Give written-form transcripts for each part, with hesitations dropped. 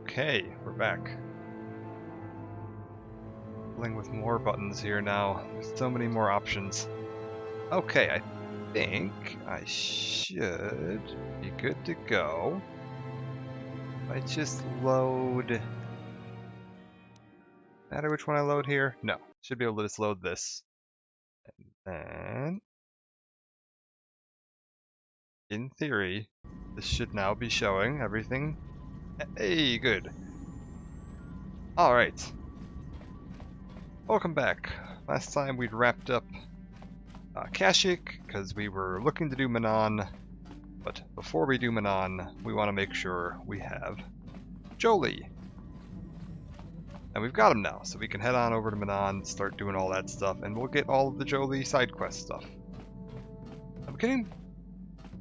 Okay, we're back. Playing with more buttons here now. There's so many more options. Okay, I think I should be good to go. I just load... Matter which one I load here? No. Should be able to just load this. And then... in theory, this should now be showing everything. Hey, good. Alright. Welcome back. Last time we'd wrapped up Kashyyyk, because we were looking to do Manaan, but before we do Manaan, we want to make sure we have Jolee. And we've got him now, so we can head on over to Manaan, start doing all that stuff, and we'll get all of the Jolee side quest stuff. I'm kidding.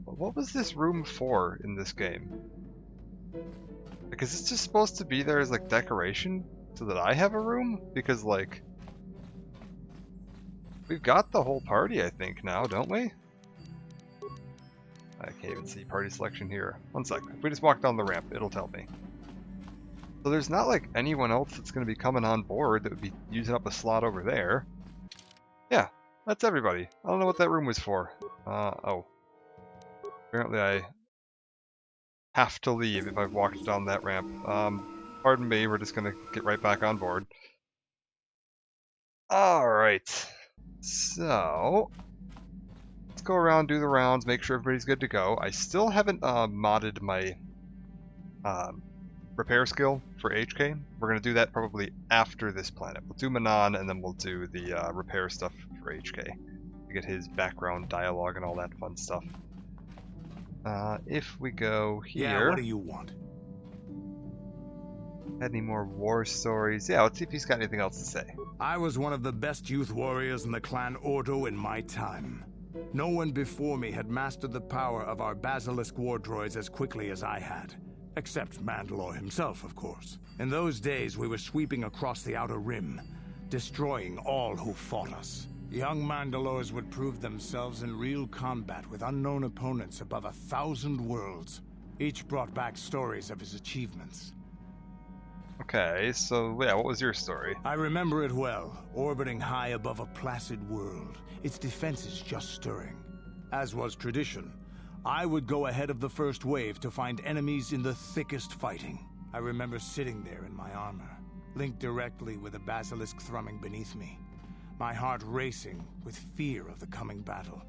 What was this room for in this game? Because it's just supposed to be there as like decoration, so that I have a room? Because like... we've got the whole party, I think, now, don't we? I can't even see party selection here. One second. If we just walk down the ramp, it'll tell me. So there's not like anyone else that's going to be coming on board that would be using up a slot over there. Yeah, that's everybody. I don't know what that room was for. Oh. Apparently I have to leave if I've walked down that ramp. Pardon me, we're just going to get right back on board. Alright. So, let's go around, do the rounds, make sure everybody's good to go. I still haven't modded my repair skill for HK. We're going to do that probably after this planet. We'll do Manaan, and then we'll do the repair stuff for HK. To get his background dialogue and all that fun stuff. If we go here... Yeah, what do you want? Any more war stories? Yeah, let's see if he's got anything else to say. I was one of the best youth warriors in the clan Ordo in my time. No one before me had mastered the power of our Basilisk war droids as quickly as I had. Except Mandalore himself, of course. In those days, we were sweeping across the Outer Rim, destroying all who fought us. Young Mandalores would prove themselves in real combat with unknown opponents above 1,000 worlds. Each brought back stories of his achievements. Okay, so yeah, what was your story? I remember it well, orbiting high above a placid world, its defenses just stirring. As was tradition, I would go ahead of the first wave to find enemies in the thickest fighting. I remember sitting there in my armor, linked directly with a basilisk thrumming beneath me, my heart racing with fear of the coming battle.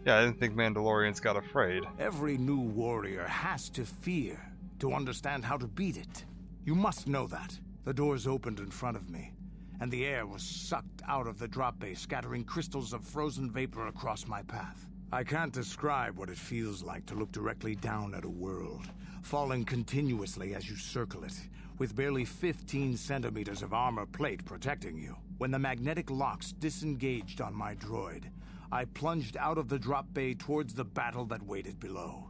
Yeah, I didn't think Mandalorians got afraid. Every new warrior has to fear to understand how to beat it. You must know that. The doors opened in front of me, and the air was sucked out of the drop bay, scattering crystals of frozen vapor across my path. I can't describe what it feels like to look directly down at a world, falling continuously as you circle it, with barely 15 centimeters of armor plate protecting you. When the magnetic locks disengaged on my droid, I plunged out of the drop bay towards the battle that waited below.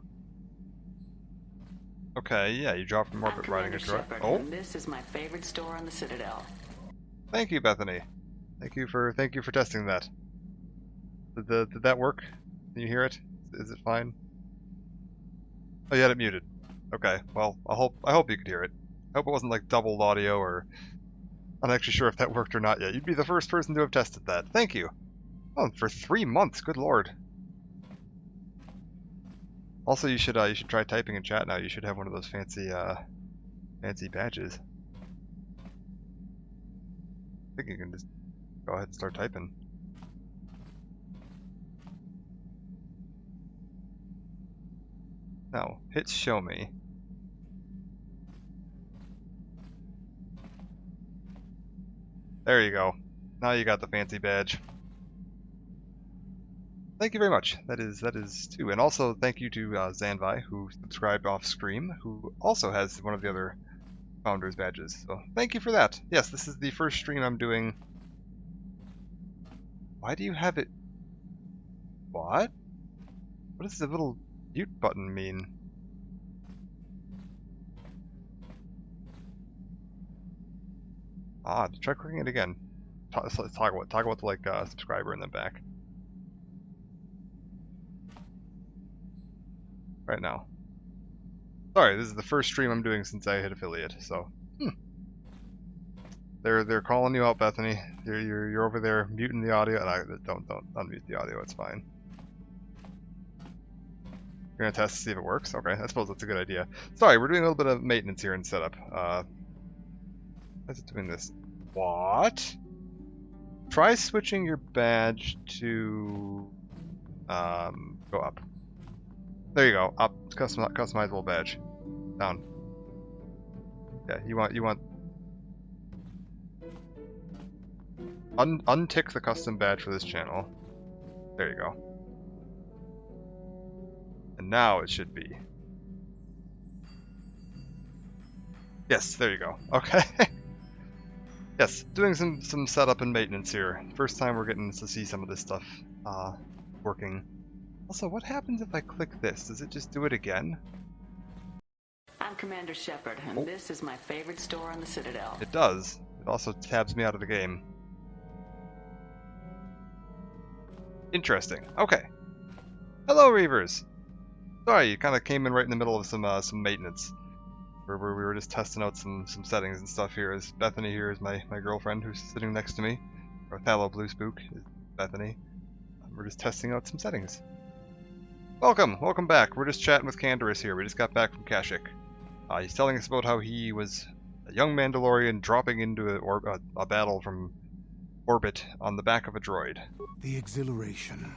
Okay, yeah, you dropped from orbit riding a truck. Oh, and this is my favorite store on the Citadel. Thank you, Bethany. Thank you for testing that. Did that work? Can you hear it? Is it fine? Oh, you had it muted. Okay, well, I hope you could hear it. I hope it wasn't like doubled audio, or I'm not actually sure if that worked or not yet. You'd be the first person to have tested that. Thank you. Oh, for 3 months. Good lord. Also, you should try typing in chat now. You should have one of those fancy badges. I think you can just go ahead and start typing. Now, hit show me. There you go. Now you got the fancy badge. Thank you very much. That is too. And also thank you to Zanvi, who subscribed off stream, who also has one of the other founders badges. So thank you for that. Yes, this is the first stream I'm doing. Why do you have it? What? What does the little mute button mean? Odd. Try clicking it again. Let's talk about the like subscriber and then back. Right now. Sorry, this is the first stream I'm doing since I hit affiliate, so... They're calling you out, Bethany. You're over there muting the audio. And don't unmute the audio, it's fine. You're gonna test to see if it works? Okay, I suppose that's a good idea. Sorry, we're doing a little bit of maintenance here and setup. Why is it doing this? What? Try switching your badge to go up. There you go. Up. Customizable badge. Down. Yeah, you want untick the custom badge for this channel. There you go. And now it should be. Yes, there you go. Okay. Yes, doing some setup and maintenance here. First time we're getting to see some of this stuff working. Also, what happens if I click this? Does it just do it again? I'm Commander Shepard, and this is my favorite store on the Citadel. It does. It also tabs me out of the game. Interesting. Okay. Hello, Reavers. Sorry, you kind of came in right in the middle of some maintenance, where we were just testing out some settings and stuff here. As Bethany here is my girlfriend who's sitting next to me, or Thallo Blue Spook is Bethany. We're just testing out some settings. Welcome back. We're just chatting with Canderous here. We just got back from Kashyyyk. He's telling us about how he was a young Mandalorian dropping into a battle from orbit on the back of a droid. The exhilaration,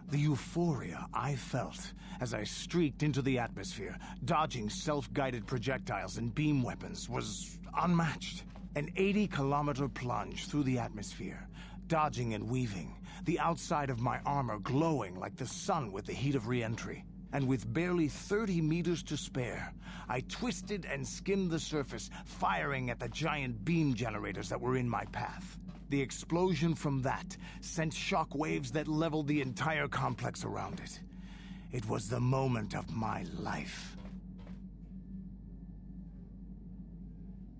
the euphoria I felt as I streaked into the atmosphere, dodging self-guided projectiles and beam weapons, was unmatched. An 80-kilometer plunge through the atmosphere, dodging and weaving, the outside of my armor glowing like the sun with the heat of re-entry. And with barely 30 meters to spare, I twisted and skimmed the surface, firing at the giant beam generators that were in my path. The explosion from that sent shock waves that leveled the entire complex around it. It was the moment of my life.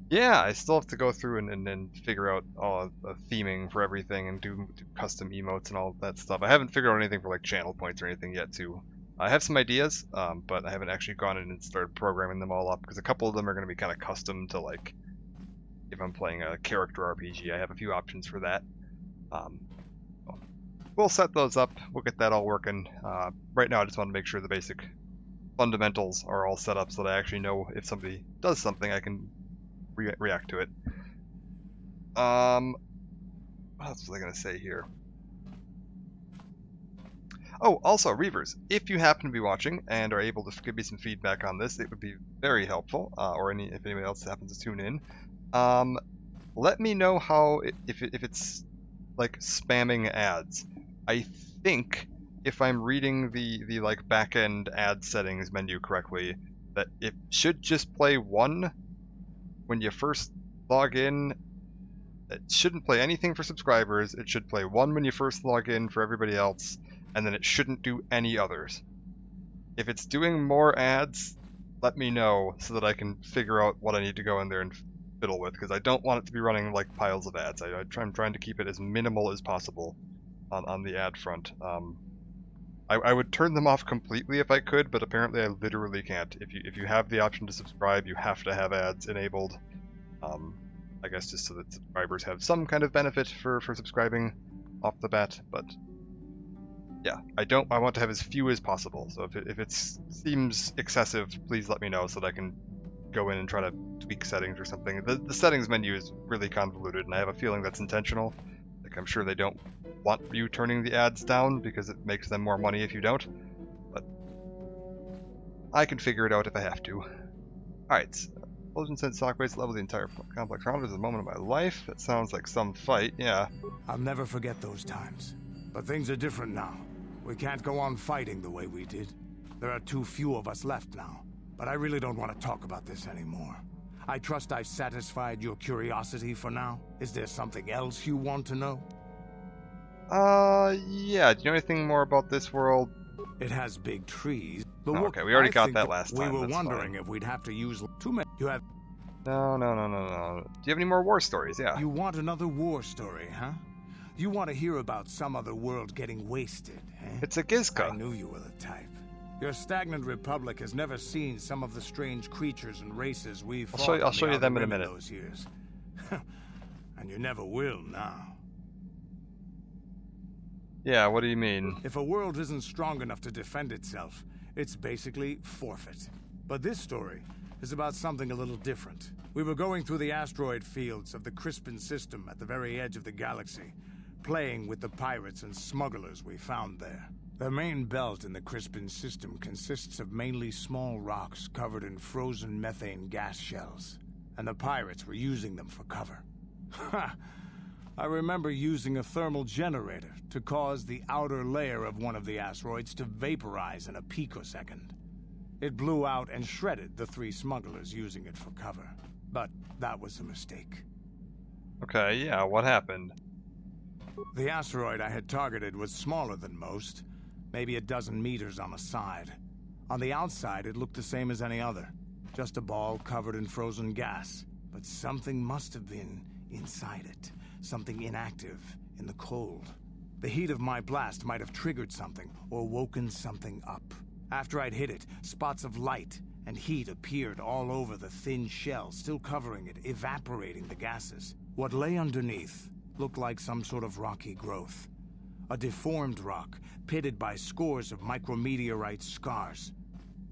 Yeah, I still have to go through and figure out all the theming for everything and do custom emotes and all that stuff. I haven't figured out anything for like channel points or anything yet too. I have some ideas, but I haven't actually gone in and started programming them all up because a couple of them are going to be kind of custom to like if I'm playing a character RPG. I have a few options for that. We'll set those up. We'll get that all working. Right now I just want to make sure the basic fundamentals are all set up so that I actually know if somebody does something I can react to it. What else was I going to say here? Oh, also, Reavers, if you happen to be watching and are able to give me some feedback on this, it would be very helpful, or if anybody else happens to tune in. Let me know how, if it's like spamming ads. I think if I'm reading the like back-end ad settings menu correctly, that it should just play one when you first log in. It shouldn't play anything for subscribers. It should play one when you first log in for everybody else, and then it shouldn't do any others. If it's doing more ads, let me know so that I can figure out what I need to go in there and fiddle with, because I don't want it to be running like piles of ads. I'm trying to keep it as minimal as possible on the ad front. I would turn them off completely if I could, but apparently I literally can't. If you have the option to subscribe, you have to have ads enabled. I guess just so that subscribers have some kind of benefit for subscribing off the bat, but yeah, I want to have as few as possible. So if it seems excessive, please let me know so that I can go in and try to tweak settings or something. The settings menu is really convoluted, and I have a feeling that's intentional. Like, I'm sure they don't want you turning the ads down because it makes them more money if you don't, but I can figure it out if I have to. Alright, Explosion sent shockwaves level the entire complex around. It was a moment of my life. That sounds like some fight, yeah. I'll never forget those times. But things are different now. We can't go on fighting the way we did. There are too few of us left now. But I really don't want to talk about this anymore. I trust I've satisfied your curiosity for now. Is there something else you want to know? Yeah. Do you know anything more about this world? It has big trees. Okay, we already got that last time. We were That's wondering fine. if we'd have to use too many. You have. No. Do you have any more war stories? Yeah. You want another war story, huh? You want to hear about some other world getting wasted, eh? It's a Gizka. I knew you were the type. Your stagnant republic has never seen some of the strange creatures and races we fought I'll on show the you them in a Outer Rim minute. those years. And you never will now. Yeah, what do you mean? If a world isn't strong enough to defend itself, it's basically forfeit. But this story is about something a little different. We were going through the asteroid fields of the Crispin system at the very edge of the galaxy, playing with the pirates and smugglers we found there. The main belt in the Crispin system consists of mainly small rocks covered in frozen methane gas shells, and the pirates were using them for cover. Ha! I remember using a thermal generator to cause the outer layer of one of the asteroids to vaporize in a picosecond. It blew out and shredded the 3 smugglers using it for cover. But that was a mistake. Okay, yeah, what happened? The asteroid I had targeted was smaller than most, maybe a dozen meters on a side. On the outside, it looked the same as any other, just a ball covered in frozen gas. But something must have been inside it, something inactive in the cold. The heat of my blast might have triggered something or woken something up. After I'd hit it, spots of light and heat appeared all over the thin shell, still covering it, evaporating the gases. What lay underneath looked like some sort of rocky growth. A deformed rock, pitted by scores of micrometeorite scars.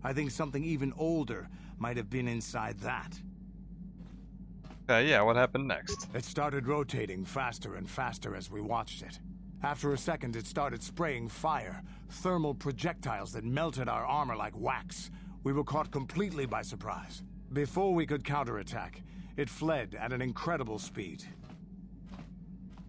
I think something even older might have been inside that. Yeah, what happened next? It started rotating faster and faster as we watched it. After a second, it started spraying fire, thermal projectiles that melted our armor like wax. We were caught completely by surprise. Before we could counterattack, it fled at an incredible speed.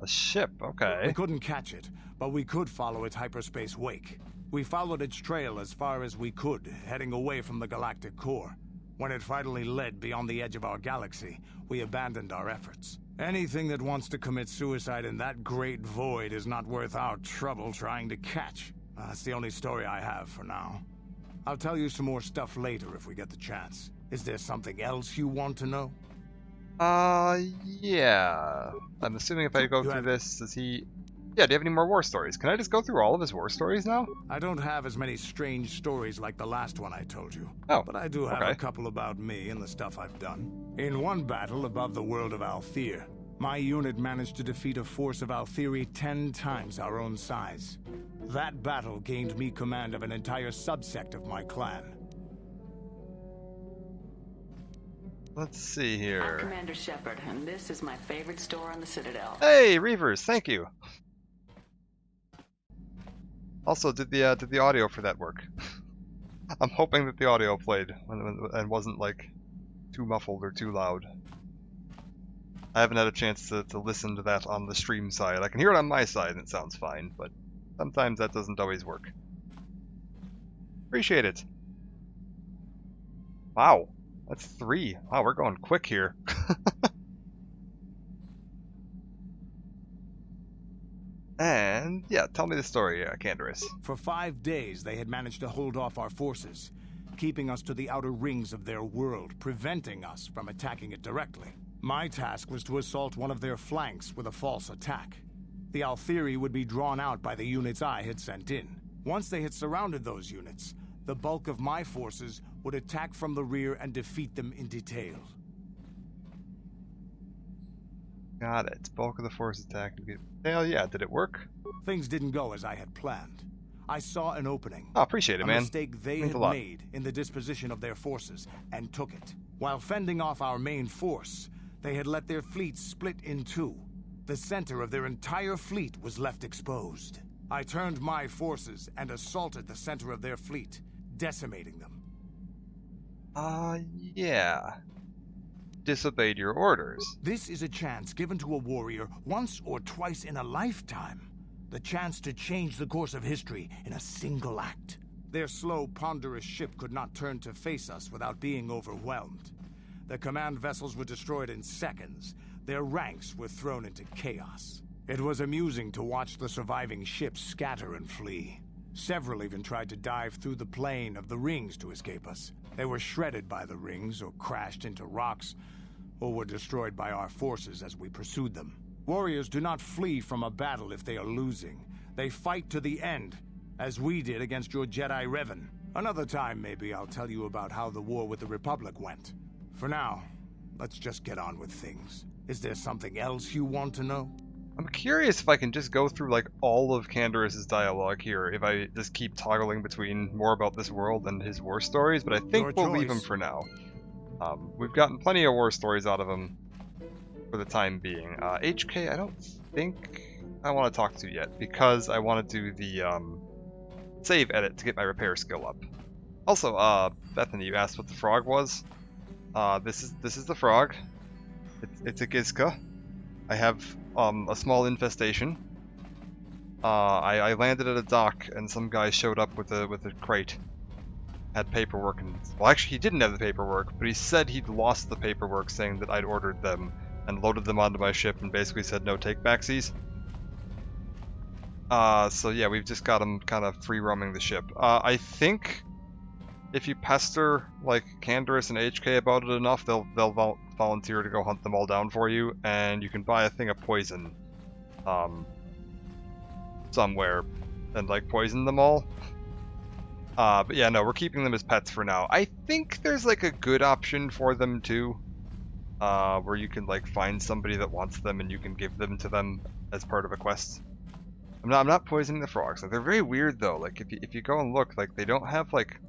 A ship, okay. We couldn't catch it, but we could follow its hyperspace wake. We followed its trail as far as we could, heading away from the galactic core. When it finally led beyond the edge of our galaxy, we abandoned our efforts. Anything that wants to commit suicide in that great void is not worth our trouble trying to catch. That's the only story I have for now. I'll tell you some more stuff later if we get the chance. Is there something else you want to know? Yeah. I'm assuming if I go through this, does he... Yeah, do you have any more war stories? Can I just go through all of his war stories now? I don't have as many strange stories like the last one I told you. Oh, but I do have okay. a couple about me and the stuff I've done. In one battle above the world of Althir, my unit managed to defeat a force of Althiri 10 times our own size. That battle gained me command of an entire subsect of my clan. Let's see I'm here. Commander Shepard, and this is my favorite store on the Citadel. Hey, Reavers, thank you. Also, did the audio for that work? I'm hoping that the audio played and wasn't like too muffled or too loud. I haven't had a chance to listen to that on the stream side. I can hear it on my side and it sounds fine, but sometimes that doesn't always work. Appreciate it. Wow, that's 3. Wow, we're going quick here. And, yeah, tell me the story, Canderous. For 5 days, they had managed to hold off our forces, keeping us to the outer rings of their world, preventing us from attacking it directly. My task was to assault one of their flanks with a false attack. The Althiri would be drawn out by the units I had sent in. Once they had surrounded those units, the bulk of my forces would attack from the rear and defeat them in detail. Got it. Bulk of the force attack. Hell yeah, did it work? Things didn't go as I had planned. I saw an opening. Oh, appreciate it, A man. mistake they Means had a lot. made in the disposition of their forces, and took it. While fending off our main force, they had let their fleet split in 2. The center of their entire fleet was left exposed. I turned my forces and assaulted the center of their fleet, decimating them. Yeah. Disobeyed your orders. This is a chance given to a warrior once or twice in a lifetime. The chance to change the course of history in a single act. Their slow, ponderous ship could not turn to face us without being overwhelmed. The command vessels were destroyed in seconds. Their ranks were thrown into chaos. It was amusing to watch the surviving ships scatter and flee. Several even tried to dive through the plane of the rings to escape us. They were shredded by the rings, or crashed into rocks, or were destroyed by our forces as we pursued them. Warriors do not flee from a battle if they are losing. They fight to the end, as we did against your Jedi Revan. Another time, maybe I'll tell you about how the war with the Republic went. For now, let's just get on with things. Is there something else you want to know? I'm curious if I can just go through like all of Canderous' dialogue here, if I just keep toggling between more about this world and his war stories, but I think we'll leave him for now. We've gotten plenty of war stories out of him for the time being. HK, I don't think I want to talk to yet, because I want to do the save edit to get my repair skill up. Also, Bethany, you asked what the frog was. This is the frog. It's a Gizka. I have a small infestation. I landed at a dock and some guy showed up with a crate. Had paperwork and, well, actually he didn't have the paperwork, but he said he'd lost the paperwork saying that I'd ordered them and loaded them onto my ship and basically said no take-backsies. So yeah, we've just got him kind of free roaming the ship. I think if you pester like Canderous and HK about it enough, they'll volunteer to go hunt them all down for you, and you can buy a thing of poison somewhere and like poison them all. But yeah, no, we're keeping them as pets for now. I think there's like a good option for them too, where you can like find somebody that wants them and you can give them to them as part of a quest. I'm not poisoning the frogs. Like, they're very weird though. Like if you go and look, like they don't have like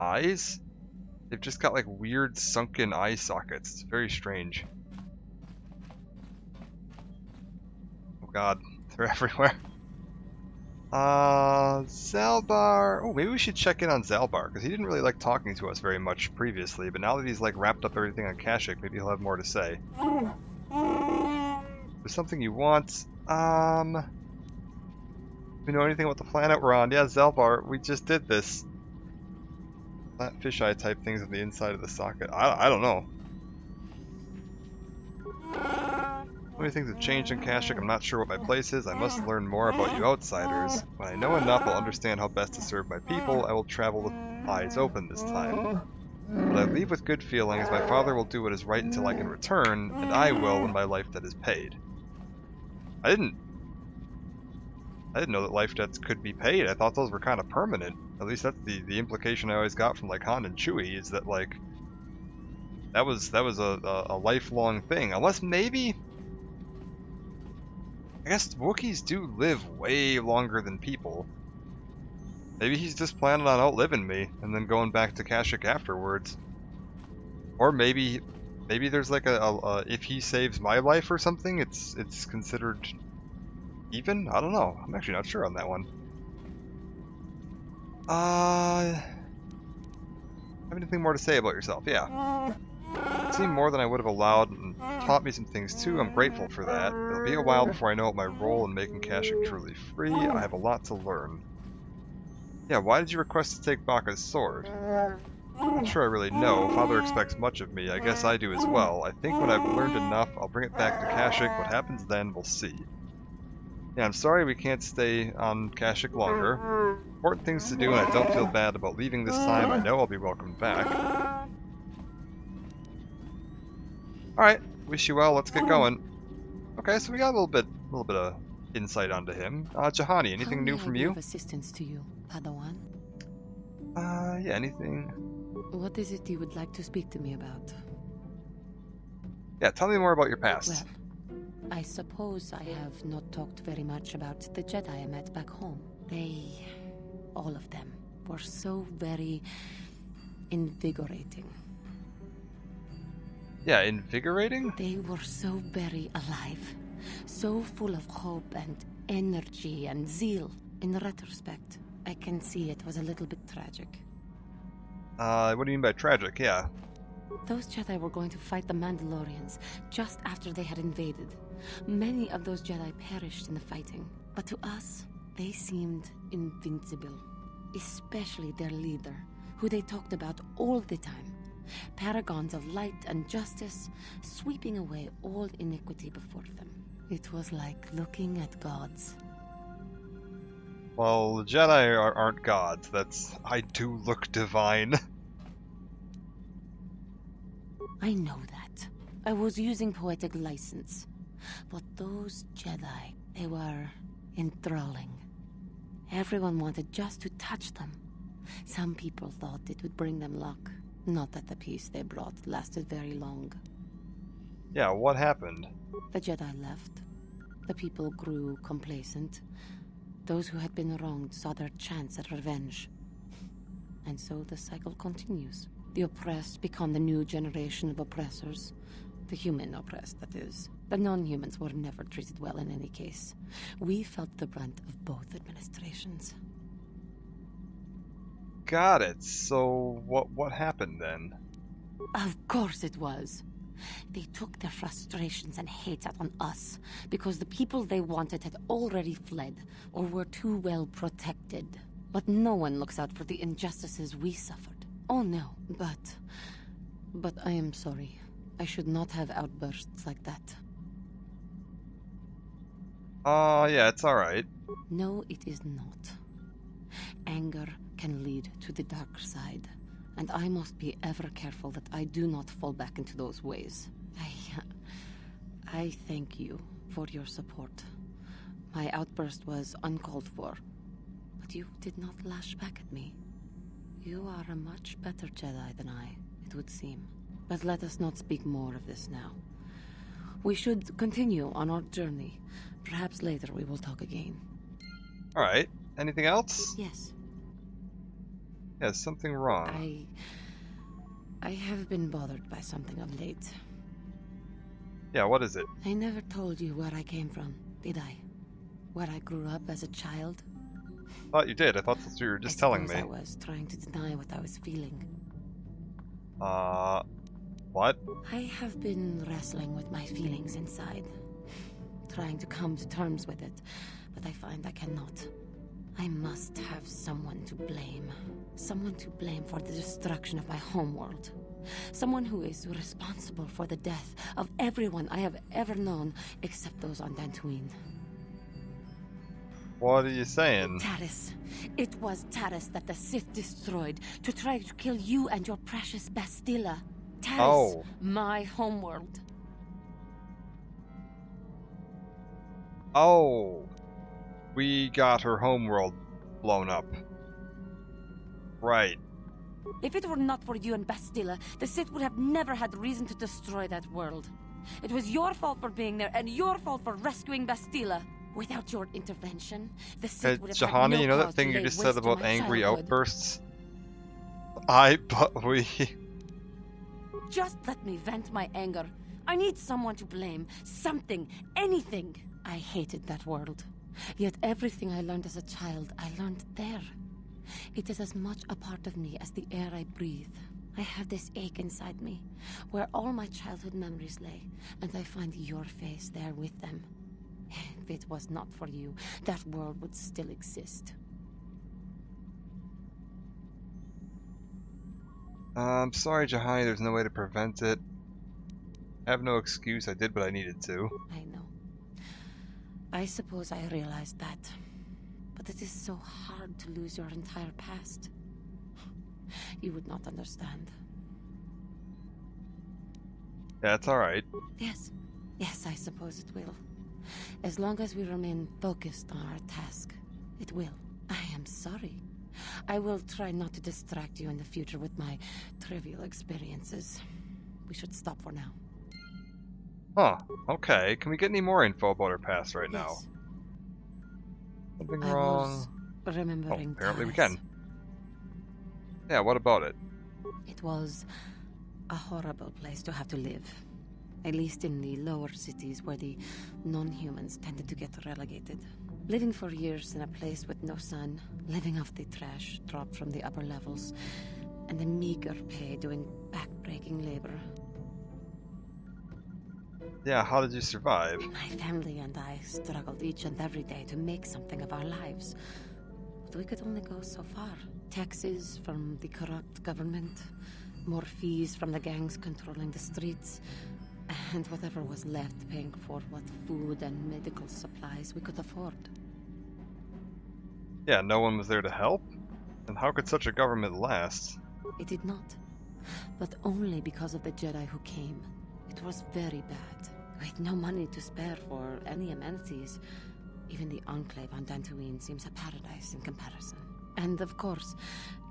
eyes. They've just got like weird sunken eye sockets. It's very strange. Oh god, they're everywhere. Zalbar. Oh, maybe we should check in on Zalbar, because he didn't really like talking to us very much previously, but now that he's like wrapped up everything on Kashyyyk, maybe he'll have more to say. There's something you want. We know anything about the planet we're on? Yeah, Zalbar, we just did this. That fisheye type things on the inside of the socket. I don't know. Many things have changed in Kashyyyk. I'm not sure what my place is. I must learn more about you outsiders. When I know enough, I'll understand how best to serve my people. I will travel with eyes open this time. But I leave with good feelings. My father will do what is right until I can return, and I will when my life debt is paid. I didn't know that life debts could be paid. I thought those were kind of permanent. At least that's the implication I always got from like Han and Chewie, is that like that was a lifelong thing. Unless maybe, I guess Wookiees do live way longer than people. Maybe he's just planning on outliving me and then going back to Kashyyyk afterwards. Or maybe there's like a if he saves my life or something, it's considered even? I don't know. I'm actually not sure on that one. Have anything more to say about yourself? Yeah. It seemed more than I would have allowed and taught me some things too. I'm grateful for that. It'll be a while before I know what my role in making Kashyyyk truly free. I have a lot to learn. Yeah, why did you request to take Baka's sword? I'm not sure I really know. Father expects much of me. I guess I do as well. I think when I've learned enough, I'll bring it back to Kashyyyk. What happens then, we'll see. Yeah, I'm sorry we can't stay on Kashyyyk longer. Important things to do, and I don't feel bad about leaving this time. I know I'll be welcomed back. Alright, wish you well, let's get going. Okay, so we got a little bit of insight onto him. Juhani, anything new from you? Assistance to you, Padawan? Yeah, anything? What is it you would like to speak to me about? Yeah, tell me more about your past. Well, I suppose I have not talked very much about the Jedi I met back home. They, all of them, were so very invigorating. Yeah, invigorating? They were so very alive, so full of hope and energy and zeal. In retrospect, I can see it was a little bit tragic. What do you mean by tragic? Yeah. Those Jedi were going to fight the Mandalorians just after they had invaded. Many of those Jedi perished in the fighting, but to us, they seemed invincible. Especially their leader, who they talked about all the time. Paragons of light and justice, sweeping away all iniquity before them. It was like looking at gods. Well, the Jedi aren't gods. I do look divine. I know that. I was using poetic license. But those Jedi, they were enthralling. Everyone wanted just to touch them. Some people thought it would bring them luck. Not that the peace they brought lasted very long. Yeah, what happened? The Jedi left. The people grew complacent. Those who had been wronged saw their chance at revenge. And so the cycle continues. The oppressed become the new generation of oppressors. The human oppressed, that is. The non-humans were never treated well in any case. We felt the brunt of both administrations. Got it. So what happened then? Of course it was. They took their frustrations and hates out on us because the people they wanted had already fled or were too well protected. But no one looks out for the injustices we suffered. Oh no, but I am sorry. I should not have outbursts like that. Yeah, it's alright. No, it is not. Anger can lead to the dark side, and I must be ever careful that I do not fall back into those ways. I thank you for your support. My outburst was uncalled for, but you did not lash back at me. You are a much better Jedi than I, it would seem. But let us not speak more of this now. We should continue on our journey. Perhaps later we will talk again. Alright. Anything else? Yes. Yeah, something wrong. I have been bothered by something of late. Yeah, what is it? I never told you where I came from, did I? Where I grew up as a child? Thought you did. I thought that's what you were just telling me. I was trying to deny what I was feeling. What? I have been wrestling with my feelings inside. Trying to come to terms with it, but I find I cannot. I must have someone to blame. Someone to blame for the destruction of my homeworld. Someone who is responsible for the death of everyone I have ever known except those on Dantooine. What are you saying? Taris. It was Taris that the Sith destroyed to try to kill you and your precious Bastila. Taris, Oh. my homeworld. Oh. We got her homeworld blown up. Right. If it were not for you and Bastila, the Sith would have never had reason to destroy that world. It was your fault for being there, and your fault for rescuing Bastila. Without your intervention, the Sith would have had Jahani, no you know that cause thing to you lay just waste said to about my angry childhood. outbursts? We... Just let me vent my anger. I need someone to blame. Something. Anything. I hated that world. Yet everything I learned as a child, I learned there. It is as much a part of me as the air I breathe. I have this ache inside me, where all my childhood memories lay, and I find your face there with them. If it was not for you, that world would still exist. I'm sorry, Jahani, there's no way to prevent it. I have no excuse, I did what I needed to. I know. I suppose I realized that. But it is so hard to lose your entire past. You would not understand. Yeah, it's alright. Yes. Yes, I suppose it will. As long as we remain focused on our task, it will. I am sorry. I will try not to distract you in the future with my trivial experiences. We should stop for now. Huh, okay. Can we get any more info about her past right now? Yes. Something I wrong? was remembering apparently we Taris. can. Yeah, what about it? It was a horrible place to have to live. At least in the lower cities where the non-humans tended to get relegated. Living for years in a place with no sun, living off the trash dropped from the upper levels, and a meager pay doing back-breaking labor. Yeah, how did you survive? My family and I struggled each and every day to make something of our lives. But we could only go so far. Taxes from the corrupt government, more fees from the gangs controlling the streets, and whatever was left paying for what food and medical supplies we could afford. Yeah, no one was there to help? And how could such a government last? It did not. But only because of the Jedi who came. It was very bad. With no money to spare for any amenities, even the Enclave on Dantooine seems a paradise in comparison. And of course,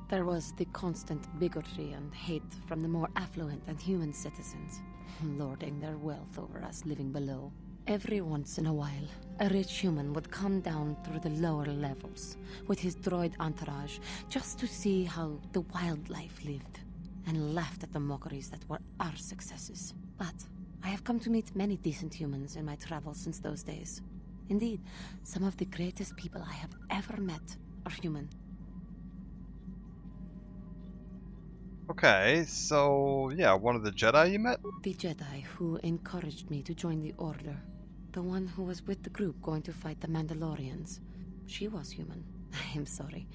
There was the constant bigotry and hate from the more affluent and human citizens, lording their wealth over us living below. Every once in a while, a rich human would come down through the lower levels with his droid entourage just to see how the wildlife lived, and laughed at the mockeries that were our successes. But I have come to meet many decent humans in my travels since those days. Indeed, some of the greatest people I have ever met are human. Okay, so yeah, one of the Jedi you met? The Jedi who encouraged me to join the Order. The one who was with the group going to fight the Mandalorians. She was human. I am sorry.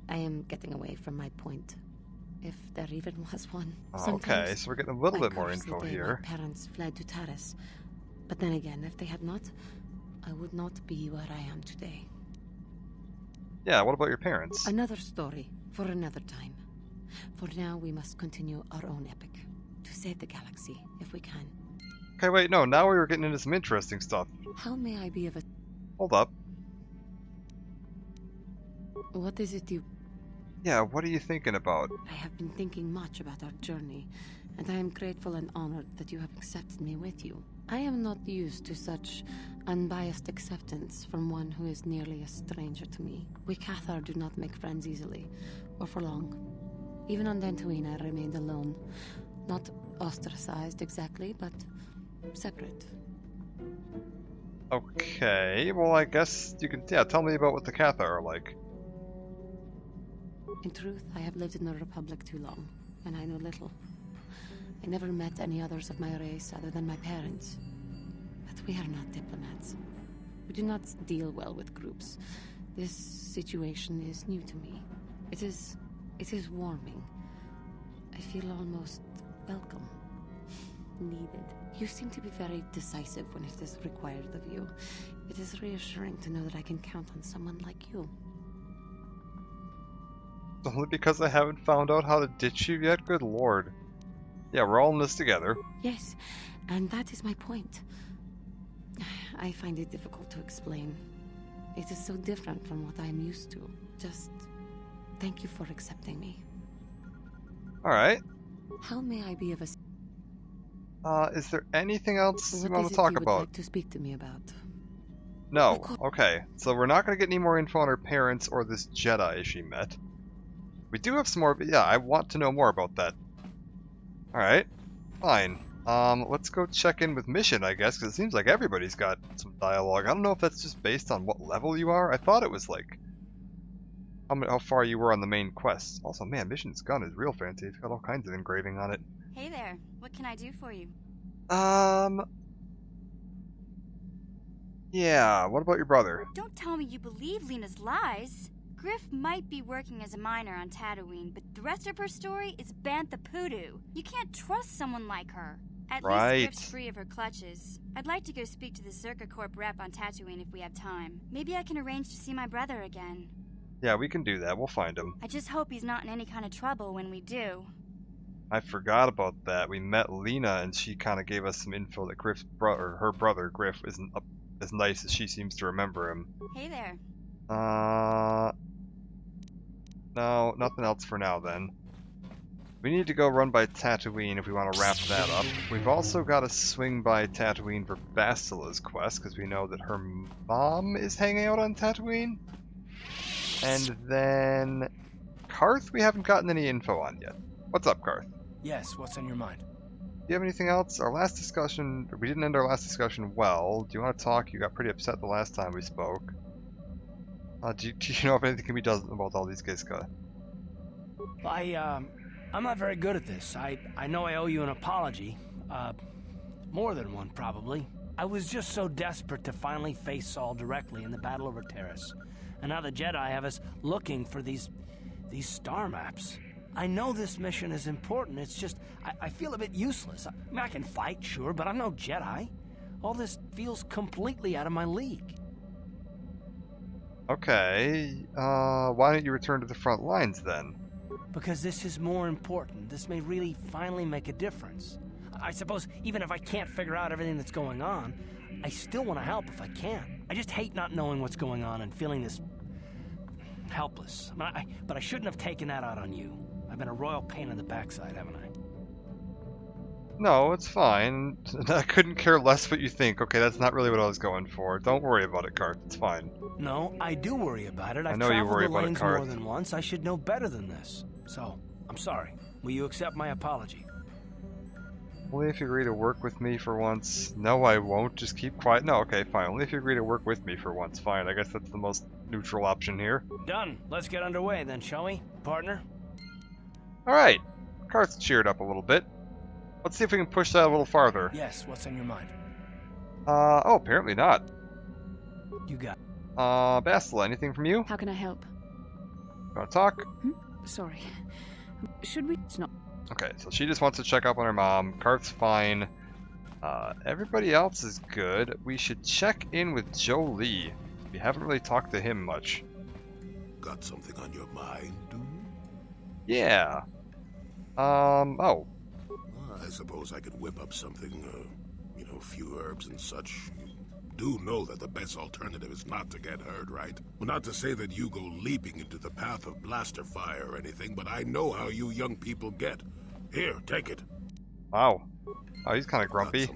I am getting away from my point. If there even was one. Okay, so we're getting a little bit more curse the info day here. My parents fled to Taris. But then again, if they had not, I would not be where I am today. Yeah, what about your parents? Another story for another time. For now, we must continue our own epic. To save the galaxy, if we can. Okay, wait, no, now we were getting into some interesting stuff. How may I be of a... Hold up. What is it you... Yeah, what are you thinking about? I have been thinking much about our journey, and I am grateful and honored that you have accepted me with you. I am not used to such unbiased acceptance from one who is nearly a stranger to me. We Cathar do not make friends easily, or for long. Even on Dantooine I remained alone. Not ostracized exactly, but separate. Okay, well I guess you can, yeah, tell me about what the Cathar are like. In truth, I have lived in the Republic too long, and I know little. I never met any others of my race other than my parents. But we are not diplomats. We do not deal well with groups. This situation is new to me. It is warming. I feel almost welcome. Needed. You seem to be very decisive when it is required of you. It is reassuring to know that I can count on someone like you. Only because I haven't found out how to ditch you yet? Good lord. Yeah, we're all in this together. Yes, and that is my point. I find it difficult to explain. It is so different from what I am used to. Just thank you for accepting me. Alright. How may I be of assistance? Is there anything else you want to What talk is it you would about? like to speak to me about? No. Of course. Okay, so we're not going to get any more info on her parents or this Jedi she met. We do have some more, but yeah, I want to know more about that. Alright, fine. Let's go check in with Mission, I guess, because it seems like everybody's got some dialogue. I don't know if that's just based on what level you are. I thought it was like how far you were on the main quest. Also, man, Mission's gun is real fancy. It's got all kinds of engraving on it. Hey there, what can I do for you? Yeah, what about your brother? Don't tell me you believe Lena's lies. Griff might be working as a miner on Tatooine, but the rest of her story is Bantha Poodoo. You can't trust someone like her. At Right. least Griff's free of her clutches. I'd like to go speak to the Zerka Corp rep on Tatooine if we have time. Maybe I can arrange to see my brother again. Yeah, we can do that. We'll find him. I just hope he's not in any kind of trouble when we do. I forgot about that. We met Lena, and she kind of gave us some info that Griff's brother, her brother Griff, isn't as nice as she seems to remember him. Hey there. No, nothing else for now then. We need to go run by Tatooine if we want to wrap that up. We've also got to swing by Tatooine for Bastila's quest, because we know that her mom is hanging out on Tatooine. And then Karth we haven't gotten any info on yet. What's up, Karth? Yes, what's on your mind? Do you have anything else? Our last discussion, we didn't end our last discussion well. Do you want to talk? You got pretty upset the last time we spoke. Do you know if anything can be done about all these guys? I'm not very good at this. I know I owe you an apology. More than one, probably. I was just so desperate to finally face Saul directly in the Battle over Taris. And now the Jedi have us looking for these star maps. I know this mission is important, it's just, I feel a bit useless. I mean, I can fight, sure, but I'm no Jedi. All this feels completely out of my league. Okay, why don't you return to the front lines then? Because this is more important. This may really finally make a difference. I suppose even if I can't figure out everything that's going on, I still want to help if I can. I just hate not knowing what's going on and feeling this helpless. But I shouldn't have taken that out on you. I've been a royal pain in the backside, haven't I? No, it's fine. I couldn't care less what you think. Okay, that's not really what I was going for. Don't worry about it, Carth. It's fine. No, I do worry about it. I've know you traveled worry the about it, lanes more Carth. than once. I should know better than this. So, I'm sorry. Will you accept my apology? Only if you agree to work with me for once. No, I won't. Just keep quiet. No, okay, fine. Only if you agree to work with me for once. Fine. I guess that's the most neutral option here. Done. Let's get underway then, shall we, partner? Alright. Carth's cheered up a little bit. Let's see if we can push that a little farther. Yes, what's on your mind? Oh, apparently not. You got it. Bastila, anything from you? How can I help? Wanna talk? Sorry. Should we? It's not. Okay, so she just wants to check up on her mom. Carth's fine. Everybody else is good. We should check in with Jolie. We haven't really talked to him much. Got something on your mind, do you? Yeah. Oh. I suppose I could whip up something, a few herbs and such. You do know that the best alternative is not to get hurt, right? Well, not to say that you go leaping into the path of blaster fire or anything, but I know how you young people get. Here, take it. Wow. Oh, he's kind of grumpy.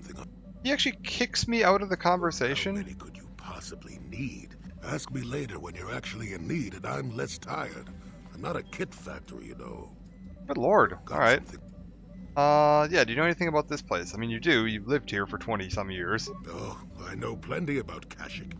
He actually kicks me out of the How conversation. many could you possibly need? Ask me later when you're actually in need and I'm less tired. I'm not a kit factory, you know. Good lord. Got Alright. something- Yeah, do you know anything about this place? I mean, you do. You've lived here for 20-some years. Oh, I know plenty about Kashyyyk.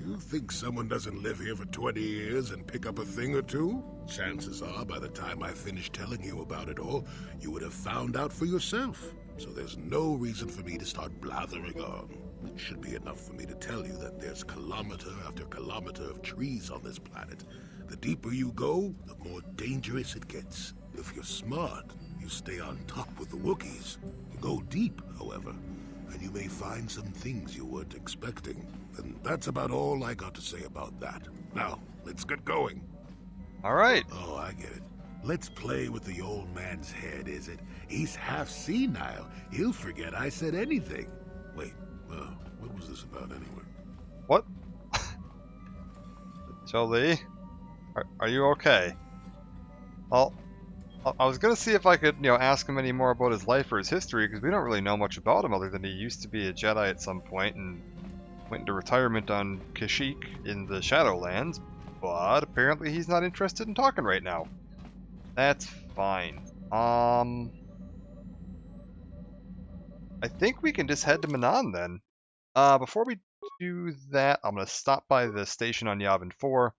You think someone doesn't live here for 20 years and pick up a thing or two? Chances are, by the time I finish telling you about it all, you would have found out for yourself. So there's no reason for me to start blathering on. It should be enough for me to tell you that there's kilometer after kilometer of trees on this planet. The deeper you go, the more dangerous it gets. If you're smart, you stay on top with the Wookiees. Go deep, however, and you may find some things you weren't expecting. And that's about all I got to say about that. Now, let's get going. Alright. Oh, I get it. Let's play with the old man's head, is it? He's half senile. He'll forget I said anything. Wait, what was this about anyway? What? Jolie? Are you okay? Well, I was gonna see if I could, ask him any more about his life or his history, because we don't really know much about him other than he used to be a Jedi at some point and went into retirement on Kashyyyk in the Shadowlands, but apparently he's not interested in talking right now. That's fine. I think we can just head to Manaan then. Before we do that, I'm gonna stop by the station on Yavin 4.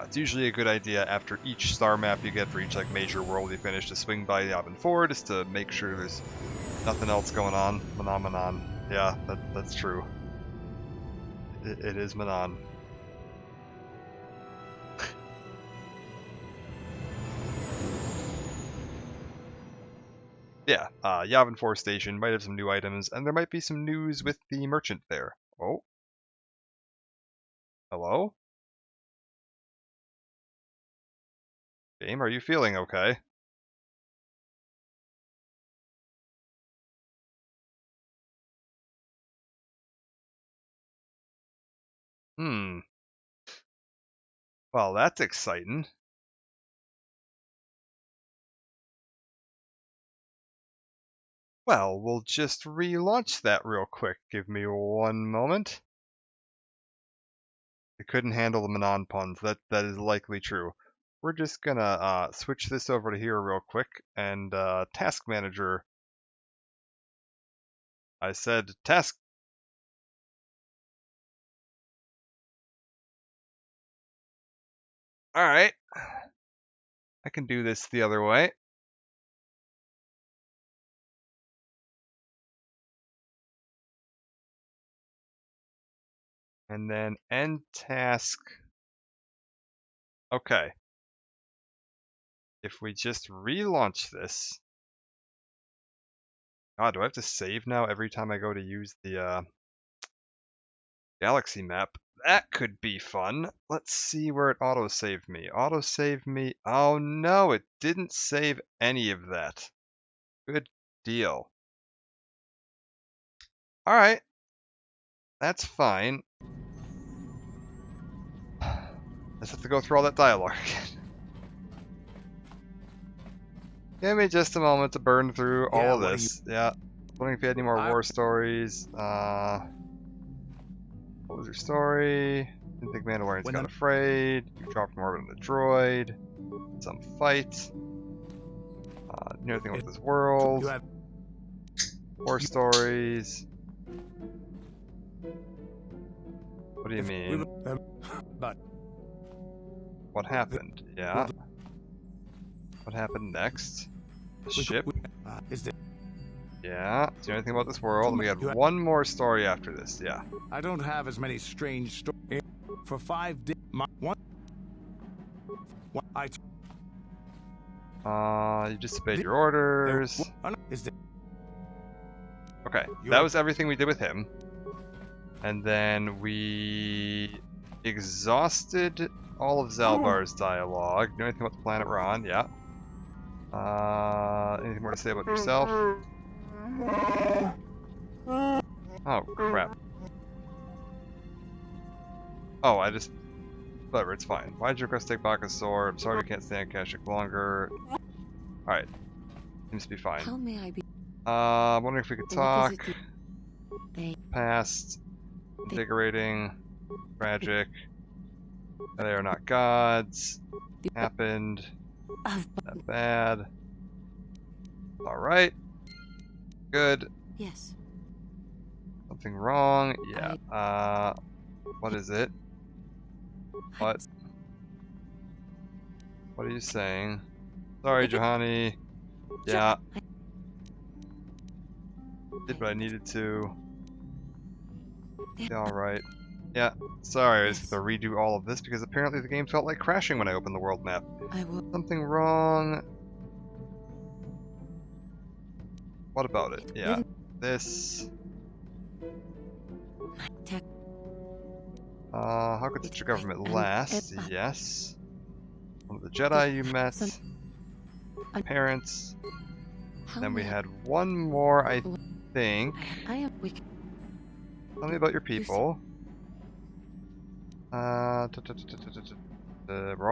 It's usually a good idea after each star map you get for each major world you finish to swing by Yavin 4 just to make sure there's nothing else going on. Manaan. Yeah, that's true. It is Manaan. Yeah, Yavin 4 station might have some new items, and there might be some news with the merchant there. Oh. Hello? Game, are you feeling okay? Well, that's exciting. Well, we'll just relaunch that real quick. Give me one moment. I couldn't handle the Manaan puns. That is likely true. We're just gonna switch this over to here real quick, and task manager. I said task. All right, I can do this the other way. And then end task. Okay. If we just relaunch this. God, do I have to save now every time I go to use the galaxy map? That could be fun. Let's see where it autosaved me. Autosaved me. Oh no, it didn't save any of that. Good deal. Alright. That's fine. Let's have to go through all that dialogue again. Give me just a moment to burn through all Yeah, of what are this. Yeah. Wondering if you had any more war stories. What was your story? Didn't think Mandalorians When got the- afraid. You dropped from orbit on the droid. Some fight. Knew everything about this world. You have War stories. What do you mean? But What happened? Yeah. What happened next? The ship. is there? Yeah. Do you know anything about this world? And we had You have- one more story after this. Yeah. I don't have as many strange stories. For 5 days, You just obeyed your orders. Is there? Okay, You're- that was everything we did with him. And then we exhausted all of Zalbar's dialogue. Know anything about the planet we're on? Yeah. Anything more to say about yourself? Oh, crap. Oh, I just... Whatever, it's fine. Why'd you request to take Baka's sword? I'm sorry we can't stay on Kashyyyk longer. Alright. Seems to be fine. How may I be? I'm wondering if we could What talk. is it They. Past. Invigorating. Tragic. They are not gods. Happened. Of. Not bad. Alright. Good. Yes. Something wrong? Yeah. What is it? What? What are you saying? Sorry, Juhani. Yeah. Did what I needed to. Yeah, alright. Yeah, sorry, I just have to redo all of this because apparently the game felt like crashing when I opened the world map. I will. Something wrong. What about it? Yeah. This. Tech. How could such a government last? Yes. One of the Jedi you met. Parents. How Then we may I- had one more, I think. I am weak. Tell me about your people. We're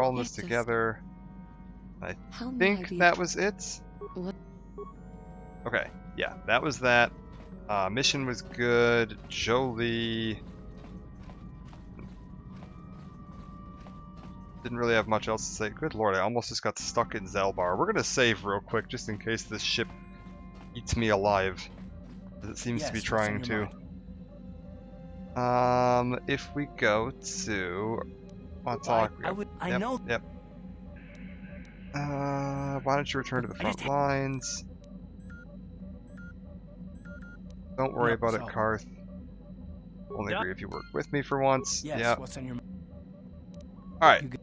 all in this Yes, together. How may I Think be? that was it? What? Okay, yeah, that was that. Mission was good. Jolie didn't really have much else to say. Good lord, I almost just got stuck in Zalbar. We're gonna save real quick just in case this ship eats me alive. 'Cause it seems to be Yes, what's on trying your to. mind? If we go to... I talk. would. I Yep, know. Yep. Why don't you return to the I front just- lines? Don't worry Yep, about it, so- Karth. Only Yep. agree if you work with me for once. Yes. Yep. What's on your? Alright. You g-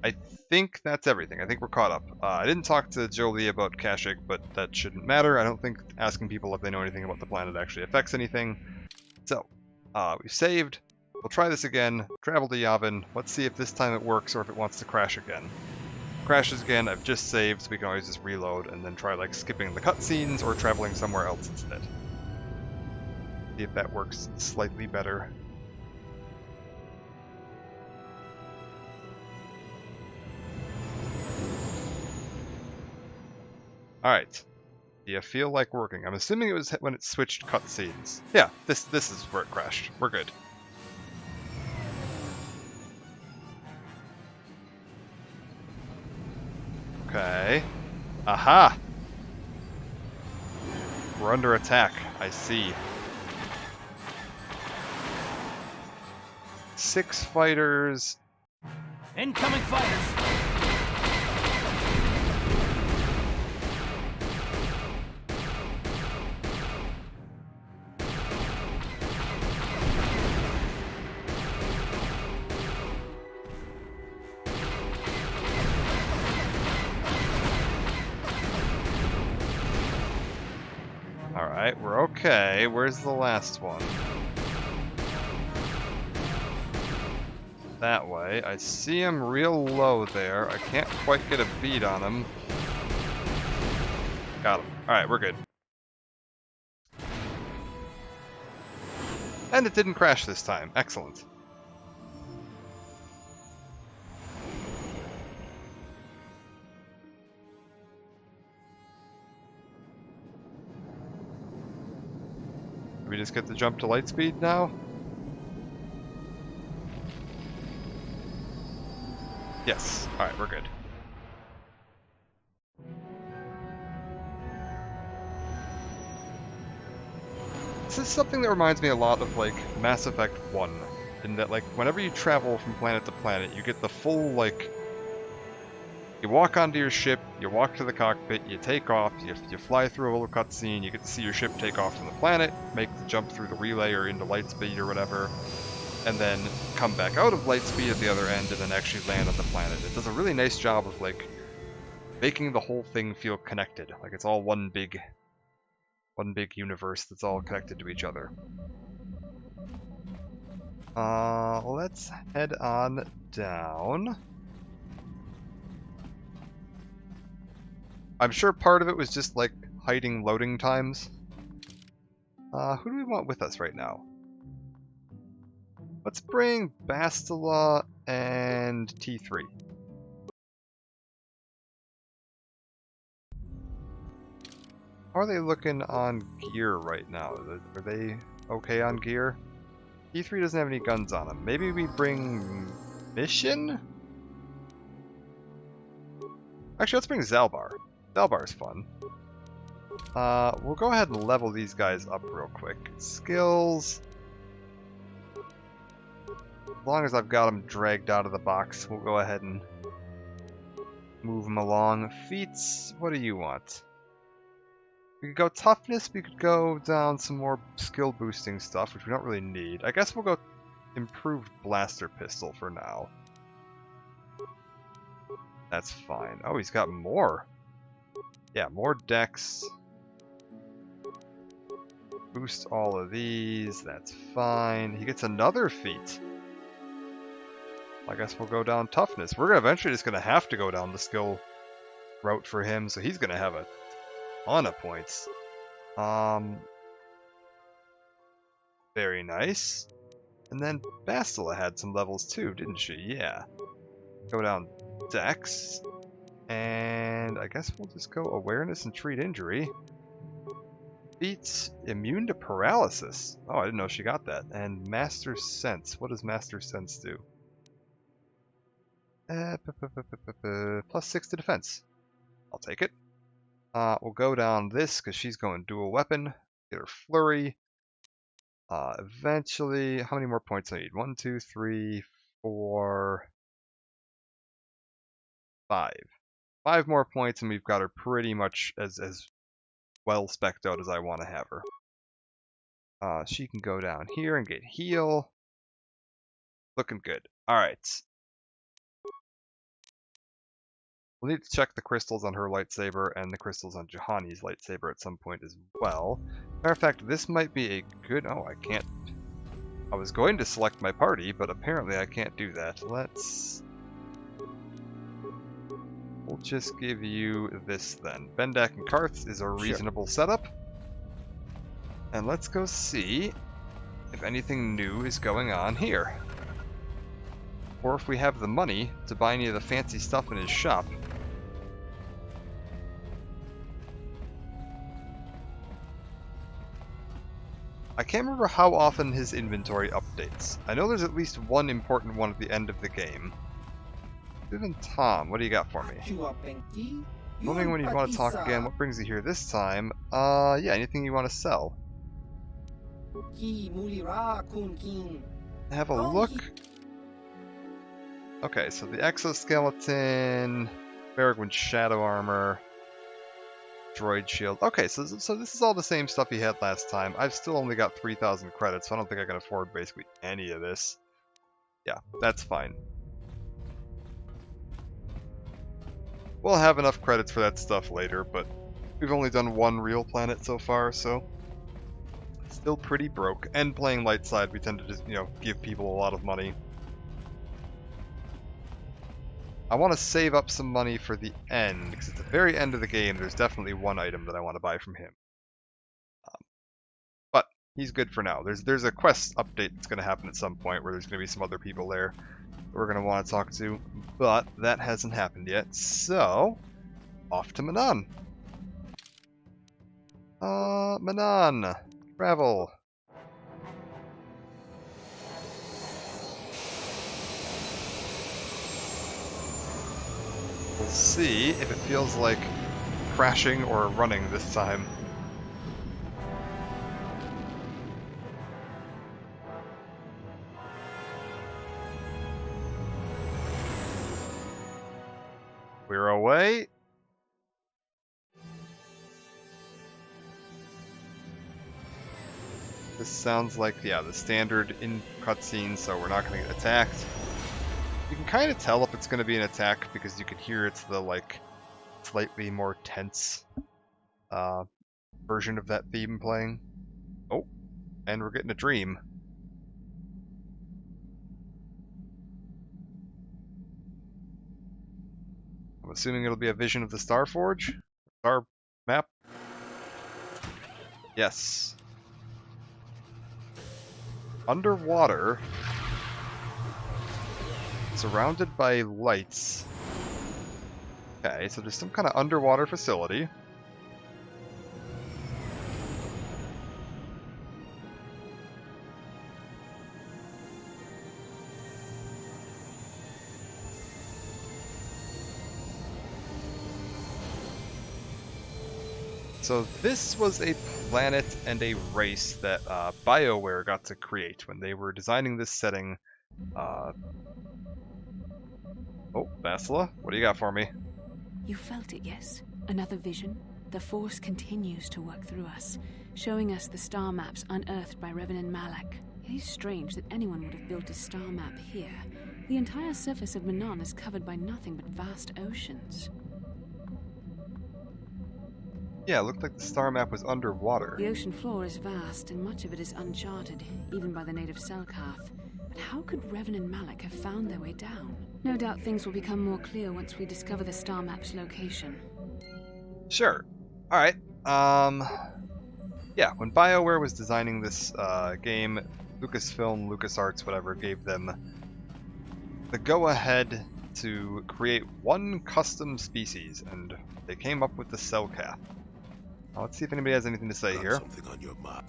I think that's everything. I think we're caught up. I didn't talk to Jolie about Kashyyyk, but that shouldn't matter. I don't think asking people if they know anything about the planet actually affects anything. So, we've saved. We'll try this again. Travel to Yavin. Let's see if this time it works or if it wants to crash again. Crashes again, I've just saved, so we can always just reload and then try like skipping the cutscenes or traveling somewhere else instead. See if that works slightly better. Alright. Do you feel like working? I'm assuming it was when it switched cutscenes. Yeah, this is where it crashed. We're good. Okay. Aha! We're under attack. I see. 6 fighters. Incoming fighters. Alright, we're okay. Where's the last one? That way. I see him real low there. I can't quite get a beat on him. Got him. Alright, we're good. And it didn't crash this time. Excellent. we just get to jump to light speed now? Yes. Alright, we're good. This is something that reminds me a lot of, like, Mass Effect 1. In that, like, whenever you travel from planet to planet, you get the full, like... You walk onto your ship, you walk to the cockpit, you take off, you fly through a little cutscene, you get to see your ship take off from the planet, make the jump through the relay or into light speed or whatever, and then come back out of light speed at the other end and then actually land on the planet. It does a really nice job of, like, making the whole thing feel connected. Like it's all one big universe that's all connected to each other. Let's head on down. I'm sure part of it was just, like, hiding loading times. Who do we want with us right now? Let's bring Bastila and T3. How are they looking on gear right now? Are they okay on gear? T3 doesn't have any guns on him. Maybe we bring Mission? Actually, let's bring Zalbar. Zalbar's fun. We'll go ahead and level these guys up real quick. Skills. As long as I've got them dragged out of the box, we'll go ahead and move them along. Feats, what do you want? We could go toughness, we could go down some more skill boosting stuff, which we don't really need. I guess we'll go improved blaster pistol for now. That's fine. Oh, he's got more. Yeah, more dex. Boost all of these, that's fine. He gets another feat. I guess we'll go down toughness. We're eventually just gonna have to go down the skill route for him, so he's gonna have a ton of points. Very nice. And then Bastila had some levels too, didn't she? Yeah. Go down dex. And I guess we'll just go awareness and treat injury. Beats immune to paralysis. Oh, I didn't know she got that. And master sense. What does master sense do? +6 to defense. I'll take it. We'll go down this because she's going dual weapon. Get her flurry. Eventually, how many more points do I need? 1, 2, 3, 4, 5. 5 more points, and we've got her pretty much as well spec'd out as I want to have her. She can go down here and get heal. Looking good. Alright. We'll need to check the crystals on her lightsaber and the crystals on Juhani's lightsaber at some point as well. Matter of fact, this might be a good... Oh, I can't... I was going to select my party, but apparently I can't do that. We'll just give you this then. Bendak and Karth is a reasonable setup. And let's go see if anything new is going on here. Or if we have the money to buy any of the fancy stuff in his shop. I can't remember how often his inventory updates. I know there's at least one important one at the end of the game. Even Tom, what do you got for me? Wondering when you want to talk again. What brings you here this time? Yeah, anything you want to sell. Have a look. Okay, so the exoskeleton, Faragwin shadow armor, droid shield. Okay, so this is all the same stuff he had last time. I've still only got 3,000 credits, so I don't think I can afford basically any of this. Yeah, that's fine. We'll have enough credits for that stuff later, but we've only done one real planet so far, so still pretty broke. And playing light side, we tend to just, give people a lot of money. I want to save up some money for the end, because at the very end of the game, there's definitely one item that I want to buy from him. But he's good for now. There's a quest update that's going to happen at some point where there's going to be some other people there that we're going to want to talk to, but that hasn't happened yet. So, off to Manaan. Manaan, travel. We'll see if it feels like crashing or running this time. We're away. This sounds like, yeah, the standard in cutscene, so we're not going to get attacked. You can kind of tell if it's going to be an attack because you can hear it's the, like, slightly more tense version of that theme playing. Oh, and we're getting a dream. I'm assuming it'll be a vision of the Starforge? Star map? Yes. Underwater, surrounded by lights. Okay, so there's some kind of underwater facility. So this was a planet and a race that BioWare got to create when they were designing this setting. Oh, Basila, what do you got for me? You felt it, yes? Another vision? The Force continues to work through us, showing us the star maps unearthed by Revan Malak. It is strange that anyone would have built a star map here. The entire surface of Manon is covered by nothing but vast oceans. Yeah, it looked like the star map was underwater. The ocean floor is vast, and much of it is uncharted, even by the native Selkath. But how could Revan and Malak have found their way down? No doubt things will become more clear once we discover the star map's location. Sure. Alright. Yeah, when BioWare was designing this game, Lucasfilm, LucasArts, whatever, gave them the go-ahead to create one custom species, and they came up with the Selkath. Let's see if anybody has anything to say here. Something on your mind.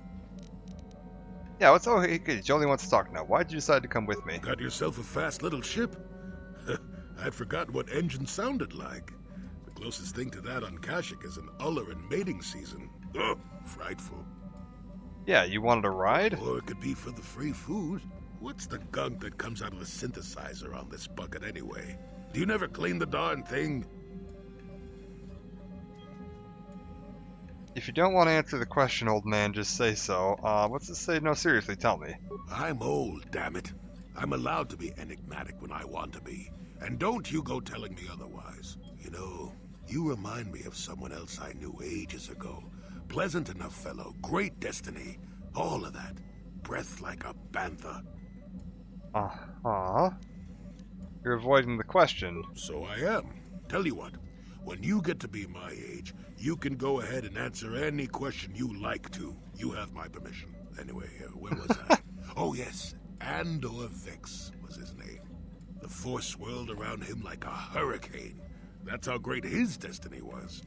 Yeah, what's okay? Jolie wants to talk now. Why'd you decide to come with me? Got yourself a fast little ship. I'd forgotten what engine sounded like. The closest thing to that on Kashyyyk is an Uller in mating season. Oh, frightful. Yeah, you wanted a ride? Or it could be for the free food. What's the gunk that comes out of the synthesizer on this bucket anyway? Do you never clean the darn thing? If you don't want to answer the question, old man, just say so. What's it say? No, seriously, tell me. I'm old, damn it. I'm allowed to be enigmatic when I want to be. And don't you go telling me otherwise. You know, you remind me of someone else I knew ages ago. Pleasant enough fellow, great destiny, all of that. Breath like a bantha. You're avoiding the question. So I am. Tell you what, when you get to be my age, you can go ahead and answer any question you like to. You have my permission. Anyway, where was I? Oh yes, Andor Vex was his name. The Force swirled around him like a hurricane. That's how great his destiny was.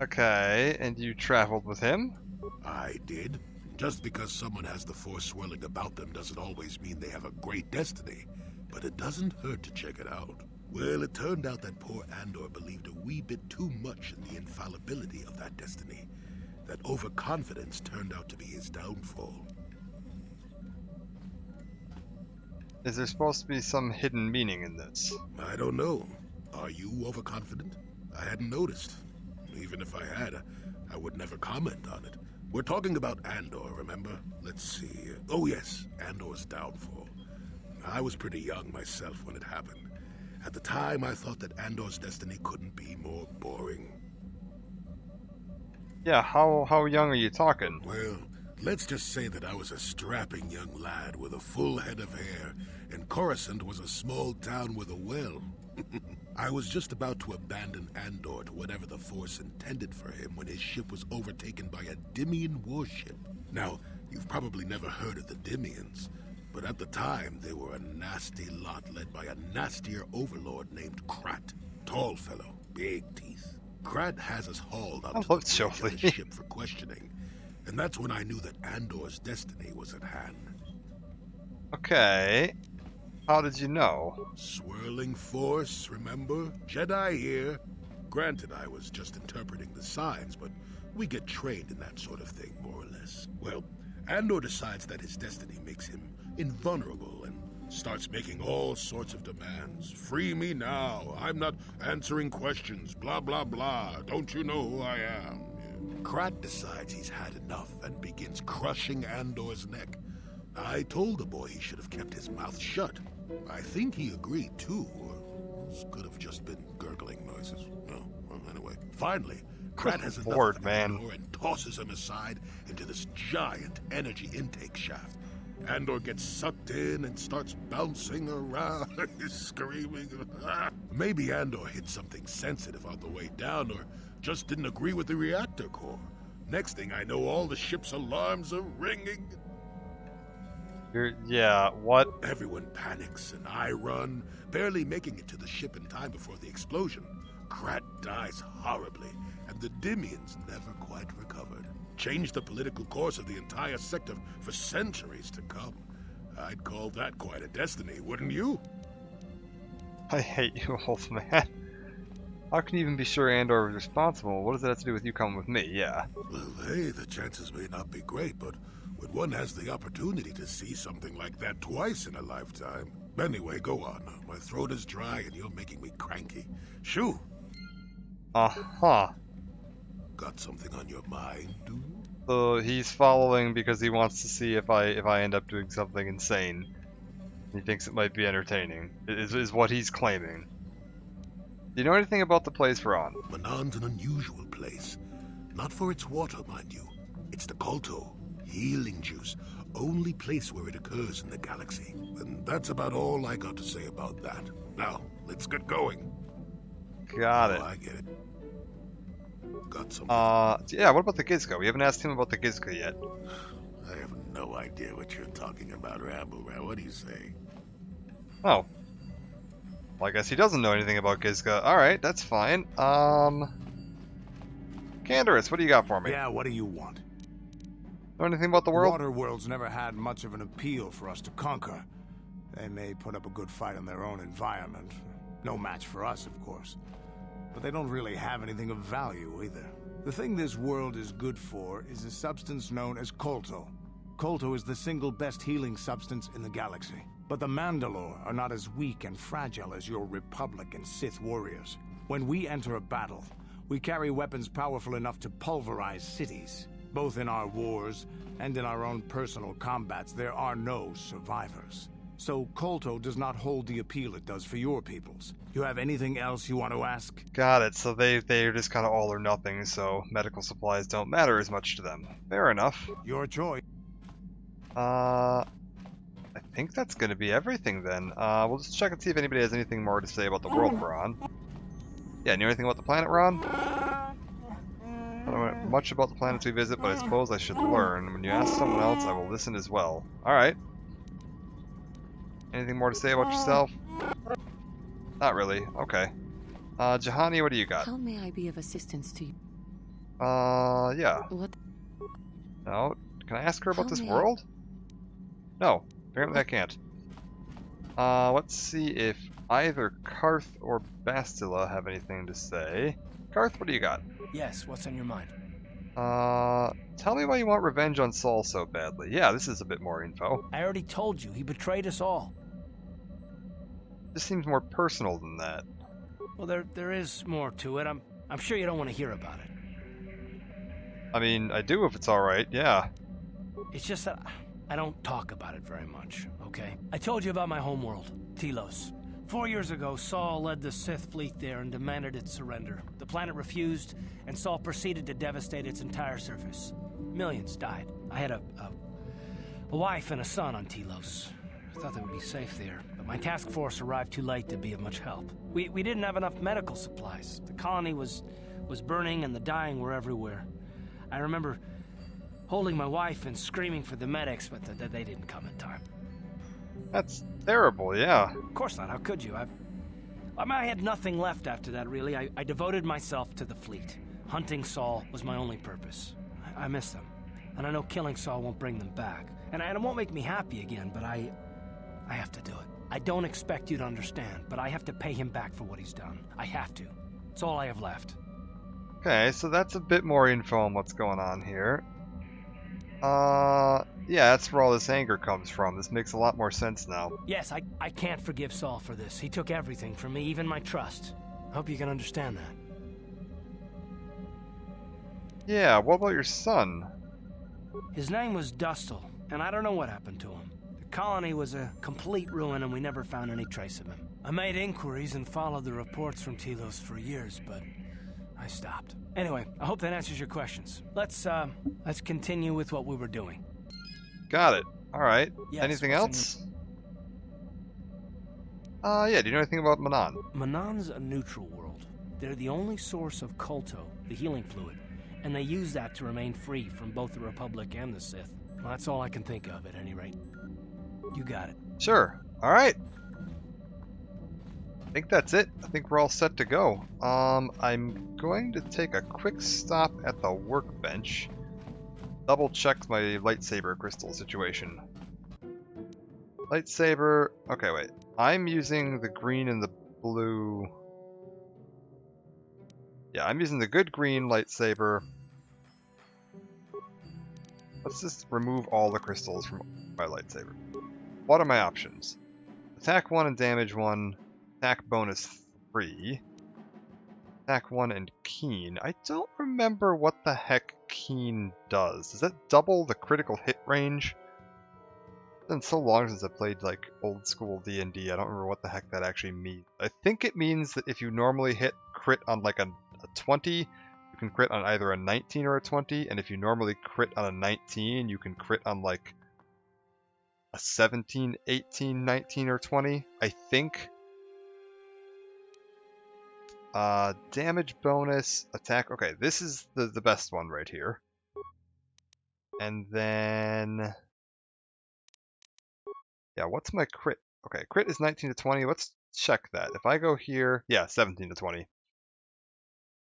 Okay, and you traveled with him? I did. Just because someone has the Force swirling about them doesn't always mean they have a great destiny. But it doesn't hurt to check it out. Well, it turned out that poor Andor believed a wee bit too much in the infallibility of that destiny. That overconfidence turned out to be his downfall. Is there supposed to be some hidden meaning in this? I don't know. Are you overconfident? I hadn't noticed. Even if I had, I would never comment on it. We're talking about Andor, remember? Let's see. Oh yes, Andor's downfall. I was pretty young myself when it happened. At the time, I thought that Andor's destiny couldn't be more boring. Yeah, how young are you talking? Well, let's just say that I was a strapping young lad with a full head of hair, and Coruscant was a small town with a well. I was just about to abandon Andor to whatever the Force intended for him when his ship was overtaken by a Dimian warship. Now, you've probably never heard of the Dimians, but at the time they were a nasty lot led by a nastier overlord named Krat. Tall fellow, big teeth. Krat has us hauled onto the bridge of his ship for questioning, and that's when I knew that Andor's destiny was at hand. Okay. How did you know? Swirling force, remember? Jedi here. Granted, I was just interpreting the signs, but we get trained in that sort of thing, more or less. Well, Andor decides that his destiny makes him invulnerable and starts making all sorts of demands. Free me now. I'm not answering questions. Blah, blah, blah. Don't you know who I am? Krat decides he's had enough and begins crushing Andor's neck. I told the boy he should have kept his mouth shut. I think he agreed too, or this could have just been gurgling noises. Oh, well, anyway. Finally, Krat has enough Bored, of man. Andor and tosses him aside into this giant energy intake shaft. Andor gets sucked in and starts bouncing around, screaming. Maybe Andor hit something sensitive on the way down, or just didn't agree with the reactor core. Next thing I know, all the ship's alarms are ringing. Yeah, what? Everyone panics, and I run, barely making it to the ship in time before the explosion. Krat dies horribly, and the Dimians never quite recovered. Changed the political course of the entire sector for centuries to come. I'd call that quite a destiny, wouldn't you? I hate you, old man. How can you even be sure Andor was responsible? What does that have to do with you coming with me? Yeah. Well, hey, the chances may not be great, but when one has the opportunity to see something like that twice in a lifetime... Anyway, go on. My throat is dry and you're making me cranky. Shoo! Uh-huh. Got something on your mind, dude? So he's following because he wants to see if I end up doing something insane. He thinks it might be entertaining, is what he's claiming. Do you know anything about the place we're on? Manon's an unusual place. Not for its water, mind you. It's the Kolto, healing juice. Only place where it occurs in the galaxy. And that's about all I got to say about that. Now, let's get going. Got it. Oh, I get it. Got some. Yeah, what about the Gizka? We haven't asked him about the Gizka yet. I have no idea what you're talking about, Rambo. What do you say? Oh. Well, I guess he doesn't know anything about Gizka. Alright, that's fine. Canderous, what do you got for me? Yeah, what do you want? Know anything about the world? Waterworld's never had much of an appeal for us to conquer. They may put up a good fight in their own environment. No match for us, of course. But they don't really have anything of value, either. The thing this world is good for is a substance known as Kolto. Kolto is the single best healing substance in the galaxy. But the Mandalore are not as weak and fragile as your Republic and Sith warriors. When we enter a battle, we carry weapons powerful enough to pulverize cities. Both in our wars and in our own personal combats, there are no survivors. So Kolto does not hold the appeal it does for your peoples. You have anything else you want to ask? Got it, so they're just kind of all or nothing, so medical supplies don't matter as much to them. Fair enough. Your choice. I think that's going to be everything then. We'll just check and see if anybody has anything more to say about the world we're on. Yeah, know anything about the planet we're on? I don't know much about the planets we visit, but I suppose I should learn. When you ask someone else, I will listen as well. Alright. Anything more to say about yourself? Not really. Okay. Juhani, what do you got? How may I be of assistance to you? Yeah. What? No. Can I ask her about How this may I- world? No. Apparently I can't. Let's see if either Karth or Bastila have anything to say. Karth, what do you got? Yes, what's on your mind? Tell me why you want revenge on Saul so badly. Yeah, this is a bit more info. I already told you, he betrayed us all. This seems more personal than that. Well, there is more to it. I'm sure you don't want to hear about it. I mean, I do if it's alright, yeah. It's just that I don't talk about it very much, okay? I told you about my homeworld, Telos. 4 years ago, Saul led the Sith fleet there and demanded its surrender. The planet refused, and Saul proceeded to devastate its entire surface. Millions died. I had a wife and a son on Telos. I thought they would be safe there, but my task force arrived too late to be of much help. We didn't have enough medical supplies. The colony was burning and the dying were everywhere. I remember holding my wife and screaming for the medics, but they didn't come in time. That's terrible, yeah. Of course not, how could you? I had nothing left after that, really. I devoted myself to the fleet. Hunting Saul was my only purpose. I miss them, and I know killing Saul won't bring them back. And it won't make me happy again, but I have to do it. I don't expect you to understand, but I have to pay him back for what he's done. I have to. It's all I have left. Okay, so that's a bit more info on what's going on here. Yeah, that's where all this anger comes from. This makes a lot more sense now. Yes, I can't forgive Saul for this. He took everything from me, even my trust. I hope you can understand that. Yeah, what about your son? His name was Dustle, and I don't know what happened to him. The colony was a complete ruin, and we never found any trace of him. I made inquiries and followed the reports from Telos for years, but I stopped. Anyway, I hope that answers your questions. Let's continue with what we were doing. Got it. Alright. Yes, Anything what's else? Yeah, do you know anything about Manon? Manon's a neutral world. They're the only source of Kolto, the healing fluid, and they use that to remain free from both the Republic and the Sith. Well, that's all I can think of, at any rate. You got it. Sure. Alright. I think that's it. I think we're all set to go. I'm going to take a quick stop at the workbench. Double check my lightsaber crystal situation. Lightsaber... Okay, wait. I'm using the green and the blue... Yeah, I'm using the good green lightsaber. Let's just remove all the crystals from my lightsaber. What are my options? Attack 1 and damage 1. Attack bonus 3. Attack 1 and keen. I don't remember what the heck keen does. Does that double the critical hit range? It's been so long since I played like old school D&D, I don't remember what the heck that actually means. I think it means that if you normally hit crit on like a 20, you can crit on either a 19 or a 20, and if you normally crit on a 19, you can crit on like a 17, 18, 19, or 20, I think. Damage bonus, attack. Okay, this is the best one right here. And then... Yeah, what's my crit? Okay, crit is 19 to 20. Let's check that. If I go here... Yeah, 17 to 20.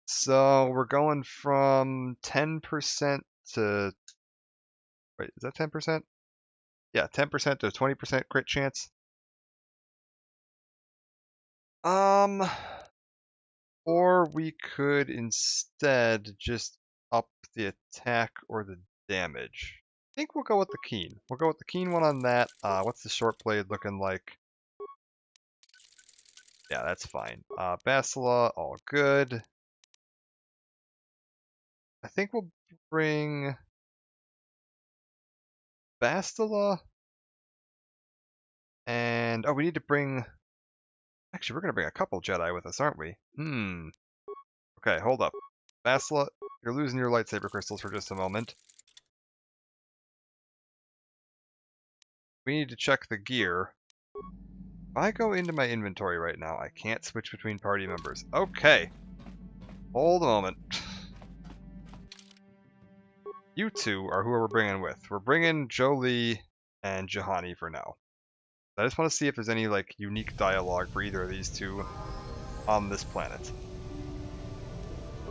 So we're going from 10% to... Wait, is that 10%? Yeah, 10% to 20% crit chance. Or we could instead just up the attack or the damage. I think we'll go with the keen. We'll go with the keen one on that. What's the short blade looking like? Yeah, that's fine. Bastila, all good. I think we'll bring Bastila. And, oh, we need to bring... Actually, we're going to bring a couple Jedi with us, aren't we? Okay, hold up. Bastila, you're losing your lightsaber crystals for just a moment. We need to check the gear. If I go into my inventory right now, I can't switch between party members. Okay. Hold a moment. You two are who we're bringing with. We're bringing Jolee and Juhani for now. I just want to see if there's any like unique dialogue for either of these two on this planet.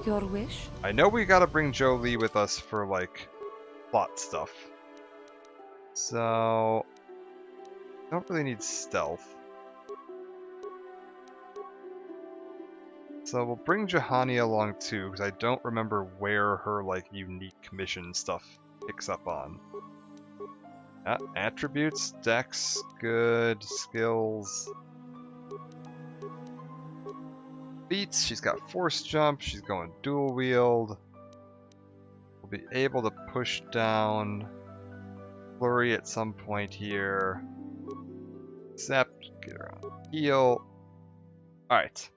Your wish? I know we gotta bring Jolee with us for like plot stuff. So don't really need stealth. So we'll bring Juhani along too, because I don't remember where her like unique mission stuff picks up on. Attributes, dex, good, skills. Feats, she's got force jump, she's going dual wield. We'll be able to push down flurry at some point here. Accept, get her on heal. Alright.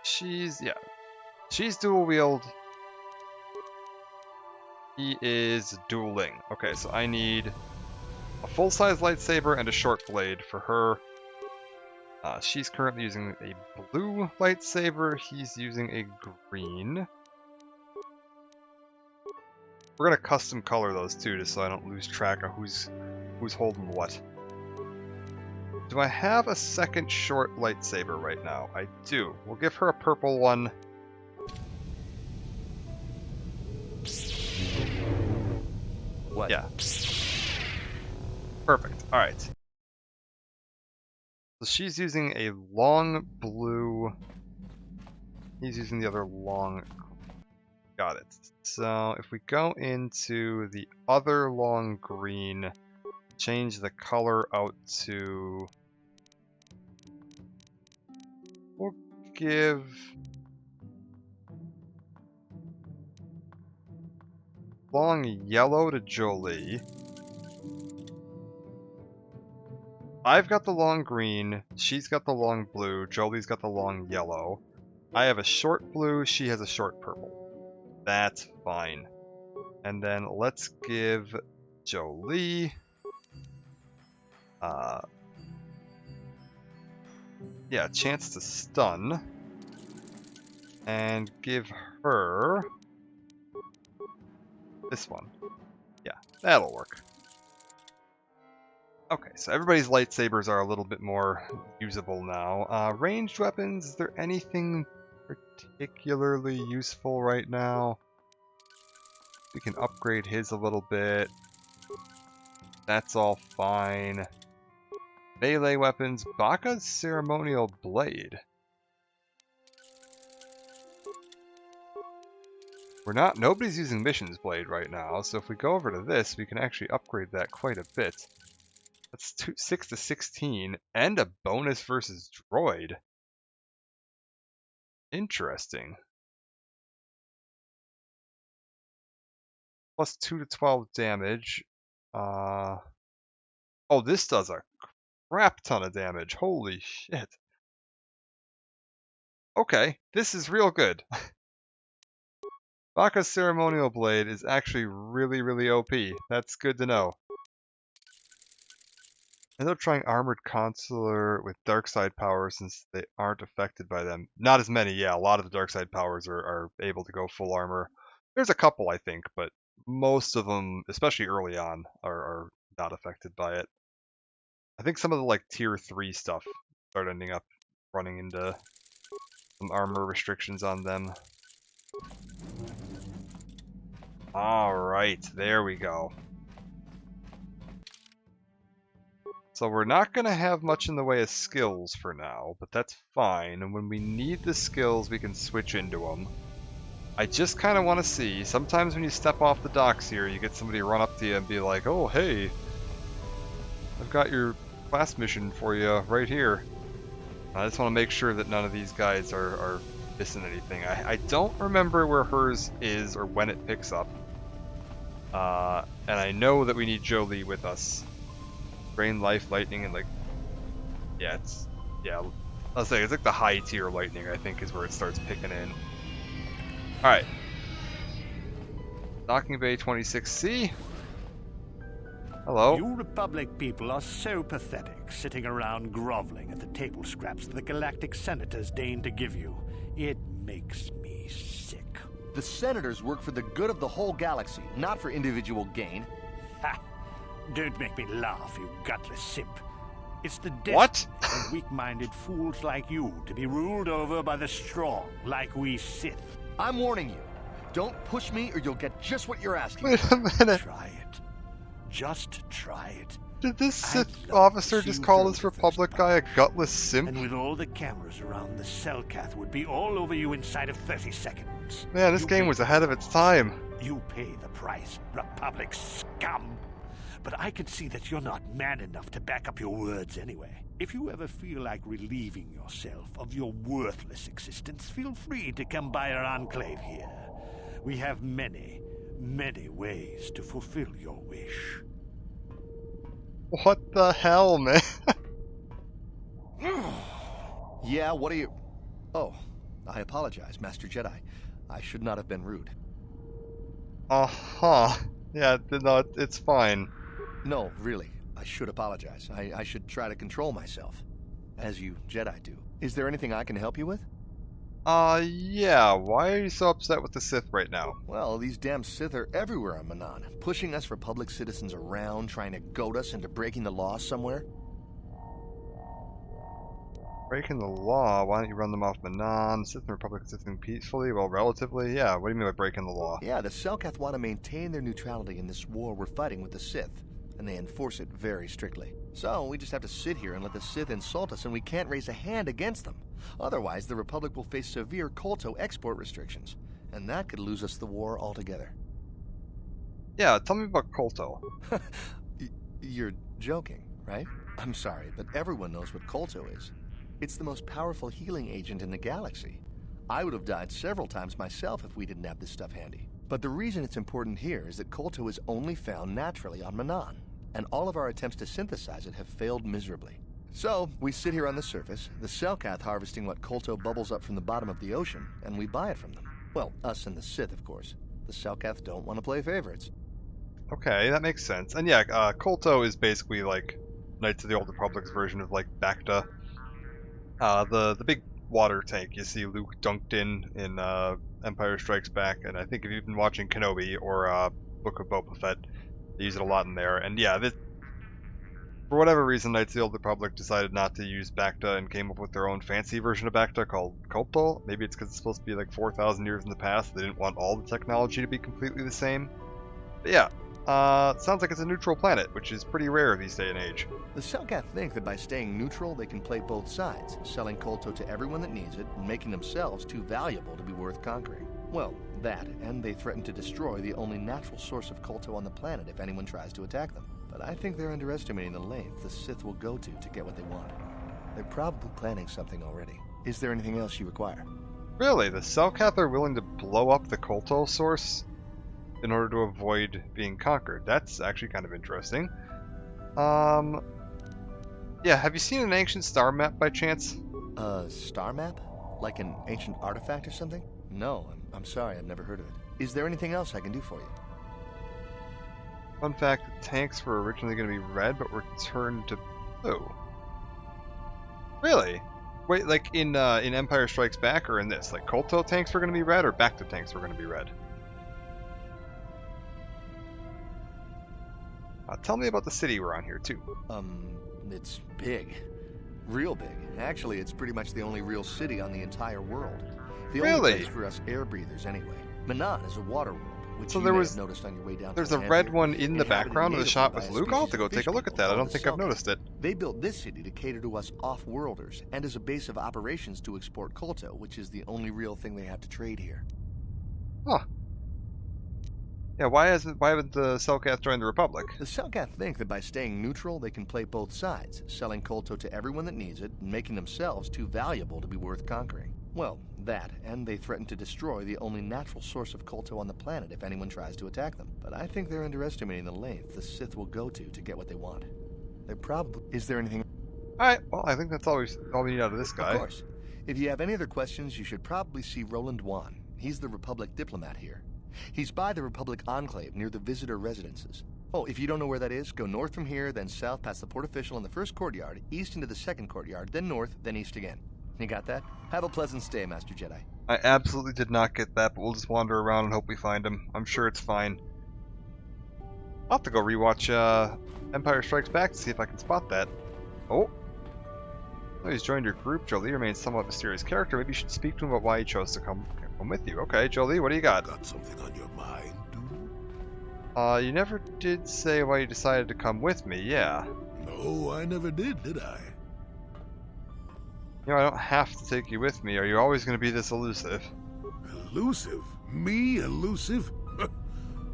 She's dual wield. He is dueling. Okay, so I need a full-size lightsaber and a short blade for her. She's currently using a blue lightsaber. He's using a green. We're gonna custom color those two, just so I don't lose track of who's holding what. Do I have a second short lightsaber right now? I do. We'll give her a purple one. What? Yeah. Perfect. Alright. So she's using a long blue. He's using the other long. Got it. So if we go into the other long green, change the color out to. We'll give. Long yellow to Jolie. I've got the long green, she's got the long blue, Jolie's got the long yellow. I have a short blue, she has a short purple. That's fine. And then let's give Jolie a chance to stun. And give her this one. Yeah, that'll work. Okay, so everybody's lightsabers are a little bit more usable now. Ranged weapons, is there anything particularly useful right now? We can upgrade his a little bit. That's all fine. Melee weapons, Baka's Ceremonial Blade. Nobody's using Mission's Blade right now, so if we go over to this, we can actually upgrade that quite a bit. That's 6 to 16, and a bonus versus droid. Interesting. Plus 2 to 12 damage. Oh, this does a crap ton of damage. Holy shit. Okay, this is real good. Baka's Ceremonial Blade is actually really, really OP. That's good to know. I ended up trying Armored Consular with dark side powers since they aren't affected by them. Not as many, yeah. A lot of the dark side powers are able to go full armor. There's a couple, I think, but most of them, especially early on, are not affected by it. I think some of the like tier 3 stuff start ending up running into some armor restrictions on them. Alright, there we go. So we're not going to have much in the way of skills for now, but that's fine. And when we need the skills, we can switch into them. I just kind of want to see, sometimes when you step off the docks here, you get somebody run up to you and be like, oh, hey, I've got your class mission for you right here. I just want to make sure that none of these guys are missing anything. I don't remember where hers is or when it picks up. And I know that we need Jolie with us. Rain, Life, Lightning, and like... Yeah, I'll say it's like the high tier Lightning, I think, is where it starts picking in. Alright. Docking Bay 26C. Hello. You Republic people are so pathetic, sitting around groveling at the table scraps the Galactic Senators deign to give you. It makes me sick. The Senators work for the good of the whole galaxy, not for individual gain. Ha! Don't make me laugh, you gutless simp. It's the What? of weak-minded fools like you to be ruled over by the strong, like we Sith. I'm warning you. Don't push me or you'll get just what you're asking. Wait a minute. Try it. Just try it. Did this Sith officer just call this Republic guy a gutless simp? And with all the cameras around, the Selkath would be all over you inside of 30 seconds. Man, this game was ahead of its time. You pay the price, Republic scum. But I can see that you're not man enough to back up your words anyway. If you ever feel like relieving yourself of your worthless existence, feel free to come by our enclave here. We have many, many ways to fulfill your wish. What the hell, man? Yeah, what are you... Oh, I apologize, Master Jedi. I should not have been rude. Uh-huh. Yeah, no, it's fine. No, really. I should apologize. I should try to control myself. As you Jedi do. Is there anything I can help you with? Yeah. Why are you so upset with the Sith right now? Well, these damn Sith are everywhere on Manaan, pushing us Republic citizens around, trying to goad us into breaking the law somewhere. Breaking the law? Why don't you run them off Manaan? Sith and Republic existing peacefully? Well, relatively? Yeah, what do you mean by breaking the law? Yeah, the Selkath want to maintain their neutrality in this war we're fighting with the Sith. and they enforce it very strictly. So we just have to sit here and let the Sith insult us, and we can't raise a hand against them. Otherwise, the Republic will face severe Kolto export restrictions, and that could lose us the war altogether. Yeah, tell me about Kolto. You're joking, right? I'm sorry, but everyone knows what Kolto is. It's the most powerful healing agent in the galaxy. I would have died several times myself if we didn't have this stuff handy. But the reason it's important here is that Kolto is only found naturally on Manaan, and all of our attempts to synthesize it have failed miserably. So, we sit here on the surface, the Selkath harvesting what Kolto bubbles up from the bottom of the ocean, and we buy it from them. Well, us and the Sith, of course. The Selkath don't want to play favorites. Okay, that makes sense. And yeah, Kolto is basically like Knights of the Old Republic's version of like Bacta. The big water tank you see Luke dunked in Empire Strikes Back, and I think if you've been watching Kenobi or Book of Boba Fett, they use it a lot in there. And yeah, for whatever reason, Knights of the Old Republic decided not to use Bacta and came up with their own fancy version of Bacta called Kolto. Maybe it's because it's supposed to be like 4,000 years in the past. They didn't want all the technology to be completely the same. But yeah. Sounds like it's a neutral planet, which is pretty rare these day and age. The Selkath think that by staying neutral, they can play both sides, selling Kolto to everyone that needs it, and making themselves too valuable to be worth conquering. Well, that, and they threaten to destroy the only natural source of Kolto on the planet if anyone tries to attack them. But I think they're underestimating the length the Sith will go to get what they want. They're probably planning something already. Is there anything else you require? Really? The Selkath are willing to blow up the Kolto source in order to avoid being conquered? That's actually kind of interesting. Yeah, have you seen an ancient star map by chance? A star map? Like an ancient artifact or something? No, I'm sorry, I've never heard of it. Is there anything else I can do for you? Fun fact, the tanks were originally going to be red, but were turned to blue. Really? Wait, like in Empire Strikes Back or in this? Like Kolto tanks were going to be red or Bacta tanks were going to be red? Tell me about the city we're on here, too. It's big. Real big. Actually, it's pretty much the only real city on the entire world. The only place for us air breathers, anyway. Manaan is a water world, which you may have noticed on your way down. There's a red one in the background of the shot with Luke. I'll have to go take a look at that. I don't think I've noticed it. They built this city to cater to us off-worlders, and as a base of operations to export Kolto, which is the only real thing they have to trade here. Huh. Yeah, why would the Selkath join the Republic? The Selkath think that by staying neutral, they can play both sides, selling Kolto to everyone that needs it, and making themselves too valuable to be worth conquering. Well, that, and they threaten to destroy the only natural source of Kolto on the planet if anyone tries to attack them. But I think they're underestimating the length the Sith will go to get what they want. They're probably... Is there anything... Alright, well, I think that's all we need out of this guy. Of course. If you have any other questions, you should probably see Roland Wan. He's the Republic diplomat here. He's by the Republic Enclave near the visitor residences. Oh, if you don't know where that is, go north from here, then south past the port official in the first courtyard, east into the second courtyard, then north, then east again. You got that? Have a pleasant stay, Master Jedi. I absolutely did not get that, but we'll just wander around and hope we find him. I'm sure it's fine. I'll have to go rewatch Empire Strikes Back to see if I can spot that. Oh, he's joined your group. Jolee remains somewhat mysterious character. Maybe you should speak to him about why he chose to come with you. Okay, Jolee, what do you got? Got something on your mind, dude? You never did say why you decided to come with me, yeah. No, I never did I? You know, I don't have to take you with me. Are you always going to be this elusive? Elusive? Me elusive?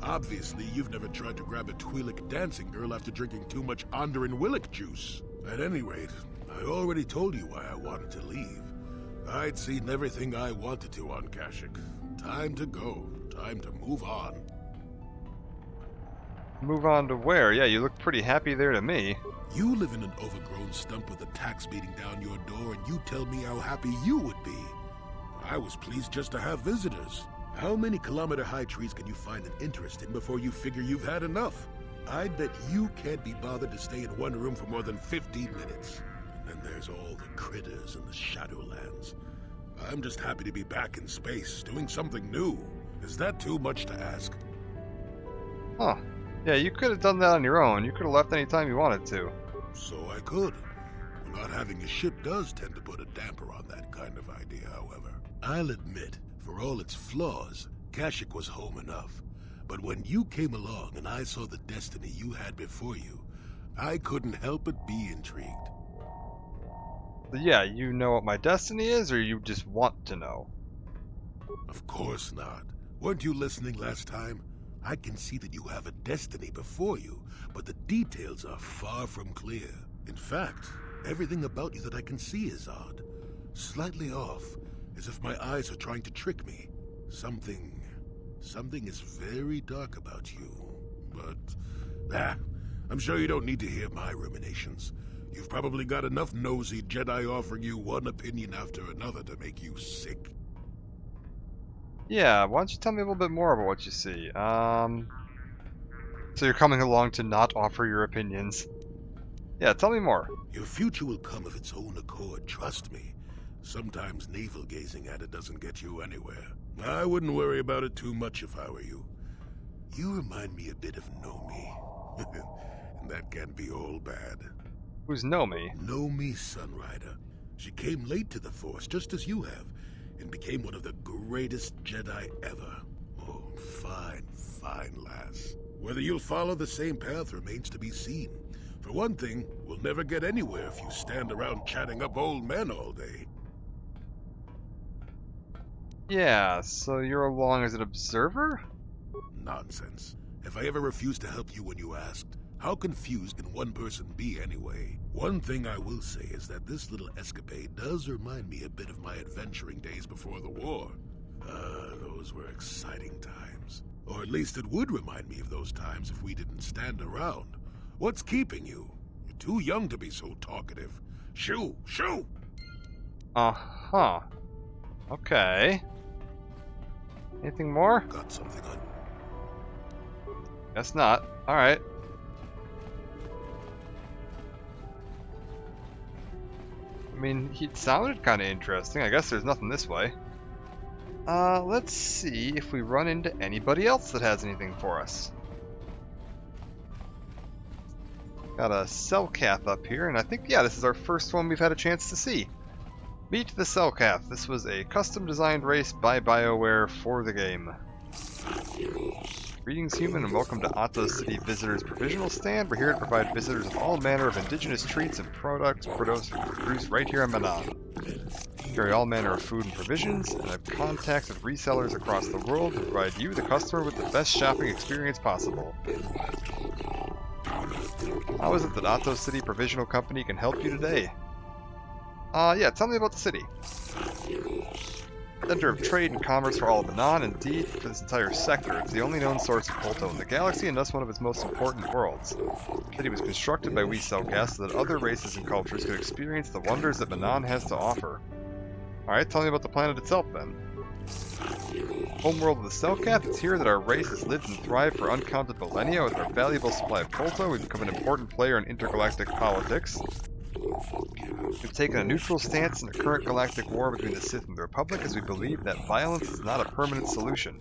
Obviously, you've never tried to grab a Twi'lek dancing girl after drinking too much Onderon Willick juice. At any rate, I already told you why I wanted to leave. I'd seen everything I wanted to on Kashyyyk. Time to go. Time to move on. Move on to where? Yeah, you look pretty happy there to me. You live in an overgrown stump with a tax beating down your door, and you tell me how happy you would be. I was pleased just to have visitors. How many kilometer-high trees can you find an interest in before you figure you've had enough? I'd bet you can't be bothered to stay in one room for more than 15 minutes. And then there's all the critters in the Shadowlands. I'm just happy to be back in space, doing something new. Is that too much to ask? Huh. Yeah, you could have done that on your own. You could have left any time you wanted to. So I could. Well, not having a ship does tend to put a damper on that kind of idea, however. I'll admit, for all its flaws, Kashyyyk was home enough. But when you came along and I saw the destiny you had before you, I couldn't help but be intrigued. So yeah, you know what my destiny is, or you just want to know? Of course not. Weren't you listening last time? I can see that you have a destiny before you, but the details are far from clear. In fact, everything about you that I can see is odd. Slightly off, as if my eyes are trying to trick me. Something is very dark about you. But, I'm sure you don't need to hear my ruminations. You've probably got enough nosy Jedi offering you one opinion after another to make you sick. Yeah, why don't you tell me a little bit more about what you see? So you're coming along to not offer your opinions. Yeah, tell me more. Your future will come of its own accord, trust me. Sometimes navel-gazing at it doesn't get you anywhere. I wouldn't worry about it too much if I were you. You remind me a bit of Nomi. And that can be all bad. Who's Nomi? Nomi Sunrider. She came late to the Force, just as you have, and became one of the greatest Jedi ever. Oh, fine, fine lass. Whether you'll follow the same path remains to be seen. For one thing, we'll never get anywhere if you stand around chatting up old men all day. Yeah, so you're along as an observer? Nonsense. If I ever refused to help you when you asked, how confused can one person be anyway? One thing I will say is that this little escapade does remind me a bit of my adventuring days before the war. Those were exciting times. Or at least it would remind me of those times if we didn't stand around. What's keeping you? You're too young to be so talkative. Shoo! Shoo! Uh-huh. Okay. Anything more? Got something on. Guess not. Alright. I mean, he sounded kind of interesting. I guess there's nothing this way. Let's see if we run into anybody else that has anything for us. Got a Cellcath up here, and I think, yeah, this is our first one we've had a chance to see. Meet the Cellcath. This was a custom-designed race by BioWare for the game. Greetings, human, and welcome to Atos City Visitors Provisional Stand. We're here to provide visitors with all manner of indigenous treats and products produced right here in Manaan. Carry all manner of food and provisions, and have contacts with resellers across the world to provide you, the customer, with the best shopping experience possible. How is it that Atos City Provisional Company can help you today? Yeah, tell me about the city. Center of trade and commerce for all of Manaan, indeed, for this entire sector. It's the only known source of Kolto in the galaxy, and thus one of its most important worlds. The city was constructed by We Cellcath so that other races and cultures could experience the wonders that Manaan has to offer. Alright, tell me about the planet itself then. Homeworld of the Cellcath, it's here that our race has lived and thrived for uncounted millennia. With our valuable supply of Kolto, we've become an important player in intergalactic politics. We've taken a neutral stance in the current galactic war between the Sith and the Republic, as we believe that violence is not a permanent solution.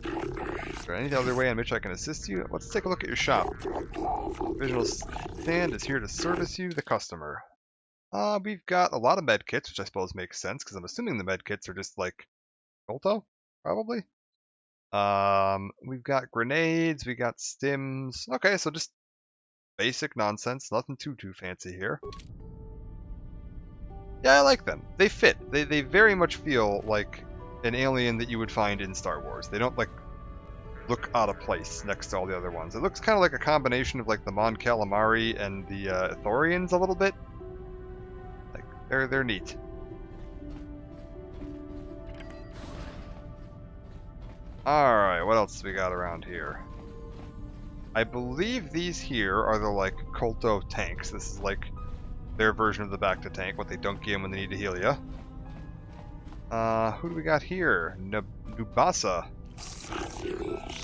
Is there any other way in which I can assist you? Let's take a look at your shop. Provisional Stand is here to service you, the customer. We've got a lot of medkits, which I suppose makes sense, because I'm assuming the medkits are just like Kolto, probably. We've got grenades, we got stims. Okay, so just basic nonsense, nothing too fancy here. Yeah, I like them. They fit. They very much feel like an alien that you would find in Star Wars. They don't, like, look out of place next to all the other ones. It looks kind of like a combination of, like, the Mon Calamari and the Ithorians a little bit. Like, they're neat. Alright, what else do we got around here? I believe these here are the, like, Kolto tanks. This is, like, their version of the Bacta tank, what they dunk you in when they need to heal you. Who do we got here? Nubasa.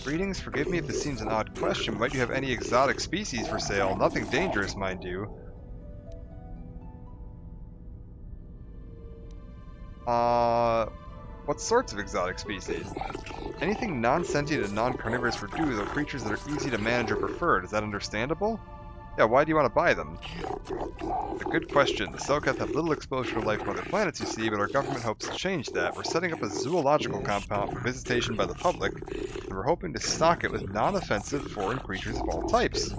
Greetings, forgive me if this seems an odd question. Might you have any exotic species for sale? Nothing dangerous, mind you. What sorts of exotic species? Anything non-sentient and non-carnivorous would do, though creatures that are easy to manage are preferred. Is that understandable? Yeah, why do you want to buy them? A good question. The Cellcath have little exposure to life on other planets, you see, but our government hopes to change that. We're setting up a zoological compound for visitation by the public, and we're hoping to stock it with non-offensive foreign creatures of all types.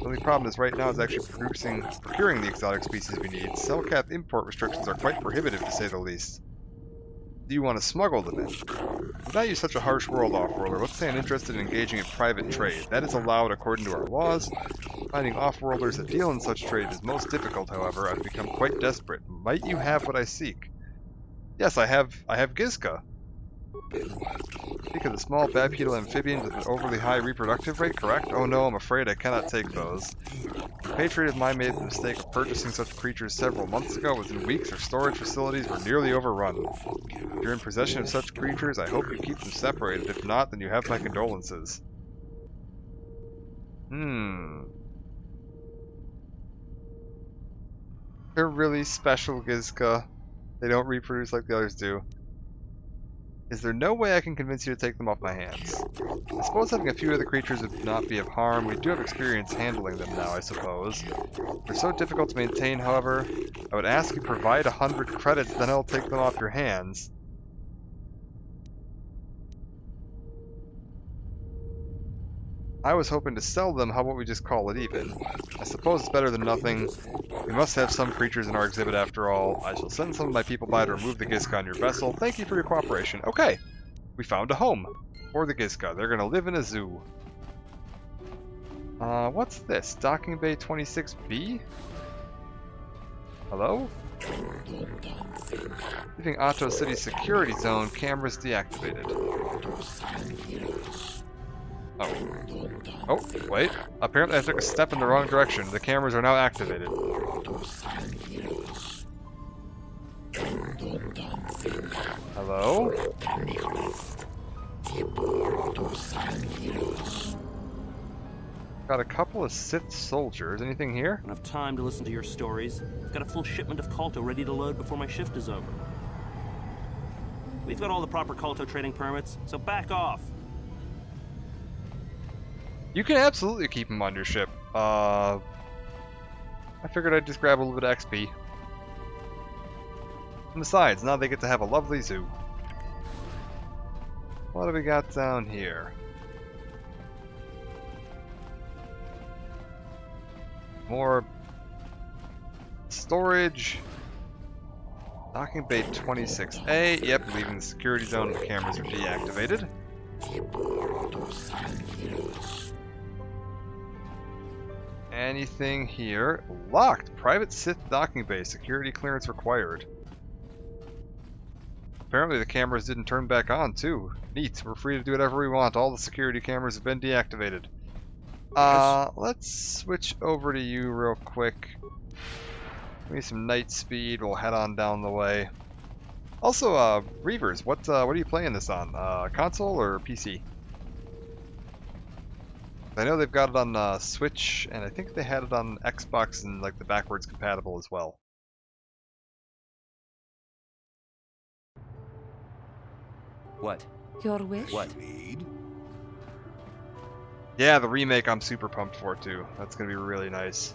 The only problem is right now is actually procuring the exotic species we need. Cellcath import restrictions are quite prohibitive, to say the least. Do you want to smuggle them in? Would not use such a harsh world, off-worlder. Let's say I'm interested in engaging in private trade. That is allowed according to our laws. Finding off-worlders that deal in such trade is most difficult, however. I've become quite desperate. Might you have what I seek? Yes, I have Gizka. Speak of the small bipedal amphibians with an overly high reproductive rate, correct? Oh no, I'm afraid I cannot take those. A patriot of mine made the mistake of purchasing such creatures several months ago. Within weeks, our storage facilities were nearly overrun. If you're in possession of such creatures, I hope you keep them separated. If not, then you have my condolences. They're really special, Gizka. They don't reproduce like the others do. Is there no way I can convince you to take them off my hands? I suppose having a few of the creatures would not be of harm. We do have experience handling them now, I suppose. They're so difficult to maintain, however. I would ask you provide 100 credits, then I'll take them off your hands. I was hoping to sell them, how about we just call it even? I suppose it's better than nothing. We must have some creatures in our exhibit after all. I shall send some of my people by to remove the Gizka on your vessel. Thank you for your cooperation. Okay, we found a home for the Gizka. They're going to live in a zoo. What's this? Docking Bay 26B? Hello? Leaving Otto City security zone, cameras deactivated. Oh, wait. Apparently I took a step in the wrong direction. The cameras are now activated. Hello? Got a couple of Sith soldiers. Anything here? I don't have time to listen to your stories. I've got a full shipment of Kolto ready to load before my shift is over. We've got all the proper Kolto trading permits, so back off. You can absolutely keep them on your ship. I figured I'd just grab a little bit of XP. And besides, now they get to have a lovely zoo. What do we got down here? More storage. Docking Bay 26A. Yep, leaving the security zone. The cameras are deactivated. Anything here? Locked. Private Sith docking bay. Security clearance required. Apparently the cameras didn't turn back on, too. Neat. We're free to do whatever we want. All the security cameras have been deactivated. Let's switch over to you real quick. Give me some night speed. We'll head on down the way. Also, Reavers, what are you playing this on? Console or PC? I know they've got it on Switch, and I think they had it on Xbox and like the backwards compatible as well. What? Your wish? What? Yeah, the remake I'm super pumped for too. That's gonna be really nice.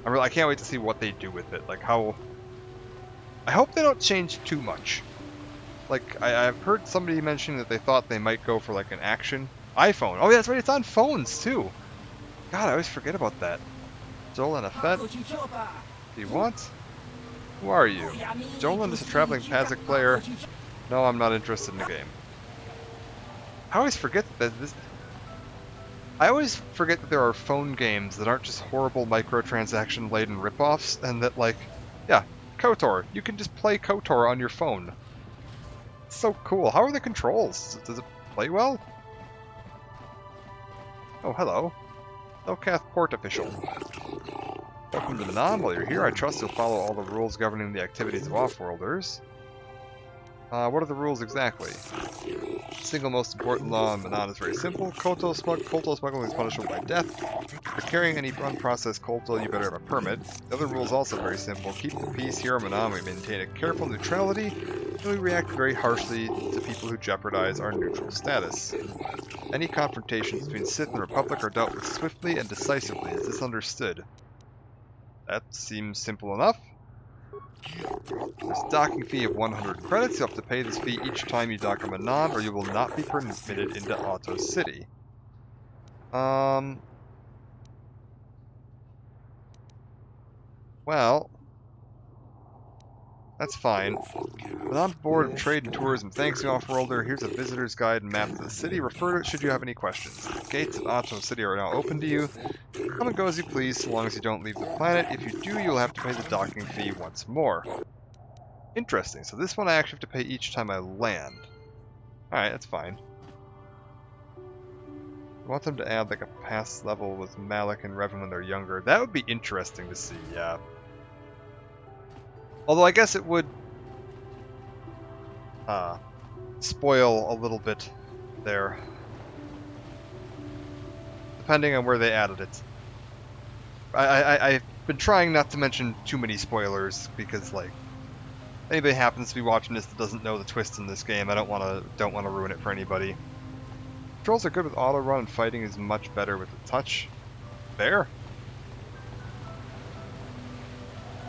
I can't wait to see what they do with it. Like how. I hope they don't change too much. Like, I've heard somebody mention that they thought they might go for, like, an action iPhone. Oh, yeah, that's right, it's on phones, too. God, I always forget about that. Jolan Afet. Do you want? Who are you? Jolan is a traveling Pazik player. No, I'm not interested in the game. I always forget that this... I always forget that there are phone games that aren't just horrible microtransaction-laden ripoffs, and that, like, yeah, KOTOR. You can just play KOTOR on your phone. So cool. How are the controls? Does it play well? Oh, hello. Cellcath Port Official. Welcome to Manon. While you're here, I trust you'll follow all the rules governing the activities of Offworlders. What are the rules exactly? The single most important law in Manon is very simple. Kolto smuggling is punishable by death. For carrying any unprocessed Kolto, you better have a permit. The other rule is also very simple. Keep the peace here in Manon. We maintain a careful neutrality, and we react very harshly to people who jeopardize our neutral status. Any confrontations between Sith and Republic are dealt with swiftly and decisively. Is this understood? That seems simple enough. There's a docking fee of 100 credits. You'll have to pay this fee each time you dock a Manon, or you will not be permitted into Otto City. Well, that's fine. But on board Trade and Tourism, thanks to Offworlder. Here's a visitor's guide and map to the city. Refer to it should you have any questions. The gates of Otto City are now open to you. Come and go as you please, so long as you don't leave the planet. If you do, you'll have to pay the docking fee once more. Interesting. So this one I actually have to pay each time I land. Alright, that's fine. I want them to add like a pass level with Malik and Revan when they're younger. That would be interesting to see, yeah. Although I guess it would spoil a little bit there. Depending on where they added it. I've been trying not to mention too many spoilers because, like, if anybody happens to be watching this that doesn't know the twist in this game, I don't want to ruin it for anybody. Controls are good with auto run, and fighting is much better with the touch. Fair.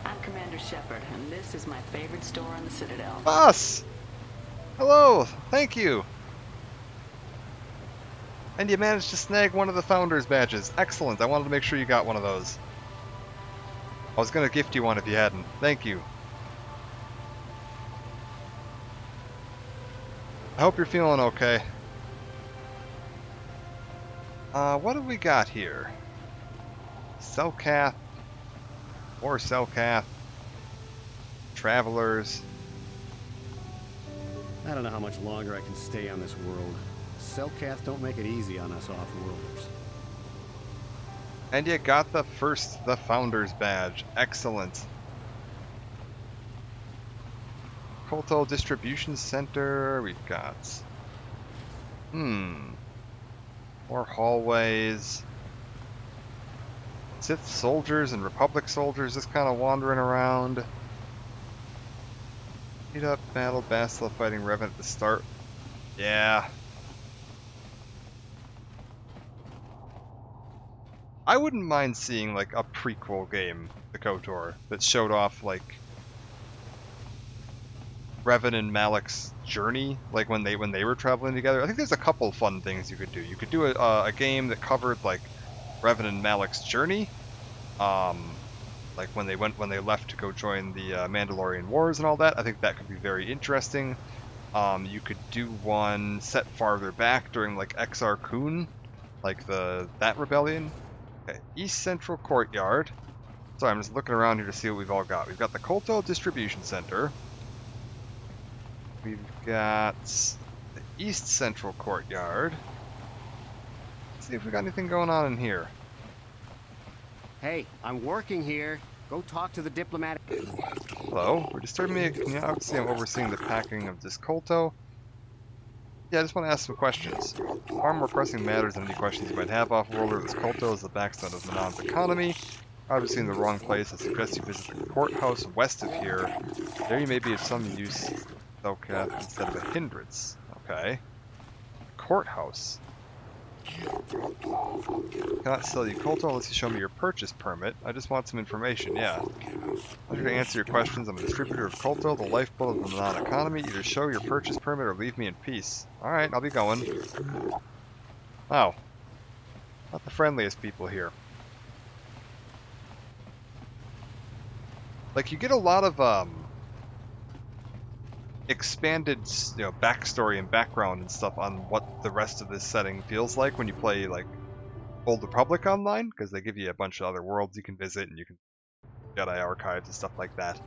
I'm Commander Shepard, and this is my favorite store on the Citadel. Boss! Hello! Thank you! And you managed to snag one of the Founders badges. Excellent, I wanted to make sure you got one of those. I was going to gift you one if you hadn't. Thank you. I hope you're feeling okay. What do we got here? Selkath. Or Selkath. Travelers. I don't know how much longer I can stay on this world. Selkath don't make it easy on us off-worlders. And you got the Founders badge. Excellent. Kolto Distribution Center. We've got... more hallways. Sith soldiers and Republic soldiers just kind of wandering around. Beat up, battle, Bastila fighting Revan at the start. Yeah. I wouldn't mind seeing like a prequel game to KOTOR that showed off like Revan and Malik's journey, like when they were traveling together. I think there's a couple fun things you could do. You could do a game that covered like Revan and Malik's journey, like when they left to go join the Mandalorian Wars and all that. I think that could be very interesting. You could do one set farther back during like Exar Kun, like that rebellion. Okay, East Central Courtyard. Sorry, I'm just looking around here to see what we've all got. We've got the Kolto Distribution Center. We've got the East Central Courtyard. Let's see if we got anything going on in here. Hey, I'm working here. Go talk to the diplomatic... Hello? We're disturbing me. Can you obviously I'm overseeing the packing of this Kolto? Yeah, I just want to ask some questions. Far more pressing matters than any questions you might have off-worlder. This Kolto is the backstone of Manon's economy. Obviously in the wrong place. I suggest you visit the courthouse west of here. There you may be of some use Selkath instead of a hindrance. Okay. Courthouse. Cannot sell you Kolto unless you show me your purchase permit. I just want some information, yeah. I'm here to answer your questions. I'm a distributor of Kolto, the lifeblood of the Manon economy. Either show your purchase permit or leave me in peace. Alright, I'll be going. Wow. Not the friendliest people here. Like, you get a lot of, expanded, backstory and background and stuff on what the rest of this setting feels like when you play, like, Old Republic Online, because they give you a bunch of other worlds you can visit, and you can Jedi archives and stuff like that.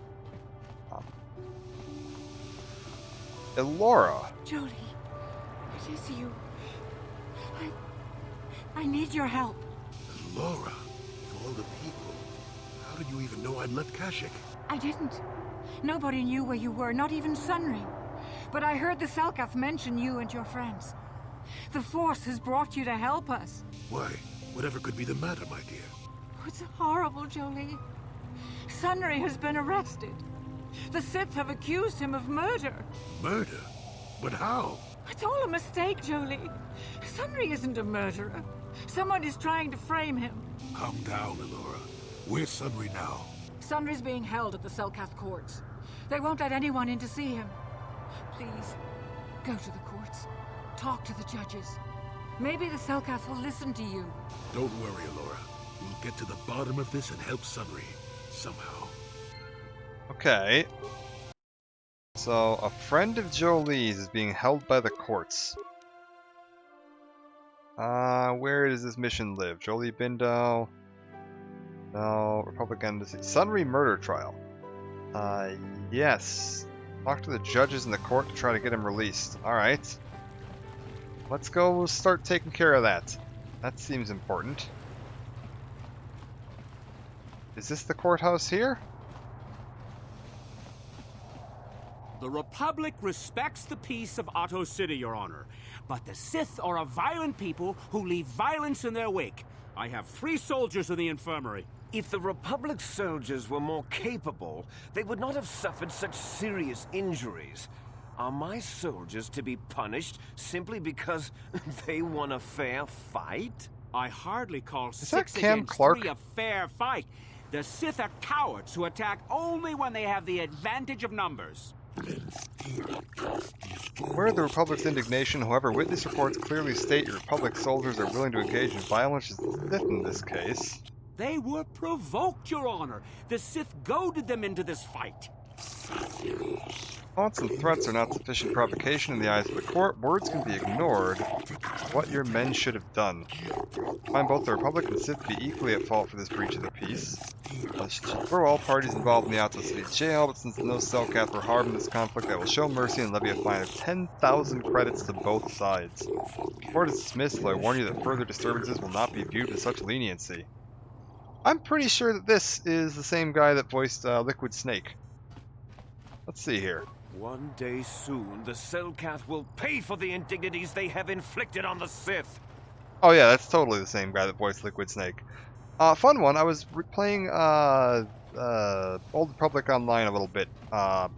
Elora. Jolee, it is you. I need your help. Elora, of all the people, how did you even know I'd left Kashyyyk? I didn't. Nobody knew where you were, not even Sunry. But I heard the Selkath mention you and your friends. The Force has brought you to help us. Why? Whatever could be the matter, my dear? It's horrible, Jolee. Sunry has been arrested. The Sith have accused him of murder. Murder? But how? It's all a mistake, Jolee. Sunry isn't a murderer. Someone is trying to frame him. Calm down, Elora. Where's Sunry now? Sunry's being held at the Selkath courts. They won't let anyone in to see him. Please, go to the courts. Talk to the judges. Maybe the Selkath will listen to you. Don't worry, Alora. We'll get to the bottom of this and help Sunry. Somehow. Okay. So, a friend of Jolie's is being held by the courts. Where does this mission live? Jolie Bindo? No, Republic Embassy. Sunry murder trial. Yes. Talk to the judges in the court to try to get him released. Alright. Let's go start taking care of that. That seems important. Is this the courthouse here? The Republic respects the peace of Otto City, Your Honor. But the Sith are a violent people who leave violence in their wake. I have 3 soldiers in the infirmary. If the Republic soldiers were more capable, they would not have suffered such serious injuries. Are my soldiers to be punished simply because they won a fair fight? I hardly call Is that 6 Cam against Clark? 3 a fair fight. The Sith are cowards who attack only when they have the advantage of numbers. Where the Republic's indignation, however, witness reports clearly state your Republic soldiers are willing to engage in violence as the Sith in this case. They were provoked, Your Honor. The Sith goaded them into this fight. Taunts and threats are not sufficient provocation in the eyes of the court. Words can be ignored. What your men should have done. I find both the Republic and the Sith to be equally at fault for this breach of the peace. I should throw all parties involved in the Otto City jail, but since no Selkath were harmed in this conflict, I will show mercy and levy a fine of 10,000 credits to both sides. The court is dismissed, though I warn you that further disturbances will not be viewed with such leniency. I'm pretty sure that this is the same guy that voiced Liquid Snake. Let's see here. One day soon, the Selkath will pay for the indignities they have inflicted on the Sith. Oh yeah, that's totally the same guy that voiced Liquid Snake. Fun one. I was playing Old Republic Online a little bit while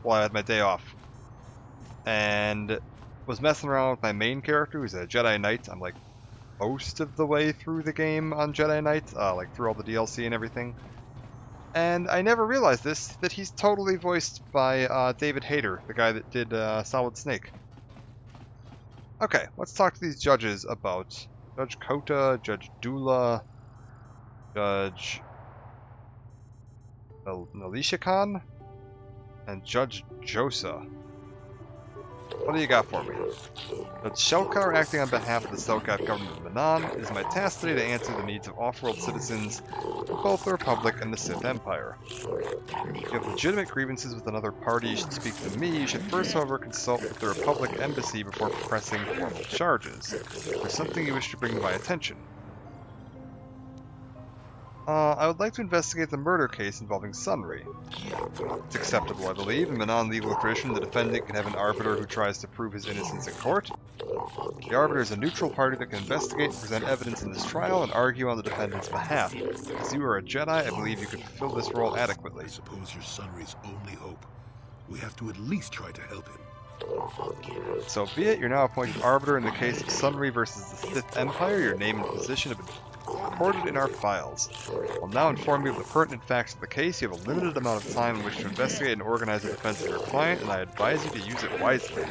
I had my day off, and was messing around with my main character, who's a Jedi Knight. I'm like most of the way through the game on Jedi Knight, like through all the DLC and everything. And I never realized that he's totally voiced by David Hayter, the guy that did Solid Snake. Okay, let's talk to these judges about Judge Kota, Judge Dula, Judge Nalisha Khan, and Judge Josa. What do you got for me? Judge Shelkar, acting on behalf of the Selkath government of Manaan, it is my task today to answer the needs of off-world citizens of both the Republic and the Sith Empire. If you have legitimate grievances with another party, you should speak to me. You should first, however, consult with the Republic Embassy before pressing formal charges. If there's something you wish to bring to my attention. I would like to investigate the murder case involving Sunry. It's acceptable, I believe. In Manaan legal tradition, the defendant can have an arbiter who tries to prove his innocence in court. The arbiter is a neutral party that can investigate and present evidence in this trial and argue on the defendant's behalf. As you are a Jedi, I believe you could fulfill this role adequately. I suppose you're Sunry's only hope. We have to at least try to help him. So be it, you're now appointed arbiter in the case of Sunry versus the Sith Empire. Your name and position have been recorded in our files. I'll now inform you of the pertinent facts of the case. You have a limited amount of time in which to investigate and organize the defense of your client, and I advise you to use it wisely.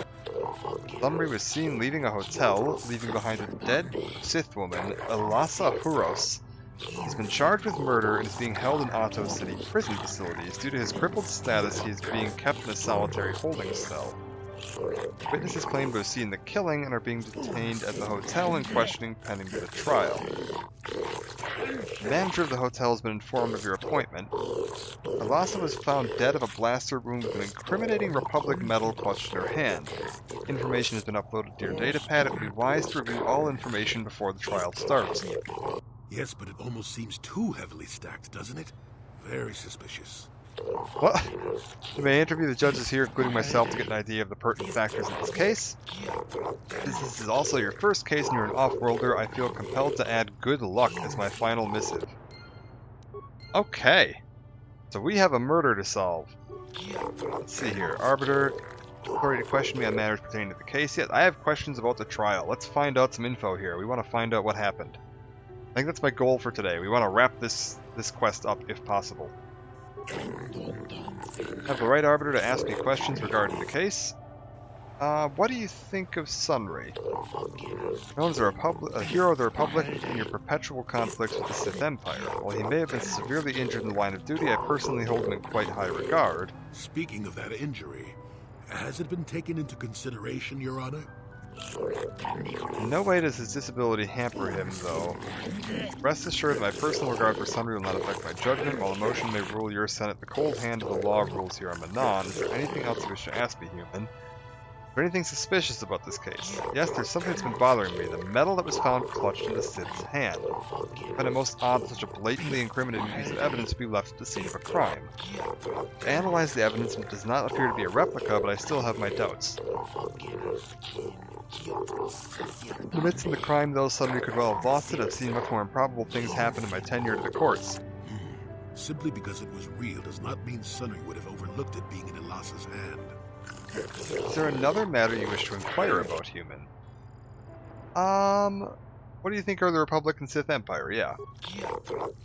Sunry was seen leaving a hotel, leaving behind a dead Sith woman, Elasa Huros. He's been charged with murder and is being held in Otto City prison facilities. Due to his crippled status, he is being kept in a solitary holding cell. Witnesses claim to have seen the killing and are being detained at the hotel and questioning pending the trial. The manager of the hotel has been informed of your appointment. Elasa was found dead of a blaster wound with an incriminating Republic medal clutched in her hand. Information has been uploaded to your datapad. It would be wise to review all information before the trial starts. Yes, but it almost seems too heavily stacked, doesn't it? Very suspicious. What? You may interview the judges here, including myself, to get an idea of the pertinent factors in this case. As this is also your first case and you're an off-worlder, I feel compelled to add good luck as my final missive. Okay. So we have a murder to solve. Let's see here. Arbiter, authority to question me on matters pertaining to the case. Yet I have questions about the trial. Let's find out some info here. We want to find out what happened. I think that's my goal for today. We want to wrap this quest up if possible. Have the right arbiter to ask me questions regarding the case. What do you think of Sunry? Known as a hero of the Republic in your perpetual conflicts with the Sith Empire. While he may have been severely injured in the line of duty, I personally hold him in quite high regard. Speaking of that injury, has it been taken into consideration, Your Honor? In no way does his disability hamper him, though. Rest assured that my personal regard for Sunry will not affect my judgment. While emotion may rule your Senate, the cold hand of the law rules here on Manaan. Is there anything else you wish to ask me, human? Is there anything suspicious about this case? Yes, there's something that's been bothering me. The medal that was found clutched in the Sith's hand. I find it most odd that such a blatantly incriminating piece of evidence be left at the scene of a crime. I analyzed the evidence and it does not appear to be a replica, but I still have my doubts. In the midst of the crime, though, Sunry could well have lost it. I've seen much more improbable things happen in my tenure to the courts. Simply because it was real does not mean Sunry would have overlooked it being in Elas's hand. Is there another matter you wish to inquire about, human? What do you think are the Republic and Sith Empire? Yeah.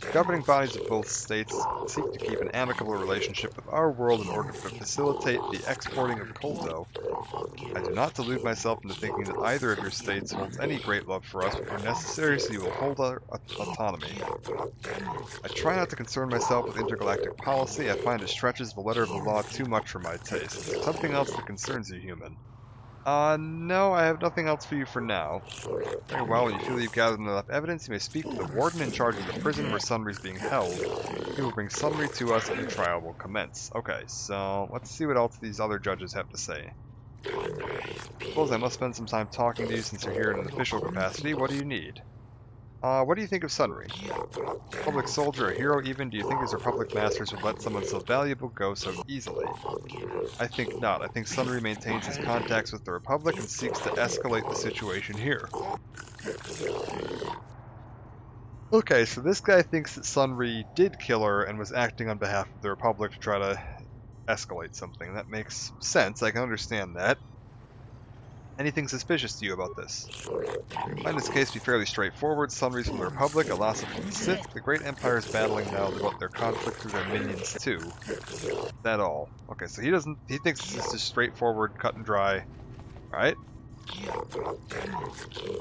The governing bodies of both states seek to keep an amicable relationship with our world in order to facilitate the exporting of Kolto. I do not delude myself into thinking that either of your states holds any great love for us, but where necessary, so you will hold our autonomy. I try not to concern myself with intergalactic policy. I find it stretches the letter of the law too much for my taste. Is there something else that concerns you, human? No, I have nothing else for you for now. Very well, when you feel you've gathered enough evidence, you may speak with the warden in charge of the prison where Sunry is being held. He will bring Sunry to us and the trial will commence. Okay, so let's see what else these other judges have to say. I suppose I must spend some time talking to you since you're here in an official capacity. What do you need? What do you think of Sunry? Republic soldier, a hero even? Do you think his Republic masters would let someone so valuable go so easily? I think not. I think Sunry maintains his contacts with the Republic and seeks to escalate the situation here. Okay, so this guy thinks that Sunry did kill her and was acting on behalf of the Republic to try to escalate something. That makes sense. I can understand that. Anything suspicious to you about this? I find this case to be fairly straightforward. Sunry's from the Republic, Elasa from the Sith. The Great Empire is battling now about their conflict through their minions too. That all. Okay, so he thinks this is just straightforward, cut and dry. Alright.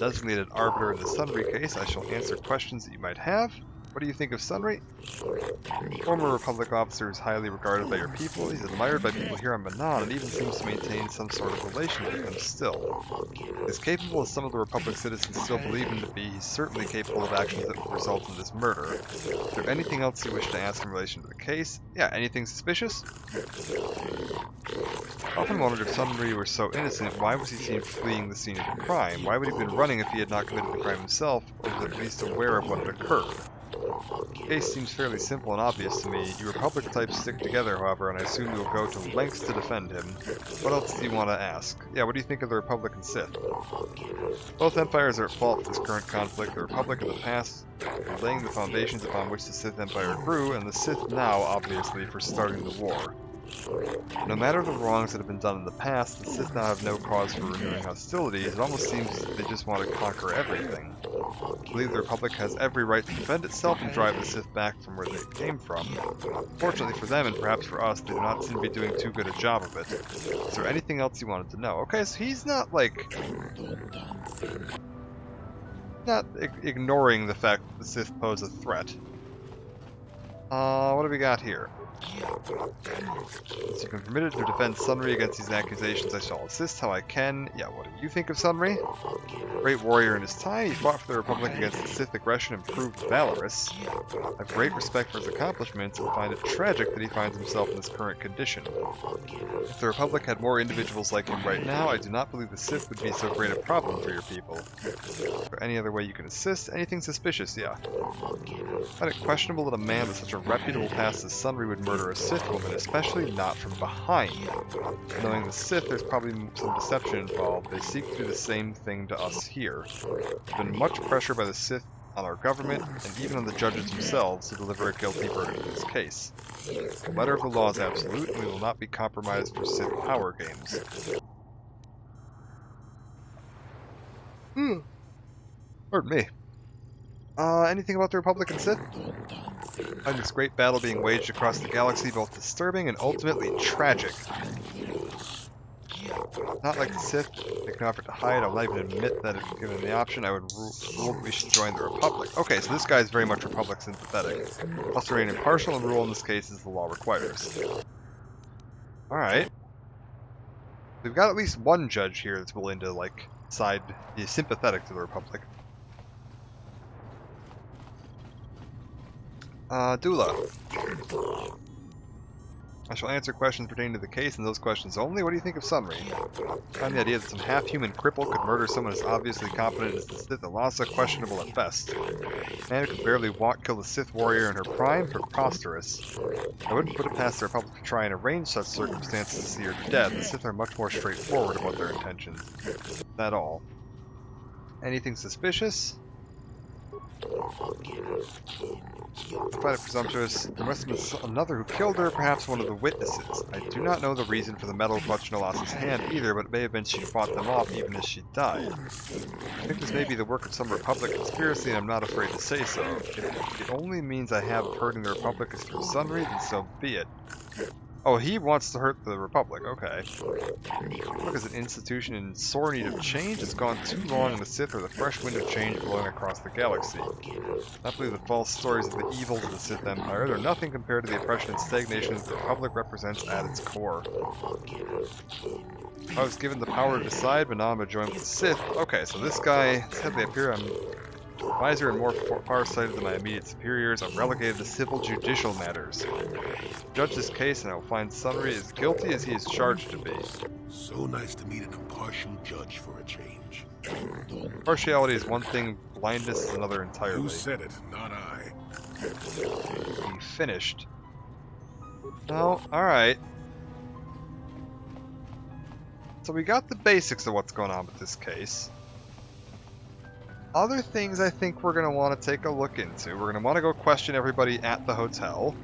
Designated arbiter in the Sunry case, I shall answer questions that you might have. What do you think of Sunry? Former Republic officer is highly regarded by your people. He's admired by people here on Manaan and even seems to maintain some sort of relation with them still. As capable as some of the Republic citizens still believe him to be, he's certainly capable of actions that will result in this murder. Is there anything else you wish to ask in relation to the case? Yeah, anything suspicious? I often wondered if Sunry were so innocent, why was he seen fleeing the scene of the crime? Why would he have been running if he had not committed the crime himself, or was at least aware of what had occurred? The case seems fairly simple and obvious to me. You Republic types stick together, however, and I assume you will go to lengths to defend him. What else do you want to ask? Yeah, what do you think of the Republic and Sith? Both empires are at fault for this current conflict. The Republic in the past for laying the foundations upon which the Sith Empire grew, and the Sith now, obviously, for starting the war. No matter the wrongs that have been done in the past, the Sith now have no cause for renewing hostilities. It almost seems that they just want to conquer everything. I believe the Republic has every right to defend itself and drive the Sith back from where they came from. Fortunately for them, and perhaps for us, they do not seem to be doing too good a job of it. Is there anything else you wanted to know? Okay, so he's not, like... not ignoring the fact that the Sith pose a threat. What do we got here? Since you've been permitted to defend Sunry against these accusations, I shall assist how I can. Yeah, what do you think of Sunry? Great warrior in his time, he fought for the Republic against the Sith aggression and proved valorous. I have great respect for his accomplishments and find it tragic that he finds himself in this current condition. If the Republic had more individuals like him right now, I do not believe the Sith would be so great a problem for your people. Is there any other way you can assist? Anything suspicious? Yeah. I find it questionable that a man with such a reputable past as Sunry would murder a Sith woman, especially not from behind. Knowing the Sith, there's probably some deception involved. They seek to do the same thing to us here. There's been much pressure by the Sith on our government, and even on the judges themselves, to deliver a guilty verdict in this case. The letter of the law is absolute, and we will not be compromised for Sith power games. Pardon me. Anything about the Republic and Sith? I find this great battle being waged across the galaxy both disturbing and ultimately tragic. Not like the Sith. They can offer to hide. I'll not even admit that if given the option, I would rule that we should join the Republic. Okay, so this guy is very much Republic sympathetic. Must remain impartial and rule in this case as the law requires. Alright. We've got at least one judge here that's willing to, like, be sympathetic to the Republic. Dula. I shall answer questions pertaining to the case and those questions only. What do you think of Sunry? I find the idea that some half-human cripple could murder someone as obviously competent as the Sith Alasa questionable at best. A man who could barely walk kill a Sith warrior in her prime? Preposterous. I wouldn't put it past the Republic to try and arrange such circumstances to see her dead. The Sith are much more straightforward about their intentions. That all. Anything suspicious? I find it presumptuous. There must have been another who killed her, perhaps one of the witnesses. I do not know the reason for the metal clutch in Alasa's hand either, but it may have been she fought them off even as she died. I think this may be the work of some Republic conspiracy, and I'm not afraid to say so. If it only means I have of hurting the Republic is through Sunry, then so be it. Oh, he wants to hurt the Republic, okay. Look, as an institution in sore need of change, it's gone too long and the Sith are the fresh wind of change blowing across the galaxy. Not believe the false stories of the evils of the Sith Empire, they're nothing compared to the oppression and stagnation that the Republic represents at its core. If I was given the power to decide, Manon would join with the Sith. Okay, so this guy, said they appear I'm wiser and more far-sighted than my immediate superiors. I'm relegated to civil judicial matters. Judge this case and I will find Sunry as guilty as he is charged to be. So nice to meet an impartial judge for a change. Partiality is one thing, blindness is another entirely. You said it, not I. He finished. Oh, alright. So we got the basics of what's going on with this case. Other things I think we're going to want to take a look into. We're going to want to go question everybody at the hotel.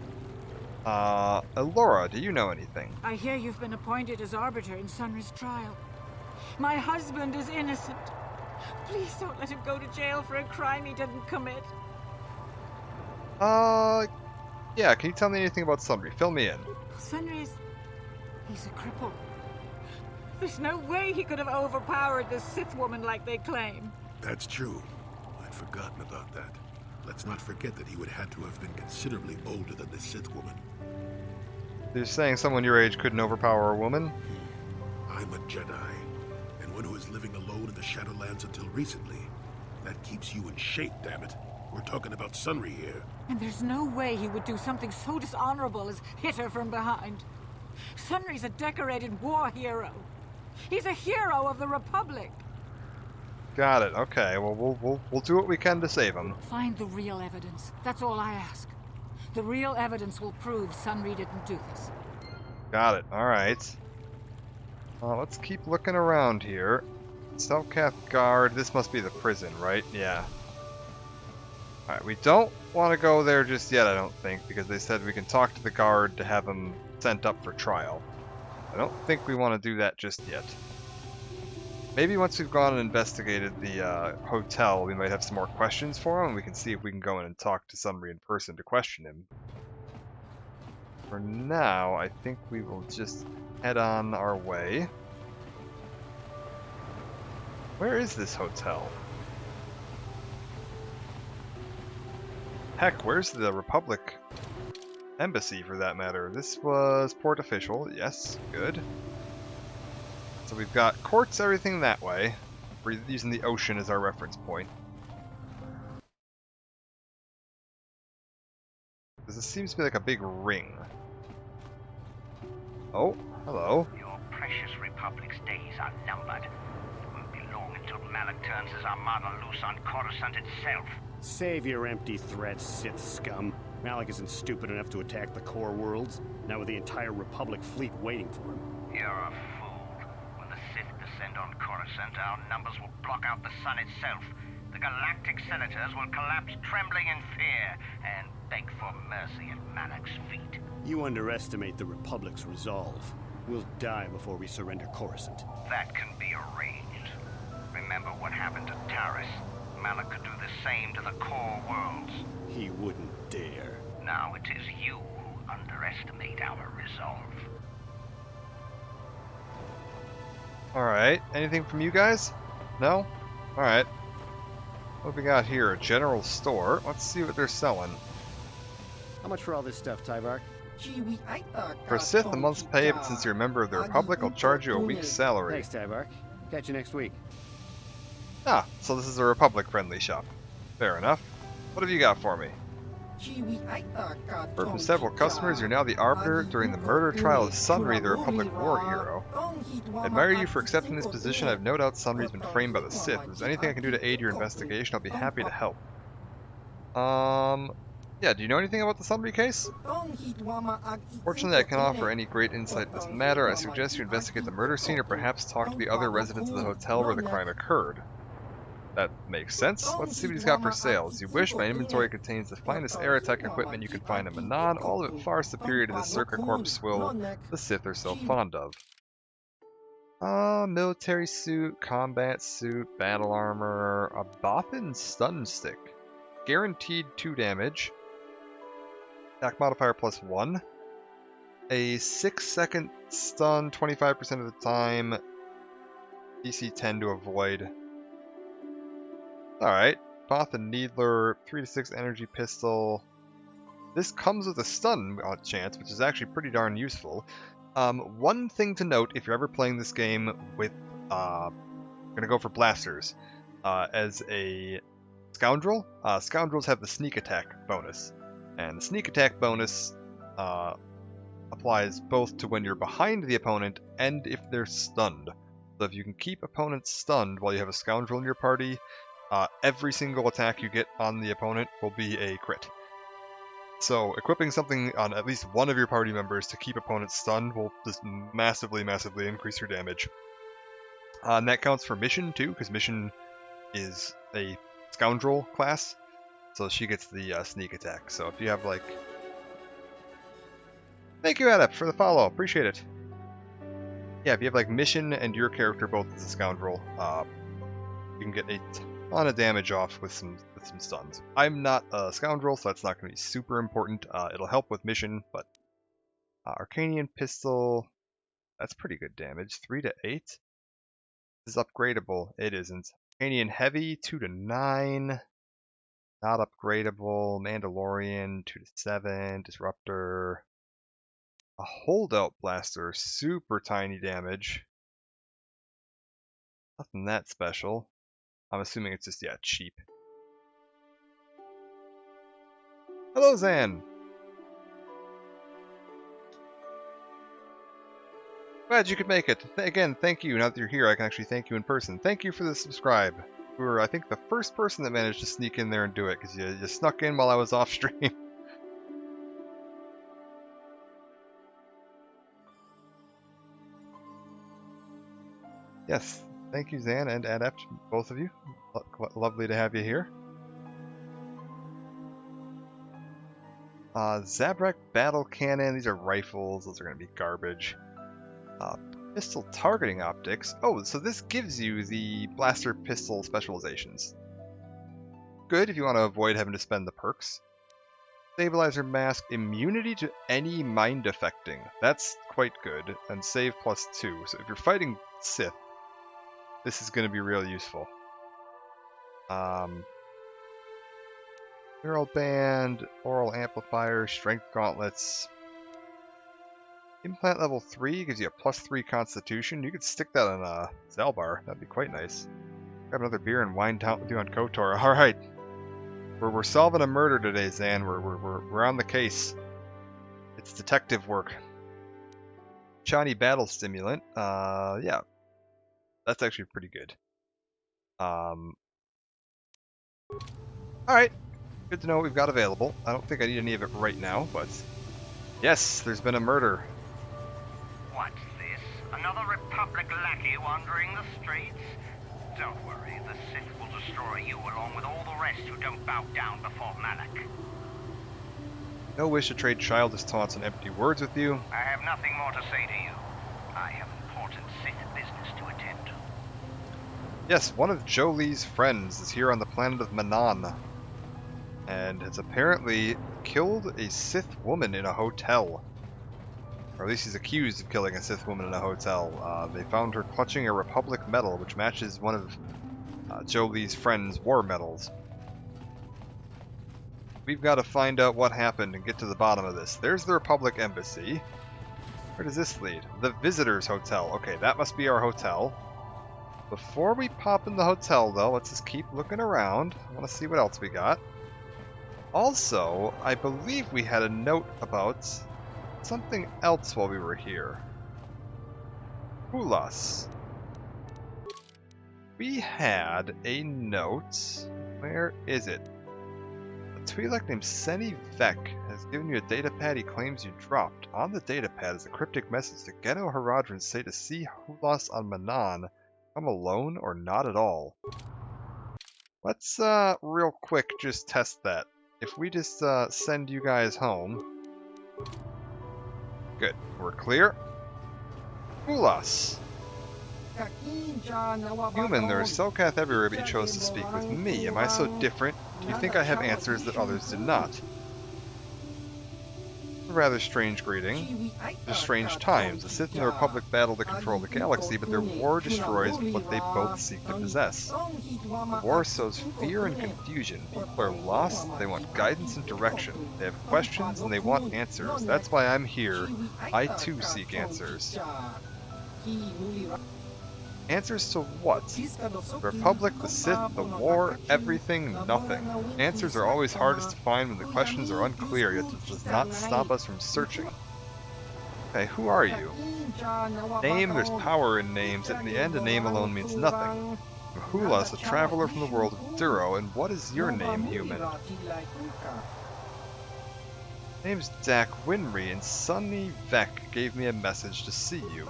Laura, do you know anything? I hear you've been appointed as arbiter in Sunry's trial. My husband is innocent. Please don't let him go to jail for a crime he didn't commit. Yeah, can you tell me anything about Sunry? Fill me in. He's a cripple. There's no way he could have overpowered this Sith woman like they claim. That's true. I'd forgotten about that. Let's not forget that he would have to have been considerably older than the Sith woman. You're saying someone your age couldn't overpower a woman? I'm a Jedi, and one who is living alone in the Shadowlands until recently. That keeps you in shape, damn it. We're talking about Sunry here. And there's no way he would do something so dishonorable as hit her from behind. Sunry's a decorated war hero. He's a hero of the Republic. Got it. Okay. Well, we'll do what we can to save him. Find the real evidence. That's all I ask. The real evidence will prove Sunry didn't do this. Got it. All right. Let's keep looking around here. Selkath Guard. This must be the prison, right? Yeah. All right. We don't want to go there just yet, I don't think, because they said we can talk to the guard to have him sent up for trial. I don't think we want to do that just yet. Maybe once we've gone and investigated the hotel, we might have some more questions for him, and we can see if we can go in and talk to Sunry in person to question him. For now, I think we will just head on our way. Where is this hotel? Heck, where's the Republic Embassy, for that matter? This was Port Official, yes, good. So we've got courts, everything that way. We're using the ocean as our reference point. This seems to be like a big ring. Oh, hello. Your precious Republic's days are numbered. It won't be long until Malak turns his armada loose on Coruscant itself. Save your empty threats, Sith scum. Malak isn't stupid enough to attack the core worlds, now with the entire Republic fleet waiting for him. You're a fool. When the Sith descend on Coruscant, our numbers will block out the sun itself. The galactic senators will collapse trembling in fear and beg for mercy at Malak's feet. You underestimate the Republic's resolve. We'll die before we surrender Coruscant. That can be arranged. Remember what happened to Taris. Malak could do the same to the core worlds. He wouldn't dare. Now it is you who underestimate our resolve. Alright, anything from you guys? No? Alright. What have we got here? A general store. Let's see what they're selling. How much for all this stuff, Tyvark? For a Sith, a month's pay, but since you're a member of the Republic, I'll charge you a week's salary. Thanks, Tyvark. Catch you next week. Ah, so this is a Republic-friendly shop. Fair enough. What have you got for me? Heard from several customers, you're now the arbiter during the murder trial of Sunry, the Republic war hero. I admire you for accepting this position. I have no doubt Sunry's been framed by the Sith. If there's anything I can do to aid your investigation, I'll be happy to help. Yeah, do you know anything about the Sunry case? Fortunately, I can't offer any great insight in this matter. I suggest you investigate the murder scene or perhaps talk to the other residents of the hotel where the crime occurred. That makes sense. Let's see what he's got for sale. As you wish, my inventory contains the finest Aerotech equipment you can find in Manaan, all of it far superior to the Circa Corp swill the Sith are so fond of. Military suit, combat suit, battle armor, a Bothan stun stick. Guaranteed 2 damage. Attack modifier +1. A 6-second stun 25% of the time. DC 10 to avoid. Alright. Bothan Needler, 3 to 6 energy pistol. This comes with a stun chance, which is actually pretty darn useful. One thing to note, if you're ever playing this game with, I'm gonna go for blasters, as a scoundrel, scoundrels have the sneak attack bonus. And the sneak attack bonus applies both to when you're behind the opponent and if they're stunned. So if you can keep opponents stunned while you have a scoundrel in your party, every single attack you get on the opponent will be a crit. So equipping something on at least one of your party members to keep opponents stunned will just massively, massively increase your damage. And that counts for Mission too, because Mission is a scoundrel class, so she gets the sneak attack. So if you have like... Thank you, Adept, for the follow. Appreciate it. Yeah, if you have like Mission and your character both as a scoundrel, you can get a ton of damage off with some stuns. I'm not a scoundrel, so that's not going to be super important. It'll help with Mission, but Arcanian Pistol, that's pretty good damage. 3 to 8. This is upgradable. It isn't. Arcanian Heavy, 2 to 9. Not upgradable. Mandalorian, 2 to 7. Disruptor. A Holdout Blaster, super tiny damage. Nothing that special. I'm assuming it's just, yeah, cheap. Hello, Zan! Glad you could make it. Again, thank you. Now that you're here, I can actually thank you in person. Thank you for the subscribe. You were, I think, the first person that managed to sneak in there and do it, because you snuck in while I was off stream. Yes, thank you, Zan and Adept, both of you. Lovely to have you here. Zabrak Battle Cannon, these are rifles, those are going to be garbage. Pistol Targeting Optics, oh, so this gives you the blaster pistol specializations. Good if you want to avoid having to spend the perks. Stabilizer Mask, immunity to any mind affecting, that's quite good, and save +2, so if you're fighting Sith, this is going to be real useful. Neural Band, Oral Amplifier, Strength Gauntlets. Implant level 3 gives you a +3 Constitution. You could stick that on Zalbar. That'd be quite nice. Grab another beer and wind down with you on KOTOR. All right, we're solving a murder today, Zan. We're on the case. It's detective work. Shiny Battle Stimulant. Yeah, that's actually pretty good. All right. Good to know what we've got available. I don't think I need any of it right now, but yes, there's been a murder. What's this? Another Republic lackey wandering the streets? Don't worry, the Sith will destroy you along with all the rest who don't bow down before Malak. No wish to trade childish taunts and empty words with you. I have nothing more to say to you. I have important Sith business to attend to. Yes, one of Jolie's friends is here on the planet of Manaan, and has apparently killed a Sith woman in a hotel. Or at least he's accused of killing a Sith woman in a hotel. They found her clutching a Republic medal, which matches one of Jolie's friend's war medals. We've got to find out what happened and get to the bottom of this. There's the Republic Embassy. Where does this lead? The Visitors Hotel. Okay, that must be our hotel. Before we pop in the hotel, though, let's just keep looking around. I want to see what else we got. Also, I believe we had a note about something else while we were here. Hulas. We had a note. Where is it? A Twi'lek named Seni Vek has given you a datapad he claims you dropped. On the datapad is a cryptic message to Geno Haradrim say to see Hulas on Manaan. Come alone or not at all. Let's real quick just test that. If we just send you guys home. Good. We're clear. Hulas. Human, there are Selkath everywhere, but you chose to speak with me. Am I so different? Do you think I have answers that others did not? A rather strange greeting. There's strange times. The Sith and the Republic battle to control the galaxy, but their war destroys what they both seek to possess. The war sows fear and confusion. People are lost, they want guidance and direction. They have questions and they want answers. That's why I'm here. I too seek answers. Answers to what? The Republic, the Sith, the war, everything, nothing. Answers are always hardest to find when the questions are unclear, yet it does not stop us from searching. Okay, who are you? Name, there's power in names, yet in the end a name alone means nothing. Hulas, a traveler from the world of Duro, and what is your name, human? Name's Dak Winry, and Seni Vek gave me a message to see you.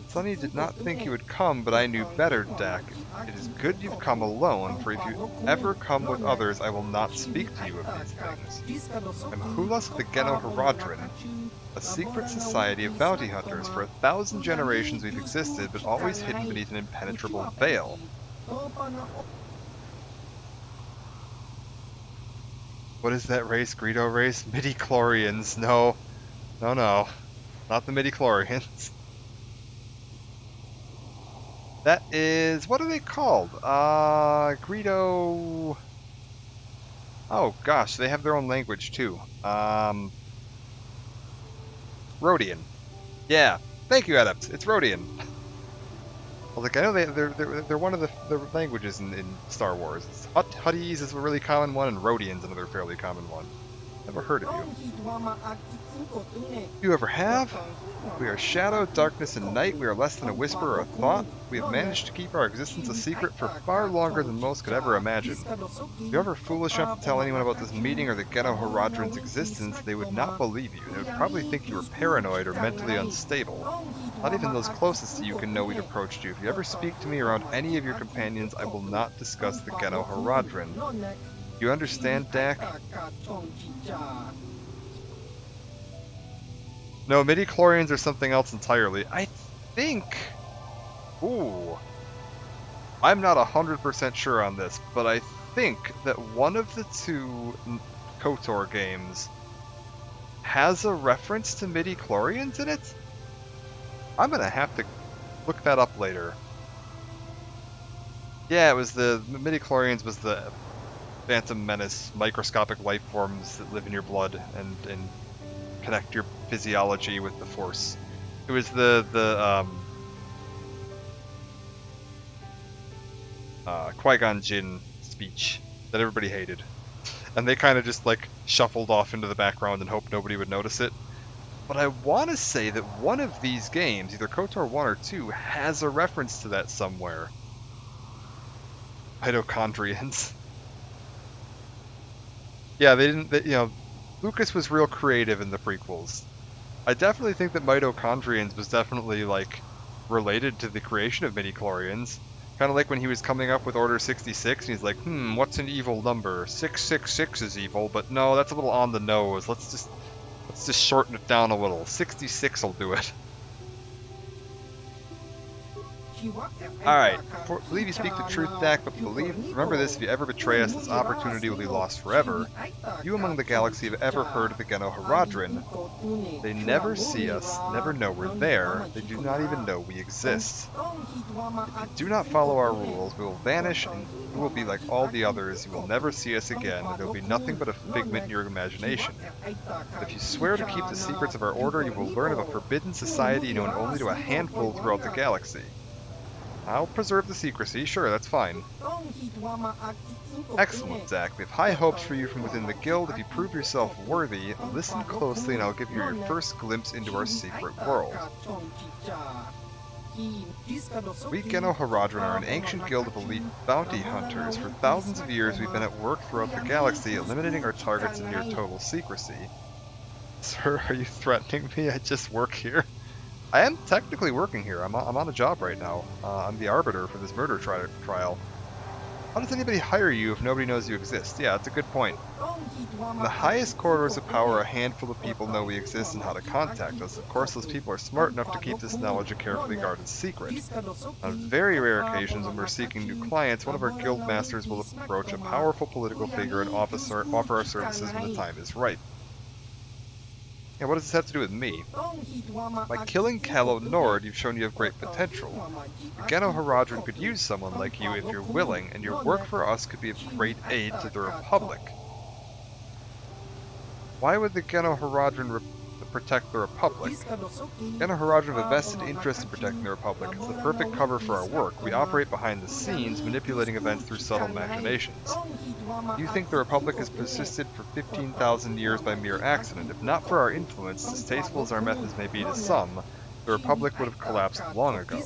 Sonny did not think you would come, but I knew better, Dak. It is good you've come alone, for if you ever come with others, I will not speak to you of these things. I'm Hulas of the Geno Haradrim, a secret society of bounty hunters. For 1,000 generations we've existed, but always hidden beneath an impenetrable veil. What is that race? Greedo race? Midi-chlorians. No. No, no. Not the midi-chlorians. That is... what are they called? Greedo... oh, gosh. They have their own language, too. Rodian. Yeah. Thank you, Adept. It's Rodian. I was like, I know they're one of the languages in Star Wars. Huttese is a really common one, and Rodian's another fairly common one. Never heard of you. You ever have? We are shadow, darkness, and night. We are less than a whisper or a thought. We have managed to keep our existence a secret for far longer than most could ever imagine. If you're ever foolish enough to tell anyone about this meeting or the Geno Haradrim's existence, they would not believe you. They would probably think you were paranoid or mentally unstable. Not even those closest to you can know we'd approached you. If you ever speak to me around any of your companions, I will not discuss the Geno Haradrim. You understand, Dak? No, midi-chlorians are something else entirely. I think... ooh. I'm not 100% sure on this, but I think that one of the two KOTOR games has a reference to midi-chlorians in it? I'm gonna have to look that up later. Yeah, it was the midi-chlorians was the Phantom Menace, microscopic life forms that live in your blood and connect your physiology with the Force. It was the Qui-Gon Jinn speech that everybody hated. And they kind of just like shuffled off into the background and hoped nobody would notice it. But I want to say that one of these games, either KOTOR 1 or 2, has a reference to that somewhere. Mitochondrians. Yeah, they didn't, you know, Lucas was real creative in the prequels. I definitely think that mitochondrians was definitely, like, related to the creation of midi-chlorians. Kind of like when he was coming up with Order 66, and he's like, what's an evil number? 666 is evil, but no, that's a little on the nose. Let's just shorten it down a little. 66 will do it. Alright, believe you speak the truth, Dak, but remember this, if you ever betray us, this opportunity will be lost forever. You among the galaxy have ever heard of the Genoharadrin. They never see us, never know we're there, they do not even know we exist. If you do not follow our rules, we will vanish, and you will be like all the others, you will never see us again, and there will be nothing but a figment in your imagination. But if you swear to keep the secrets of our order, you will learn of a forbidden society known only to a handful throughout the galaxy. I'll preserve the secrecy, sure, that's fine. Excellent, Zack. We have high hopes for you from within the guild. If you prove yourself worthy, listen closely and I'll give you your first glimpse into our secret world. We Genoharadrin are an ancient guild of elite bounty hunters. For thousands of years we've been at work throughout the galaxy, eliminating our targets in near total secrecy. Sir, are you threatening me? I just work here. I am technically working here. I'm on a job right now. I'm the arbiter for this murder trial. How does anybody hire you if nobody knows you exist? Yeah, that's a good point. In the highest corridors of power, a handful of people know we exist and how to contact us. Of course, those people are smart enough to keep this knowledge a carefully guarded secret. On very rare occasions, when we're seeking new clients, one of our guild masters will approach a powerful political figure and offer our services when the time is right. Yeah, what does this have to do with me? By killing Calo Nord, you've shown you have great potential. The Genoharadrin could use someone like you if you're willing, and your work for us could be of great aid to the Republic. Why would the Genoharadrin protect the Republic? Genoharadrin have a vested interest in protecting the Republic. It's the perfect cover for our work. We operate behind the scenes, manipulating events through subtle machinations. You think the Republic has persisted for 15,000 years by mere accident. If not for our influence, distasteful as our methods may be to some, the Republic would have collapsed long ago.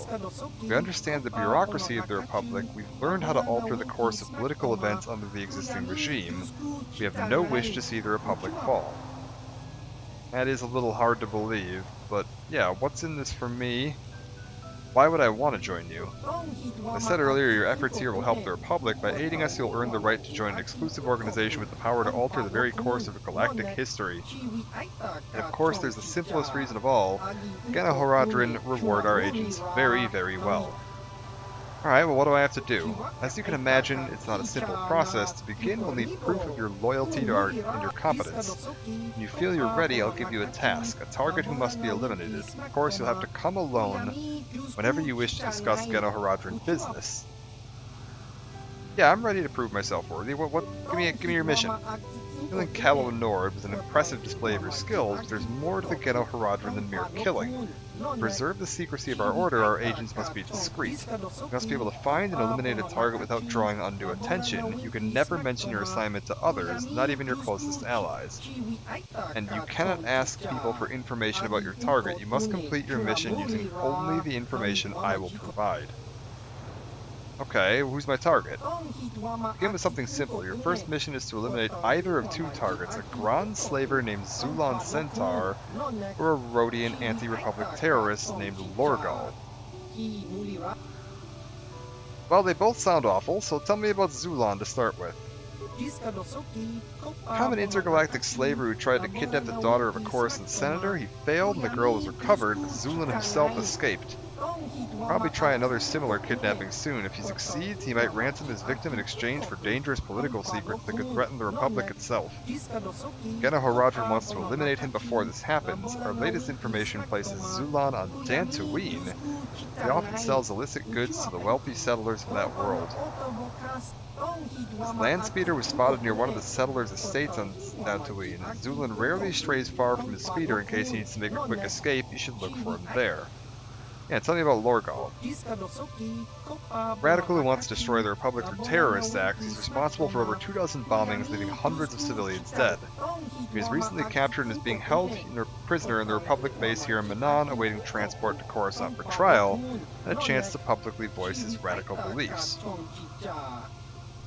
We understand the bureaucracy of the Republic. We've learned how to alter the course of political events under the existing regime. We have no wish to see the Republic fall. That is a little hard to believe, but yeah, what's in this for me? Why would I want to join you? As I said earlier, your efforts here will help the Republic. By aiding us, you'll earn the right to join an exclusive organization with the power to alter the very course of galactic history. And of course, there's the simplest reason of all. Genoharadrin reward our agents very, very well. Alright, well what do I have to do? As you can imagine, it's not a simple process. To begin, we'll need proof of your loyalty to and your competence. When you feel you're ready, I'll give you a task, a target who must be eliminated. Of course, you'll have to come alone whenever you wish to discuss Genoharadrin business. Yeah, I'm ready to prove myself worthy. Give me your mission. Killing Calo Nord was an impressive display of your skills, but there's more to the Genoharadrin than mere killing. To preserve the secrecy of our order, our agents must be discreet. You must be able to find and eliminate a target without drawing undue attention. You can never mention your assignment to others, not even your closest allies. And you cannot ask people for information about your target. You must complete your mission using only the information I will provide. Okay, who's my target? Begin with something simple. Your first mission is to eliminate either of two targets, a Grand slaver named Zulan Centaur, or a Rhodian anti-Republic terrorist named Lorgal. Well, they both sound awful, so tell me about Zulan to start with. A common intergalactic slaver who tried to kidnap the daughter of a Coruscant senator. He failed and the girl was recovered, but Zulan himself escaped. Probably try another similar kidnapping soon. If he succeeds, he might ransom his victim in exchange for dangerous political secrets that could threaten the Republic itself. Genoharadrin wants to eliminate him before this happens. Our latest information places Zulan on Dantooine. He often sells illicit goods to the wealthy settlers of that world. His land speeder was spotted near one of the settlers' estates on Dantooine. Zulan rarely strays far from his speeder in case he needs to make a quick escape. You should look for him there. Yeah, tell me about Lorgal. Radical who wants to destroy the Republic through terrorist acts. He's responsible for over 24 bombings, leaving hundreds of civilians dead. He was recently captured and is being held prisoner in the Republic base here in Manaan, awaiting transport to Coruscant for trial, and a chance to publicly voice his radical beliefs.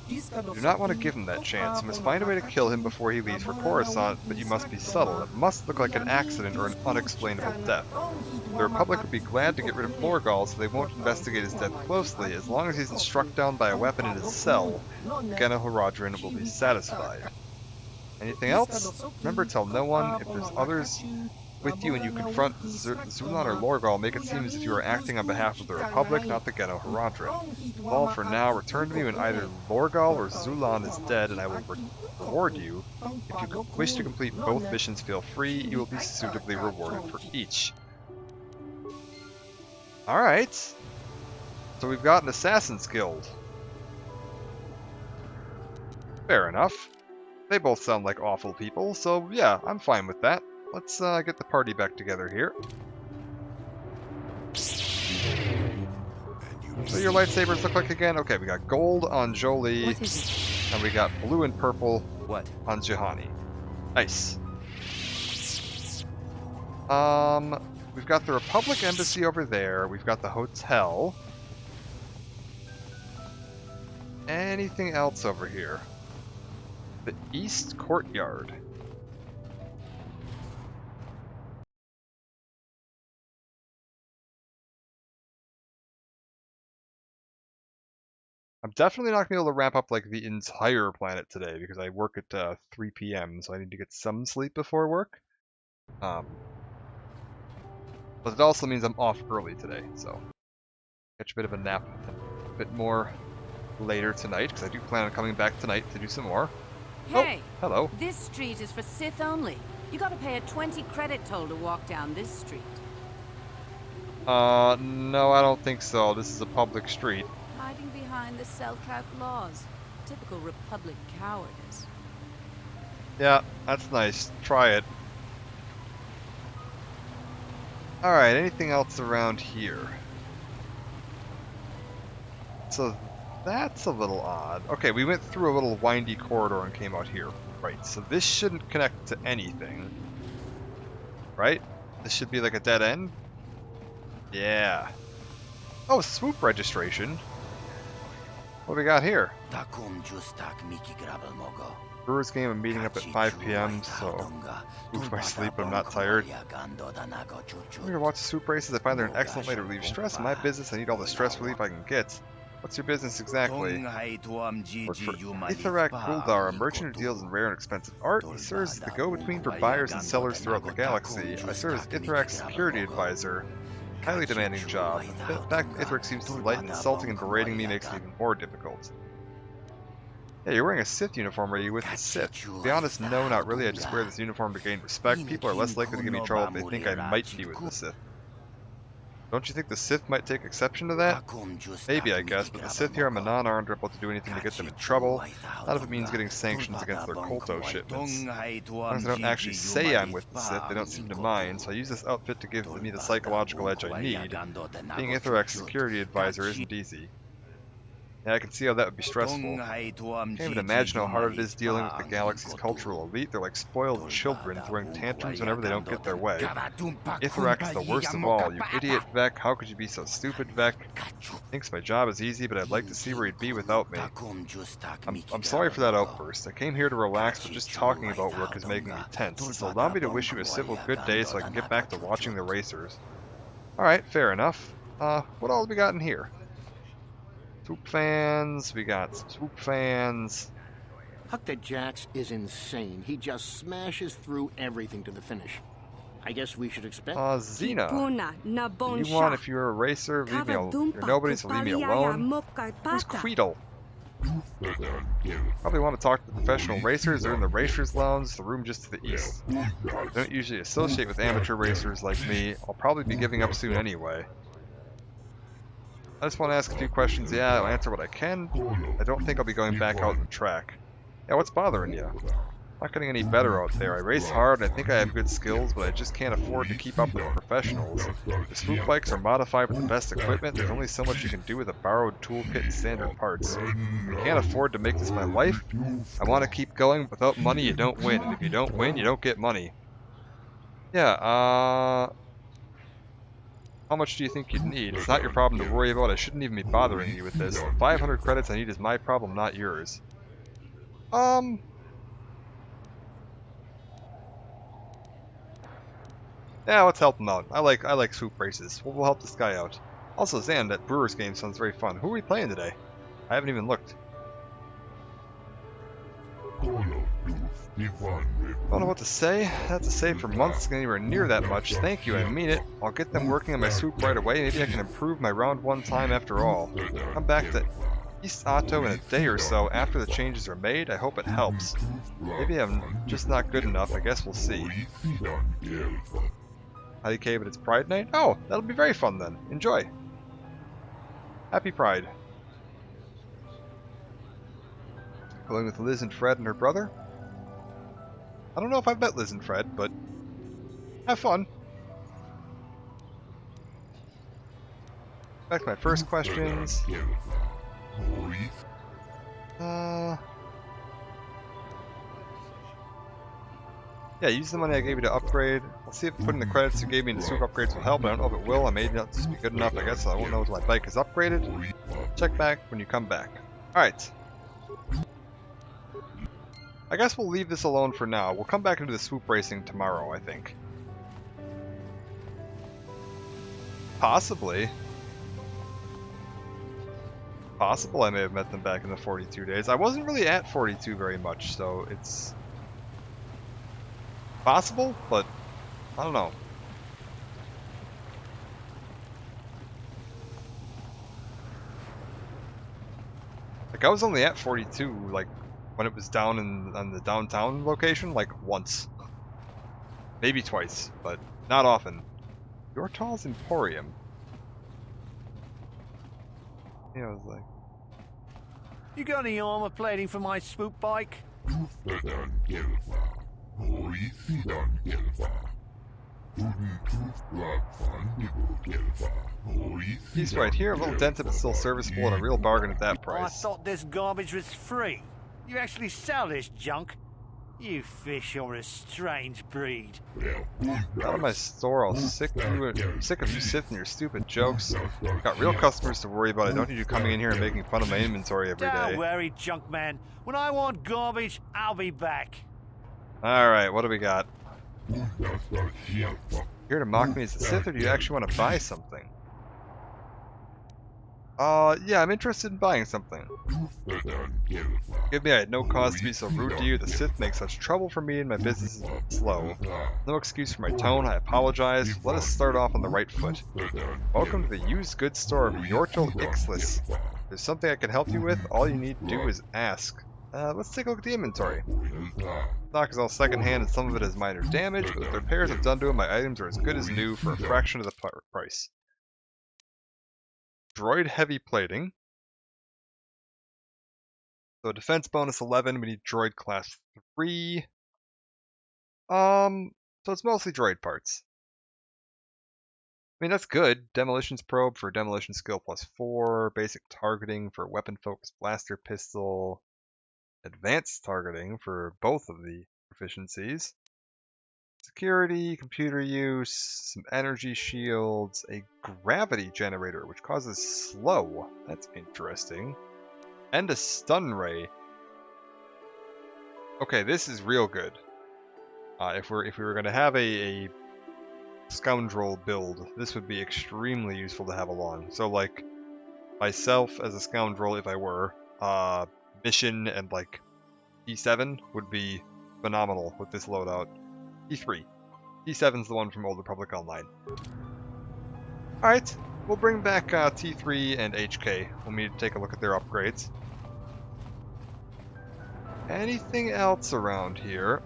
You do not want to give him that chance. You must find a way to kill him before he leaves for Coruscant, but you must be subtle. It must look like an accident or an unexplainable death. The Republic would be glad to get rid of Lorgal, so they won't investigate his death closely. As long as he isn't struck down by a weapon in his cell, Genoharadrin will be satisfied. Anything else? Remember, tell no one. If there's others with you and you confront Zulan or Lorgal, make it seem as if you are acting on behalf of the Republic, not the Ghetto Haradrim. All for now, return to me when either Lorgal or Zulan is dead, and I will reward you. If you wish to complete both missions, feel free. You will be suitably rewarded for each. Alright. So we've got an Assassin's Guild. Fair enough. They both sound like awful people, so yeah, I'm fine with that. Let's get the party back together here. So your lightsabers look like again? Okay, we got gold on Jolie, and we got blue and purple on Juhani. Nice. We've got the Republic Embassy over there. We've got the hotel. Anything else over here? The East Courtyard. I'm definitely not going to be able to wrap up like the entire planet today because I work at 3 p.m. so I need to get some sleep before work. But it also means I'm off early today, so catch a bit of a nap a bit more later tonight because I do plan on coming back tonight to do some more. Hey, oh, hello. This street is for Sith only. You gotta pay a 20 credit toll to walk down this street. No, I don't think so. This is a public street. Hiding behind the Selkirk laws. Typical Republic cowardice. Yeah, that's nice. Try it. Alright, anything else around here? So that's a little odd. Okay, we went through a little windy corridor and came out here. Right, so this shouldn't connect to anything. Right? This should be like a dead end? Yeah. Oh, swoop registration. What do we got here? Brewers game, I'm meeting up at 5 p.m. so lose my sleep, but I'm not tired. I'm here to watch the swoop races. I find they're an excellent way to relieve stress. In my business, I need all the stress relief I can get. What's your business exactly? Work for Ithrak Guldar, a merchant who deals in rare and expensive art. He serves as the go-between for buyers and sellers throughout the galaxy. I serve as Ithrak's security advisor. Highly demanding job. The fact that Ithrak seems to delight in insulting and berating me makes it even more difficult. Yeah, you're wearing a Sith uniform. Are you with the Sith? To be honest, no, not really. I just wear this uniform to gain respect. People are less likely to give me trouble if they think I might be with the Sith. Don't you think the Sith might take exception to that? Maybe, I guess, but the Sith here on Manaan aren't able to do anything to get them in trouble. Not if it means getting sanctions against their Kolto shipments. As long as I don't actually say I'm with the Sith, they don't seem to mind, so I use this outfit to give me the psychological edge I need. Being Ithrak's security advisor isn't easy. Yeah, I can see how that would be stressful. Can't even imagine how hard it is dealing with the galaxy's cultural elite. They're like spoiled children throwing tantrums whenever they don't get their way. Ithrak is the worst of all. You idiot, Vec. How could you be so stupid, Vec? Thinks my job is easy, but I'd like to see where he'd be without me. I'm sorry for that outburst. I came here to relax, but just talking about work is making me tense. So allow me to wish you a civil good day so I can get back to watching the racers. Alright, fair enough. What all have we got in here? Swoop fans, we got some swoop fans. Huckta Jax is insane. He just smashes through everything to the finish. I guess we should expect... Xena. You want, if you're a racer, leave me alone. You're nobody, so leave me alone. Who's Creedle? Probably want to talk to the professional racers. They're in the Racers Lounge, the room just to the east. I don't usually associate with amateur racers like me. I'll probably be giving up soon anyway. I just want to ask a few questions. Yeah, I'll answer what I can. I don't think I'll be going back out on the track. Yeah, what's bothering you? I'm not getting any better out there. I race hard and I think I have good skills, but I just can't afford to keep up with professionals. The swoop bikes are modified with the best equipment. There's only so much you can do with a borrowed toolkit and standard parts. I can't afford to make this my life. I want to keep going. Without money, you don't win. And if you don't win, you don't get money. Yeah, how much do you think you'd need? It's not your problem to worry about. I shouldn't even be bothering you with this. The 500 credits I need is my problem, not yours. Yeah, let's help him out. I like swoop races. We'll help this guy out. Also, Zan, that Brewers game sounds very fun. Who are we playing today? I haven't even looked. Don't know what to say. That's a save for months anywhere near that much. Thank you, I mean it. I'll get them working on my swoop right away. Maybe I can improve my round 1 time after all. Come back to East Otto in a day or so after the changes are made. I hope it helps. Maybe I'm just not good enough. I guess we'll see. IDK, but it's Pride Night? Oh, that'll be very fun then. Enjoy. Happy Pride. Going with Liz and Fred and her brother? I don't know if I've met Liz and Fred, but have fun. Back to my first questions. Yeah, use the money I gave you to upgrade. I'll see if putting the credits you gave me into swoop upgrades will help, but I don't know if it will. I may not just be good enough, I guess, so I won't know if my bike is upgraded. Check back when you come back. Alright. I guess we'll leave this alone for now. We'll come back into the swoop racing tomorrow, I think. Possibly. Possible I may have met them back in the 42 days. I wasn't really at 42 very much, so it's possible, but I don't know. Like, I was only at 42, like, when it was down on the downtown location, like, once. Maybe twice, but not often. Yortal's Emporium. Yeah, I was like... You got any armor plating for my swoop bike? He's right here, a little dented but still serviceable and a real bargain at that price. I thought this garbage was free. You actually sell this junk? You fish are a strange breed. Out of my store, I'm sick of you sifting your stupid jokes. Got real customers to worry about. I don't need you coming in here and making fun of my inventory every day. Don't worry, junk man. When I want garbage, I'll be back. Alright, what do we got? Here to mock me as a Sith, or do you actually want to buy something? Yeah, I'm interested in buying something. Forgive me, I had no cause to be so rude to you. The Sith make such trouble for me and my business is slow. No excuse for my tone, I apologize. Let us start off on the right foot. Welcome to the used goods store of Yortal Ixlis. If there's something I can help you with, all you need to do is ask. Let's take a look at the inventory. Stock is all secondhand and some of it has minor damage, but the repairs I've done to it, my items are as good as new for a fraction of the price. Droid heavy plating. So defense bonus 11, we need droid class 3. So it's mostly droid parts. I mean, that's good. Demolitions probe for demolition skill plus 4. Basic targeting for weapon focused blaster pistol. Advanced targeting for both of the proficiencies. Security, computer use, some energy shields, a gravity generator which causes slow. That's interesting. And a stun ray. Okay, this is real good. If we were going to have a scoundrel build, this would be extremely useful to have along. So like myself as a scoundrel, if I were, mission and like E7 would be phenomenal with this loadout. E3. E7's the one from Old Republic Online. Alright, we'll bring back T3 and HK when we take a look at their upgrades. Anything else around here?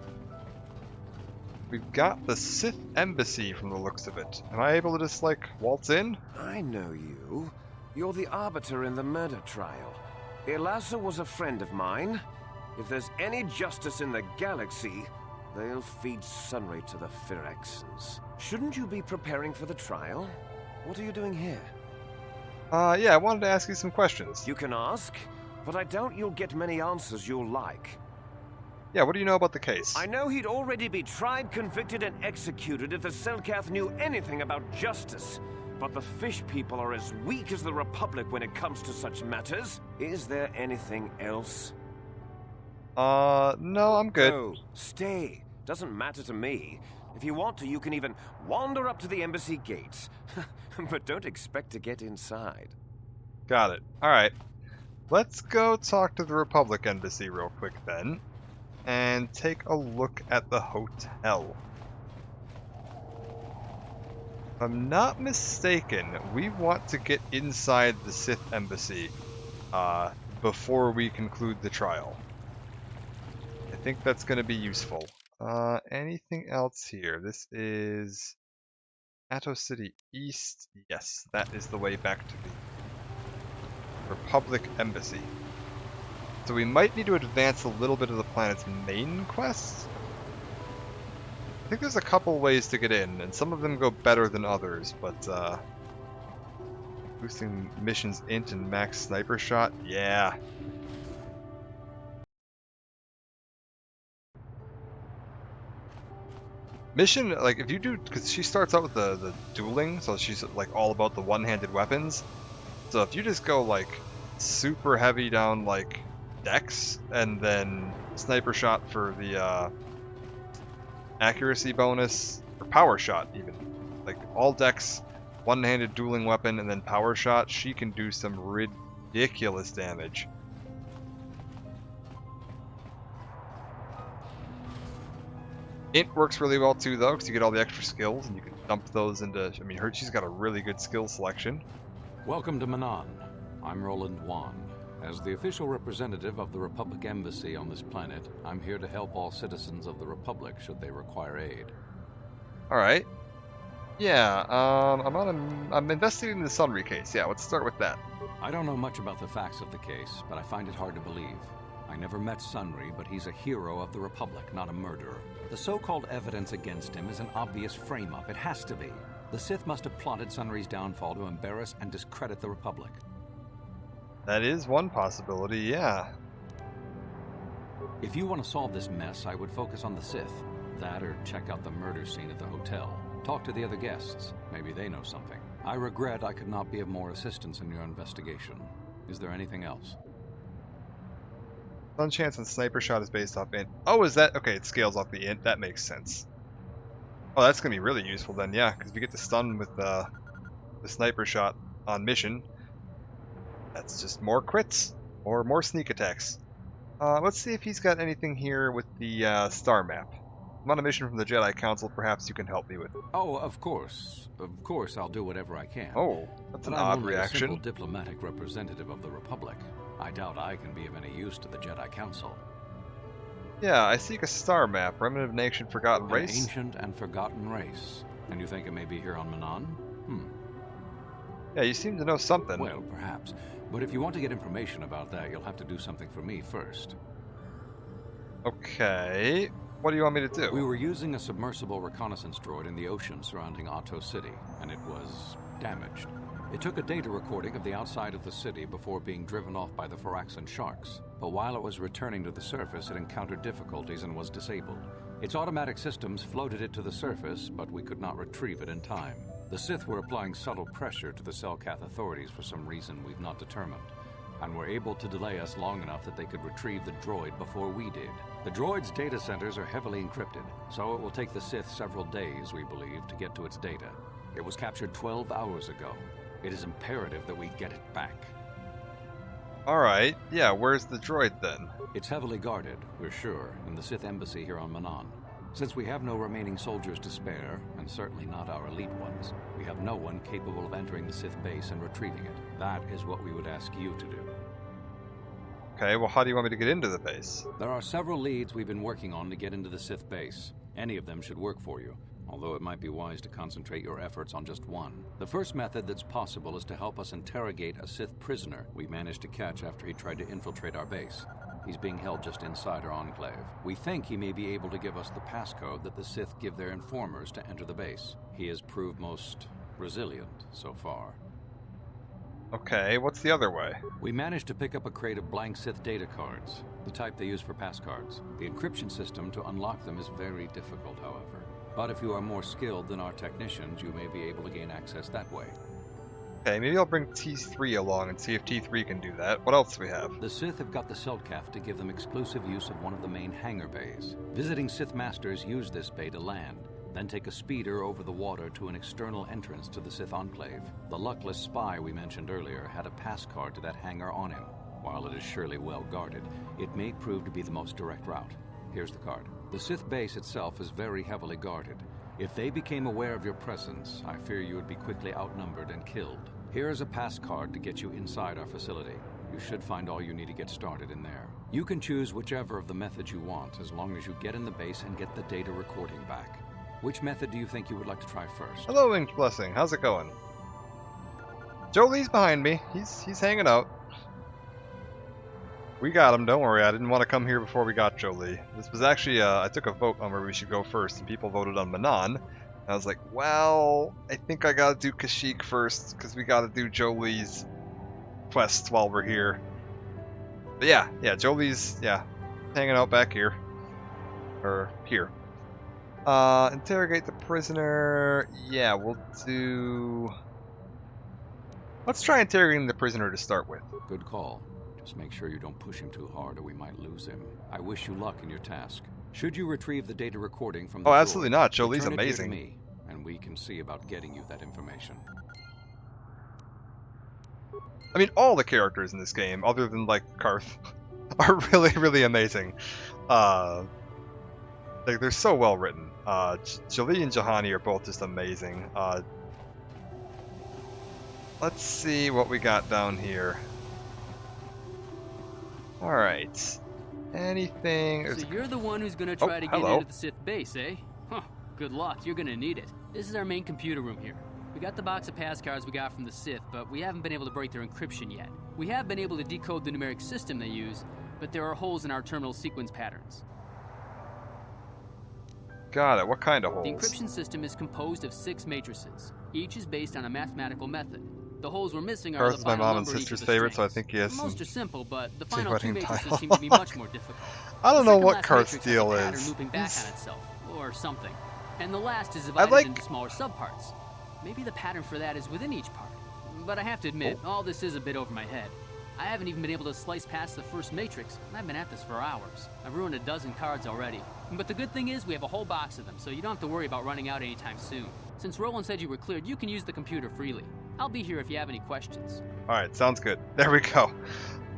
We've got the Sith Embassy from the looks of it. Am I able to just, like, waltz in? I know you. You're the arbiter in the murder trial. Ilasa was a friend of mine. If there's any justice in the galaxy, they'll feed Sunray to the Phyraxans. Shouldn't you be preparing for the trial? What are you doing here? Yeah, I wanted to ask you some questions. You can ask, but I doubt you'll get many answers you'll like. Yeah, what do you know about the case? I know he'd already be tried, convicted, and executed if the Selkath knew anything about justice. But the fish people are as weak as the Republic when it comes to such matters. Is there anything else? No, I'm good. No, stay. Doesn't matter to me. If you want to, you can even wander up to the embassy gates. But don't expect to get inside. Got it. Alright. Let's go talk to the Republic Embassy real quick then. and take a look at the hotel. If I'm not mistaken, we want to get inside the Sith embassy before we conclude the trial. I think that's going to be useful. Anything else here? This is Atto City East. Yes, that is the way back to the Republic Embassy. So we might need to advance a little bit of the planet's main quest. I think there's a couple ways to get in, and some of them go better than others, but boosting missions int and max sniper shot, yeah. Mission, like, if you do, because she starts out with the dueling, so she's like all about the one-handed weapons. So if you just go like super heavy down like dex, and then sniper shot for the accuracy bonus, or power shot even, like all dex, one-handed dueling weapon, and then power shot, she can do some ridiculous damage. Int works really well too, though, because you get all the extra skills, and you can dump those into... I mean, she's got a really good skill selection. Welcome to Manan. I'm Roland Wan. As the official representative of the Republic Embassy on this planet, I'm here to help all citizens of the Republic should they require aid. Alright. Yeah, I'm investigating the Sunry case. Yeah, let's start with that. I don't know much about the facts of the case, but I find it hard to believe. I never met Sunry, but he's a hero of the Republic, not a murderer. The so-called evidence against him is an obvious frame-up. It has to be. The Sith must have plotted Sunry's downfall to embarrass and discredit the Republic. That is one possibility, yeah. If you want to solve this mess, I would focus on the Sith. That or check out the murder scene at the hotel. Talk to the other guests. Maybe they know something. I regret I could not be of more assistance in your investigation. Is there anything else? Stun chance and sniper shot is based off int. Oh, is that... Okay, it scales off the int. That makes sense. Oh, that's going to be really useful then, yeah, because if you get to stun with the sniper shot on mission, that's just more crits, or more sneak attacks. Let's see if he's got anything here with the star map. I'm on a mission from the Jedi Council, perhaps you can help me with it. Oh, of course. Of course, I'll do whatever I can. Oh, that's an But odd I'm only reaction. a simple diplomatic representative of the Republic. I doubt I can be of any use to the Jedi Council. Yeah, I seek a star map. Remnant of an ancient forgotten An race. ancient and forgotten race. And you think it may be here on Manan? Yeah, you seem to know something. Well, perhaps. But if you want to get information about that, you'll have to do something for me first. Okay. What do you want me to do? We were using a submersible reconnaissance droid in the ocean surrounding Atto City, and it was damaged. It took a data recording of the outside of the city before being driven off by the Faraxan sharks. But while it was returning to the surface, it encountered difficulties and was disabled. Its automatic systems floated it to the surface, but we could not retrieve it in time. The Sith were applying subtle pressure to the Selkath authorities for some reason we've not determined, and were able to delay us long enough that they could retrieve the droid before we did. The droid's data centers are heavily encrypted, so it will take the Sith several days, we believe, to get to its data. It was captured 12 hours ago. It is imperative that we get it back. Alright, yeah, where's the droid then? It's heavily guarded, we're sure, in the Sith embassy here on Manan. Since we have no remaining soldiers to spare, and certainly not our elite ones, we have no one capable of entering the Sith base and retrieving it. That is what we would ask you to do. Okay, well how do you want me to get into the base? There are several leads we've been working on to get into the Sith base. Any of them should work for you, although it might be wise to concentrate your efforts on just one. The first method that's possible is to help us interrogate a Sith prisoner we managed to catch after he tried to infiltrate our base. He's being held just inside our enclave. We think he may be able to give us the passcode that the Sith give their informers to enter the base. He has proved most resilient so far. Okay, what's the other way? We managed to pick up a crate of blank Sith data cards, the type they use for passcards. The encryption system to unlock them is very difficult, however. But if you are more skilled than our technicians, you may be able to gain access that way. Okay, maybe I'll bring T3 along and see if T3 can do that. What else do we have? The Sith have got the Selkath to give them exclusive use of one of the main hangar bays. Visiting Sith Masters use this bay to land, then take a speeder over the water to an external entrance to the Sith Enclave. The luckless spy we mentioned earlier had a passcard to that hangar on him. While it is surely well guarded, it may prove to be the most direct route. Here's the card. The Sith base itself is very heavily guarded. If they became aware of your presence, I fear you would be quickly outnumbered and killed. Here is a pass card to get you inside our facility. You should find all you need to get started in there. You can choose whichever of the methods you want, as long as you get in the base and get the data recording back. Which method do you think you would like to try first? Hello, Winged Blessing. How's it going? Jolie's behind me. He's hanging out. We got him, don't worry. I didn't want to come here before we got Jolie. This was actually, I took a vote on where we should go first, and people voted on Manon. I was like, well, I think I gotta do Kashyyyk first, because we gotta do Jolie's quest while we're here. But yeah, Jolie's, hanging out back here. Or here. Interrogate the prisoner. Yeah, we'll do... Let's try interrogating the prisoner to start with. Good call. Just make sure you don't push him too hard or we might lose him. I wish you luck in your task. Should you retrieve the data recording from the absolutely not. Jolie's return it here amazing. to me, and we can see about getting you that information. I mean, all the characters in this game, other than, like, Carth, are really, really amazing. They're so well written. Jolie and Juhani are both just amazing. Let's see what we got down here. Alright. Anything... So you're the one who's gonna try to get into the Sith base, eh? Huh. Good luck, you're gonna need it. This is our main computer room here. We got the box of pass cards we got from the Sith, but we haven't been able to break their encryption yet. We have been able to decode the numeric system they use, but there are holes in our terminal sequence patterns. Got it. What kind of holes? The encryption system is composed of 6 matrices. Each is based on a mathematical method. The holes we're missing are Carth's the my final mom and number sister's each of the favorite, so I strings. think he has Most some... are simple, but the final 2 running matrices seem to be much more difficult. I don't The know second what last Carth's matrix has a deal pattern is. looping back on itself, or something. And the last is I divided like- into smaller subparts. Maybe the pattern for that is within each part. But I have to admit, all this is a bit over my head. I haven't even been able to slice past the first matrix, and I've been at this for hours. I've ruined a dozen cards already. But the good thing is we have a whole box of them, so you don't have to worry about running out anytime soon. Since Roland said you were cleared, you can use the computer freely. I'll be here if you have any questions. Alright, sounds good. There we go.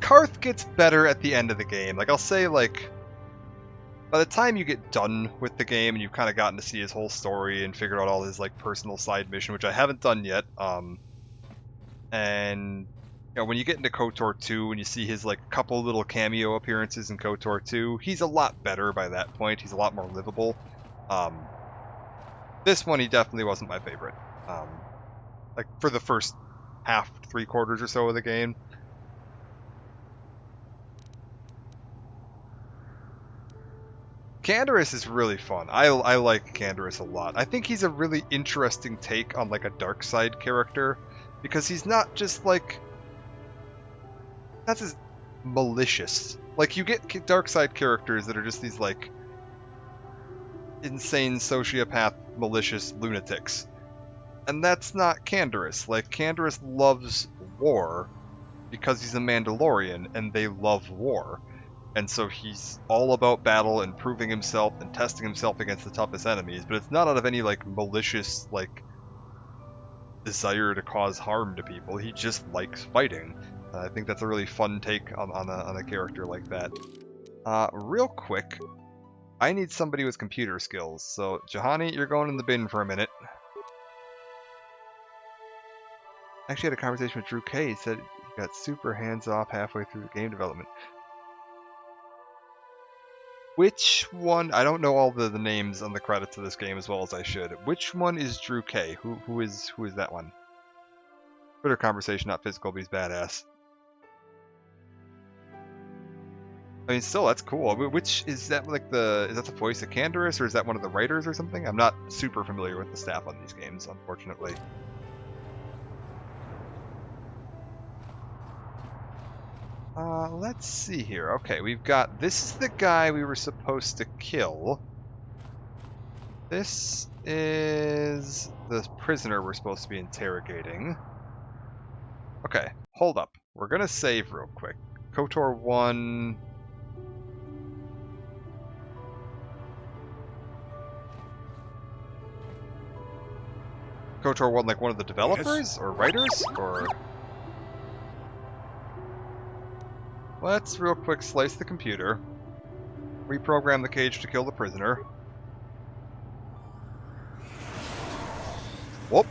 Carth gets better at the end of the game. Like, I'll say, like, by the time you get done with the game and you've kind of gotten to see his whole story and figured out all his, like, personal side mission, which I haven't done yet, and, you know, when you get into KOTOR 2 and you see his, like, couple little cameo appearances in KOTOR 2, he's a lot better by that point. He's a lot more livable. This one, he definitely wasn't my favorite. Like, for the first half, 3/4 or so of the game. Canderous is really fun. I like Canderous a lot. I think he's a really interesting take on, like, a dark side character, because he's not just, like, that's as malicious. Like, you get dark side characters that are just these, like, insane sociopath malicious lunatics. And that's not Canderous. Like, Canderous loves war because he's a Mandalorian and they love war. And so he's all about battle and proving himself and testing himself against the toughest enemies, but it's not out of any, like, malicious, like, desire to cause harm to people. He just likes fighting. I think that's a really fun take on a character like that. Real quick, I need somebody with computer skills. So, Juhani, you're going in the bin for a minute. I actually had a conversation with Drew K. He said he got super hands-off halfway through the game development. Which one? I don't know all the names on the credits of this game as well as I should. Which one is Drew K? Who is that one? Twitter conversation, not physical, but he's badass. I mean, still, that's cool. Which is that? Like is that the voice of Canderous, or is that one of the writers or something? I'm not super familiar with the staff on these games, unfortunately. Let's see here. Okay, we've got... This is the guy we were supposed to kill. This is the prisoner we're supposed to be interrogating. Okay, hold up. We're gonna save real quick. KOTOR 1... KOTOR 1, like one of the developers? Or writers? Or... Let's real quick slice the computer. reprogram the cage to kill the prisoner. Whoop.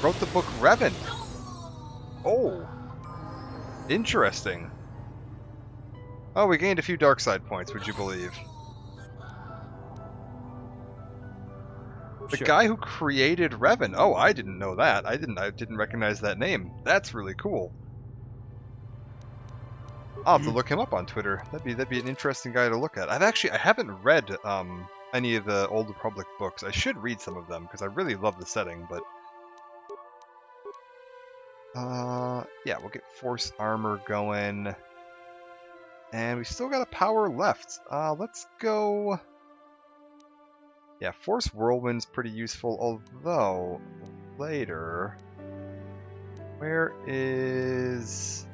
Wrote the book Revan. Oh. Interesting. Oh, we gained a few dark side points, would you believe? The guy who created Revan. Oh, I didn't know that. I didn't recognize that name. That's really cool. I'll have to look him up on Twitter. That'd be an interesting guy to look at. I haven't read any of the Old Republic books. I should read some of them because I really love the setting, but yeah, we'll get Force armor going. And we still got a power left. Let's go. Yeah, Force Whirlwind's pretty useful, although later. Where is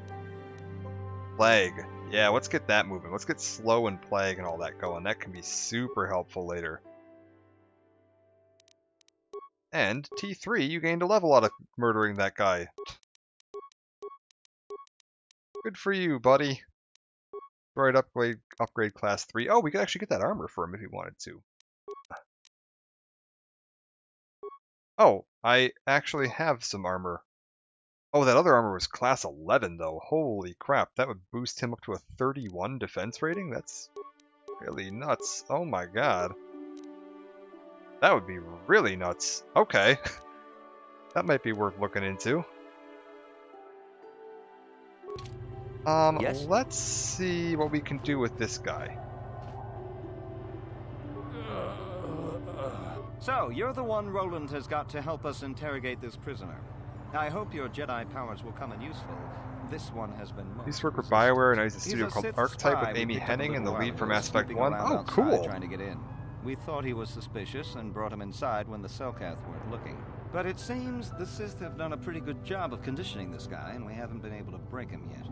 Plague? Yeah, let's get that moving. Let's get Slow and Plague and all that going. That can be super helpful later. And T3, you gained a level out of murdering that guy. Good for you, buddy. Droid upgrade class 3. Oh, we could actually get that armor for him if he wanted to. Oh, I actually have some armor. Oh, that other armor was class 11 though. Holy crap, that would boost him up to a 31 defense rating? That's really nuts. Oh my god. That would be really nuts. Okay. That might be worth looking into. Yes? Let's see what we can do with this guy. So, you're the one Roland has got to help us interrogate this prisoner. I hope your Jedi powers will come in useful. This one has been most He's worked for BioWare, and now he's a studio called Archetype with Amy Henning and the lead from Mass Effect 1. Oh, cool! Trying to get in. We thought he was suspicious and brought him inside when the Selkath weren't looking. But it seems the Sith have done a pretty good job of conditioning this guy, and we haven't been able to break him yet.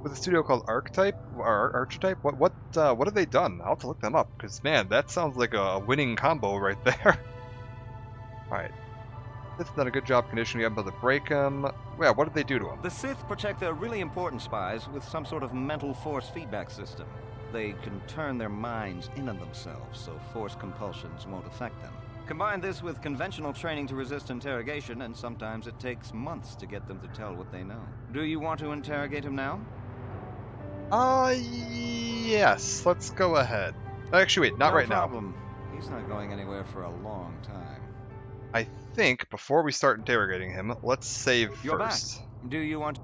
With a studio called Archetype, or Archetype, what have they done? I'll have to look them up, because man, that sounds like a winning combo right there. Alright. Sith's done a good job conditioning him, but to break him. Yeah, what did they do to him? The Sith protect their really important spies with some sort of mental force feedback system. They can turn their minds in on themselves, so force compulsions won't affect them. Combine this with conventional training to resist interrogation, and sometimes it takes months to get them to tell what they know. Do you want to interrogate him now? Yes, let's go ahead. Actually, wait, not right now. No problem. He's not going anywhere for a long time. I think, before we start interrogating him, let's save You're first. Back. Do you want...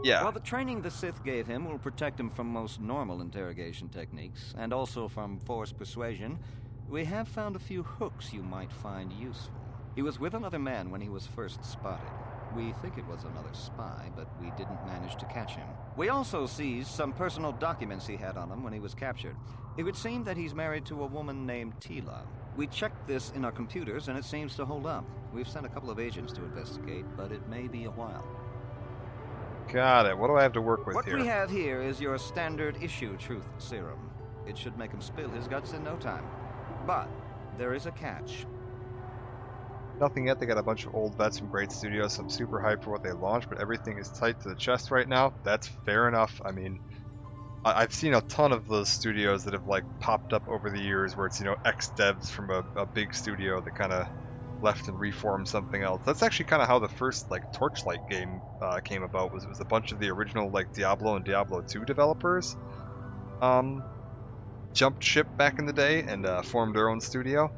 Yeah. Well, the training the Sith gave him will protect him from most normal interrogation techniques, and also from force persuasion. We have found a few hooks you might find useful. He was with another man when he was first spotted. We think it was another spy, but we didn't manage to catch him. We also seized some personal documents he had on him when he was captured. It would seem that he's married to a woman named Tila. We checked this in our computers, and it seems to hold up. We've sent a couple of agents to investigate, but it may be a while. Got it. What do I have to work with here? What we have here is your standard issue truth serum. It should make him spill his guts in no time. But there is a catch. Nothing yet. They got a bunch of old vets from great studios, so I'm super hyped for what they launched, but everything is tight to the chest right now. That's fair enough. I mean, I've seen a ton of those studios that have like popped up over the years where it's, you know, ex-devs from a big studio that kind of left and reformed something else. That's actually kind of how the first like Torchlight game came about. It was a bunch of the original like Diablo and Diablo 2 developers jumped ship back in the day and formed their own studio.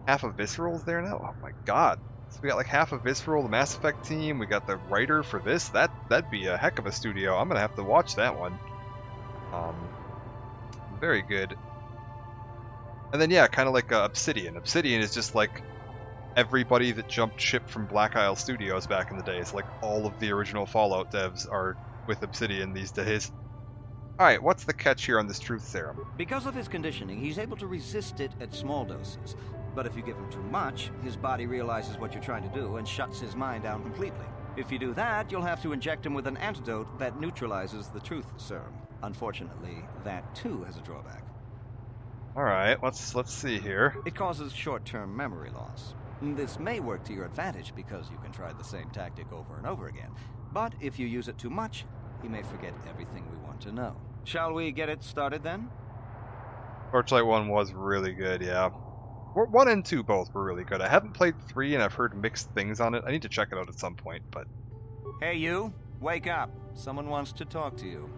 Half of Visceral's there now? Oh my god. So we got like half of Visceral, the Mass Effect team, we got the writer for this. That'd be a heck of a studio. I'm gonna have to watch that one. Very good. And then yeah, kind of like Obsidian. Obsidian is just like everybody that jumped ship from Black Isle Studios back in the day. It's like all of the original Fallout devs are with Obsidian these days. Alright, what's the catch here on this truth serum? Because of his conditioning, he's able to resist it at small doses. But if you give him too much, his body realizes what you're trying to do and shuts his mind down completely. If you do that, you'll have to inject him with an antidote that neutralizes the truth serum. Unfortunately, that too has a drawback. Alright, let's see here. It causes short-term memory loss. This may work to your advantage because you can try the same tactic over and over again. But if you use it too much, he may forget everything we want to know. Shall we get it started then? Torchlight 1 was really good, yeah. 1 and 2 both were really good. I haven't played 3 and I've heard mixed things on it. I need to check it out at some point, but... Hey you, wake up. Someone wants to talk to you.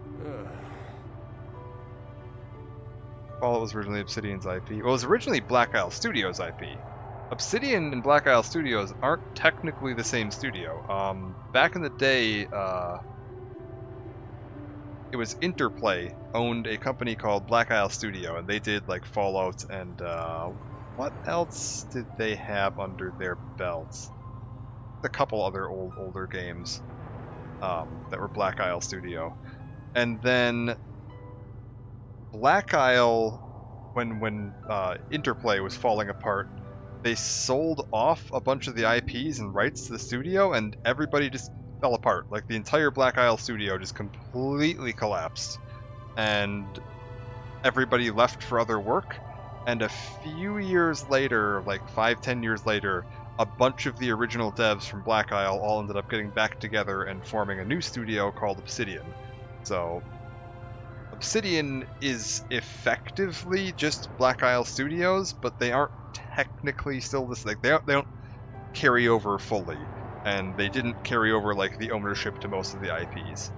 Fallout was originally Obsidian's IP. Well, it was originally Black Isle Studios' IP. Obsidian and Black Isle Studios aren't technically the same studio. Back in the day, it was Interplay owned a company called Black Isle Studio, and they did like Fallout and what else did they have under their belts? A couple other older games that were Black Isle Studio, and then Black Isle, when Interplay was falling apart, they sold off a bunch of the IPs and rights to the studio, and everybody just fell apart. Like, the entire Black Isle studio just completely collapsed, and everybody left for other work. And a few years later, like 5-10 years later, a bunch of the original devs from Black Isle all ended up getting back together and forming a new studio called Obsidian. So Obsidian is effectively just Black Isle Studios, but they aren't technically still this. Like, they don't carry over fully, and they didn't carry over like the ownership to most of the IPs.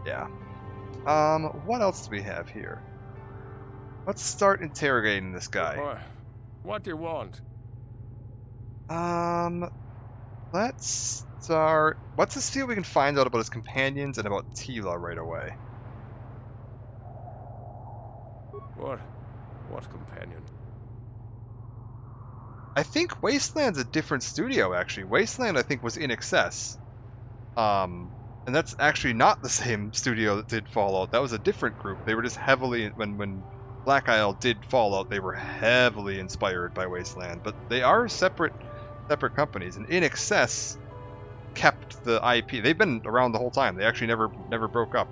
Yeah. What else do we have here? Let's start interrogating this guy. What do you want? Let's start. Let's just see what we can find out about his companions and about Tila right away. What companion? I think Wasteland's a different studio, actually. Wasteland, I think, was In Excess. And that's actually not the same studio that did Fallout. That was a different group. They were just heavily, when Black Isle did Fallout, they were heavily inspired by Wasteland. But they are separate companies. And In Excess kept the IP. They've been around the whole time. They actually never broke up.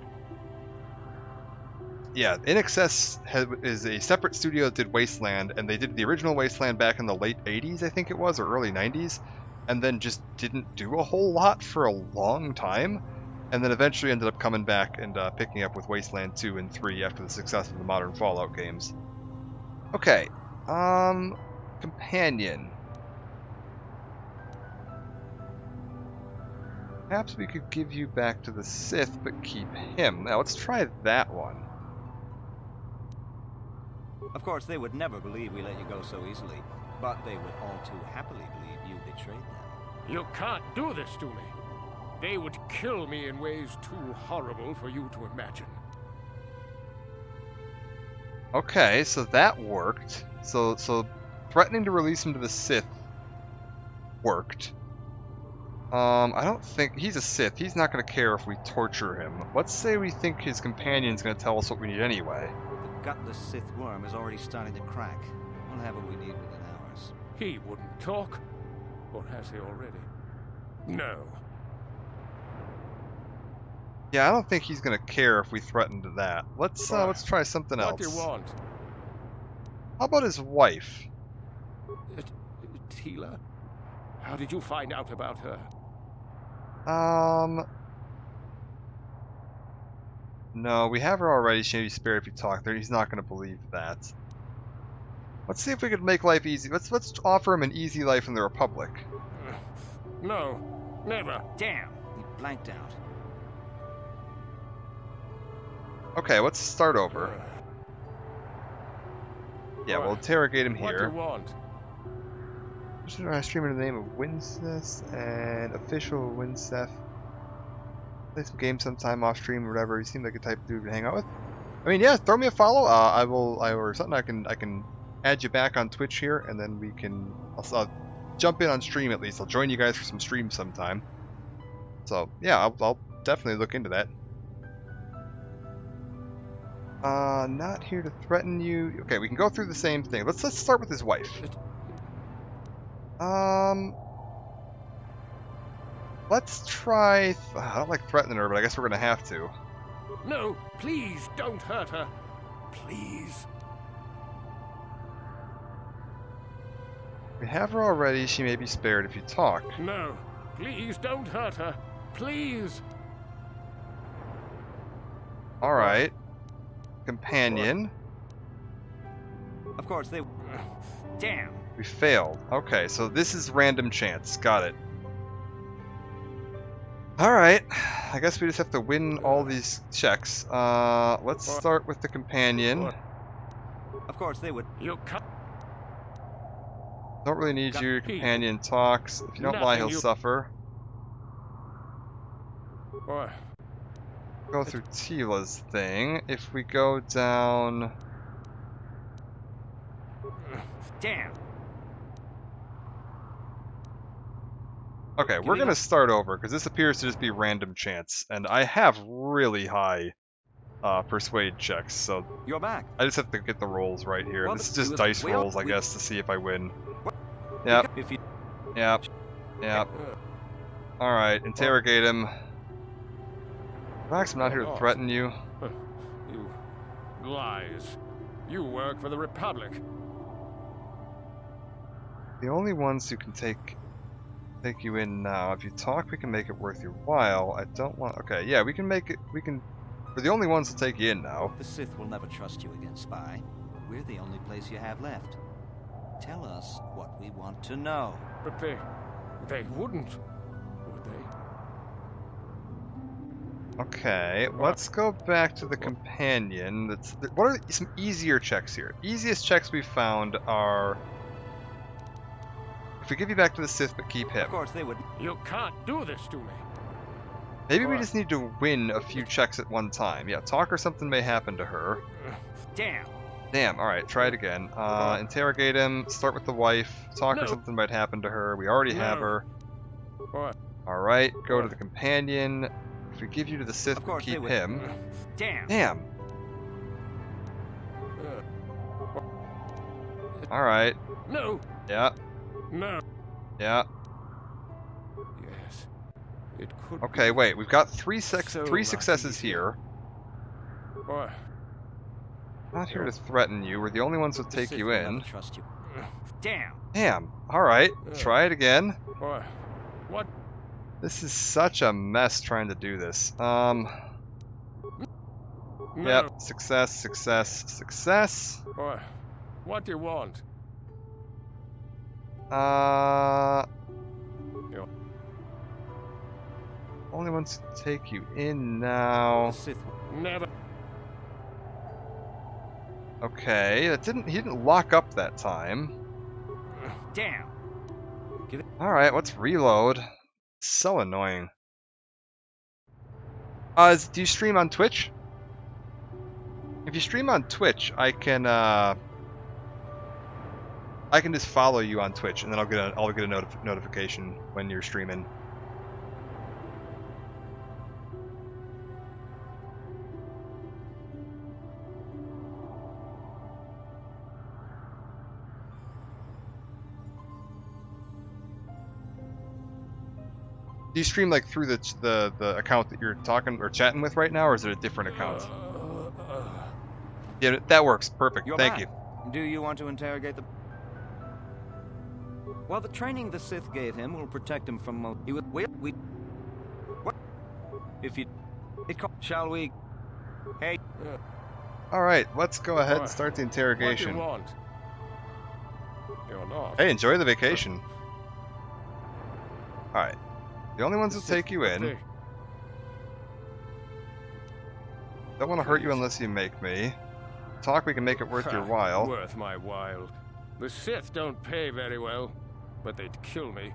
Yeah, In Excess is a separate studio that did Wasteland, and they did the original Wasteland back in the late 80s, I think it was, or early 90s, and then just didn't do a whole lot for a long time, and then eventually ended up coming back and picking up with Wasteland 2 and 3 after the success of the modern Fallout games. Okay, companion. Perhaps we could give you back to the Sith, but keep him. Now, let's try that one. Of course, they would never believe we let you go so easily, but they would all too happily believe you betrayed them. You can't do this to me. They would kill me in ways too horrible for you to imagine. Okay, so that worked. So threatening to release him to the Sith worked. I don't think he's a Sith. He's not going to care if we torture him. Let's say we think his companion's going to tell us what we need anyway. The gutless Sith worm is already starting to crack. We'll have what we need within hours. He wouldn't talk. Or has he already? No. Yeah, I don't think he's going to care if we threaten to that. Let's try something else. What do you want? How about his wife? Tila? How did you find out about her? No, we have her already. She may be spared if you talk to her. He's not going to believe that. Let's see if we could make life easy. Let's offer him an easy life in the Republic. No, never. Damn, he blanked out. Okay, let's start over. Yeah, we'll interrogate him here. What do you want? I stream in the name of Winseth and official Winseth. Play some games sometime off stream or whatever. You seem like a type of dude to hang out with. I mean, yeah, throw me a follow. Or something. I can add you back on Twitch here, and then we can. I'll jump in on stream at least. I'll join you guys for some streams sometime. So yeah, I'll definitely look into that. Not here to threaten you. Okay, we can go through the same thing. Let's start with his wife. Let's try. I don't like threatening her, but I guess we're gonna have to. No, please don't hurt her. Please. We have her already. She may be spared if you talk. No, please don't hurt her. Please. Alright. Companion. Of course, they... Damn. We failed. Okay, so this is random chance. Got it. Alright. I guess we just have to win all these checks. Let's start with the companion. Of course, they would... You cut. Don't really need you. Companion talks. If you don't lie, he'll suffer. Go through Tila's thing. If we go down... Damn. Okay, we're gonna start over, because this appears to just be random chance. And I have really high persuade checks, so... You're back. I just have to get the rolls right here. Well, this is just dice rolls, I guess, to see if I win. Yep. Yep. Yep. Alright, interrogate him. Max, I'm not here to threaten you. You lies. You work for the Republic. The only ones who can take you in now. If you talk, we can make it worth your while. I don't want... Okay, yeah, we can make it... We can... We're the only ones to take you in now. The Sith will never trust you again, Spy. We're the only place you have left. Tell us what we want to know. But they wouldn't, would they? Okay, let's go back to the companion. What are some easier checks here? Easiest checks we found are... If we give you back to the Sith but keep him. Of course they would. You can't do this to me. Maybe we just need to win a few checks at one time. Yeah, talk or something may happen to her. Damn. Damn, alright, try it again. Interrogate him, start with the wife, talk or something might happen to her. We already have her. Alright, go to the companion. If we give you to the Sith but keep him. Damn. Damn. Alright. No. Yeah. No. Yeah. Yes. It could. Okay, wait. We've got three successes here. Boy. Not here to threaten you. We're the only ones who take you in. Trust you. Damn. Damn. All right. Try it again. Boy. What? This is such a mess trying to do this. No. Yep. Success. Success. Success. Boy. What do you want? Only ones to take you in now. Never. Okay, that he didn't lock up that time. Damn. Alright, let's reload. So annoying. Do you stream on Twitch? If you stream on Twitch, I can just follow you on Twitch, and then I'll get a notification when you're streaming. Do you stream like through the account that you're talking or chatting with right now, or is it a different account? Yeah, that works. Perfect. Thank you. Do you want to interrogate the... Well, the training the Sith gave him will protect him from most... He would... We... What? If you... Shall we... Hey... Alright, let's go ahead and start the interrogation. What do you want? You're not. Hey, enjoy the vacation. Alright. The only ones who take you in. Don't want to hurt you unless you make me. Talk, we can make it worth your while. Worth my while. The Sith don't pay very well, but they'd kill me.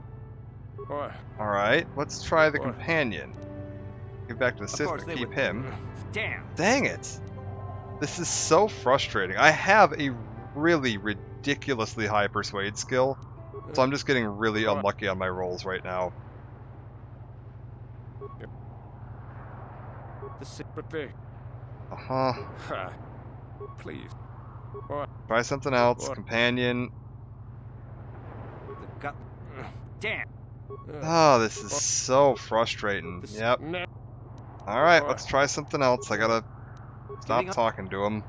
Alright, let's try the companion. Give back to the Sith, but keep him. Damn. Dang it! This is so frustrating. I have a really ridiculously high persuade skill, so I'm just getting really unlucky on my rolls right now. The Sith, but they... Uh-huh. Please. Try something else. Companion. Damn. Oh, this is so frustrating. Yep. Alright, let's try something else. I gotta stop talking to him.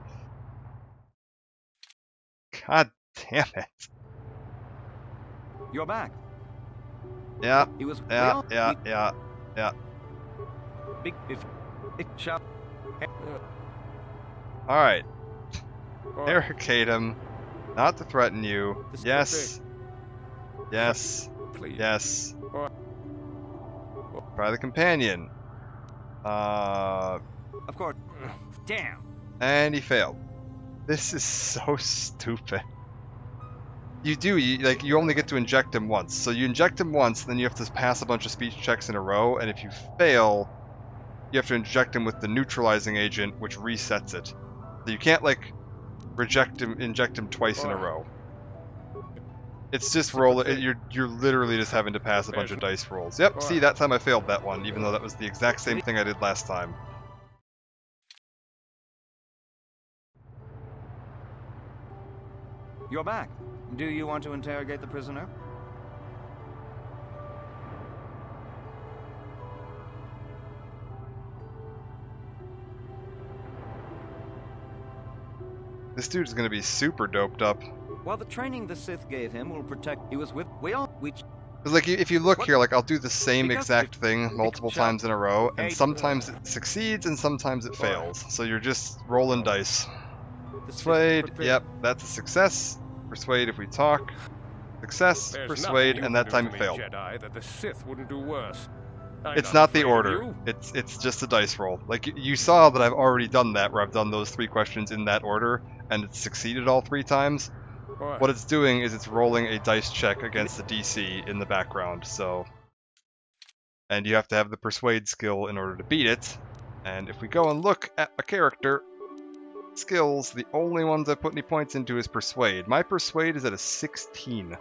God damn it. You're back. Yeah. He was yeah. Big if it shall. Alright. Interrogate him. Not to threaten you. Yes. Yes. Yes. Try the companion. Of course. Damn. And he failed. This is so stupid. You only get to inject him once. So you inject him once, then you have to pass a bunch of speech checks in a row, and if you fail, you have to inject him with the neutralizing agent, which resets it. So you can't, like, inject him twice in a row. It's just you're literally just having to pass a bunch of dice rolls. Yep, see, that time I failed that one, even though that was the exact same thing I did last time. You're back. Do you want to interrogate the prisoner? This dude's gonna be super doped up. Well, the training the Sith gave him will protect. He was with. Because, like, if you look here, like, I'll do the same exact thing multiple times in a row, and sometimes it succeeds and sometimes it fails. So you're just rolling dice. Persuade, yep, that's a success. Persuade if we talk. Success, persuade, and that time it failed. Jedi that the Sith wouldn't do worse. It's not the order. It's just a dice roll. Like, you saw that I've already done that, where I've done those 3 questions in that order, and it's succeeded all 3 times. What it's doing is it's rolling a dice check against the DC in the background, so... And you have to have the persuade skill in order to beat it. And if we go and look at a character skills, the only ones I put any points into is persuade. My persuade is at a 16.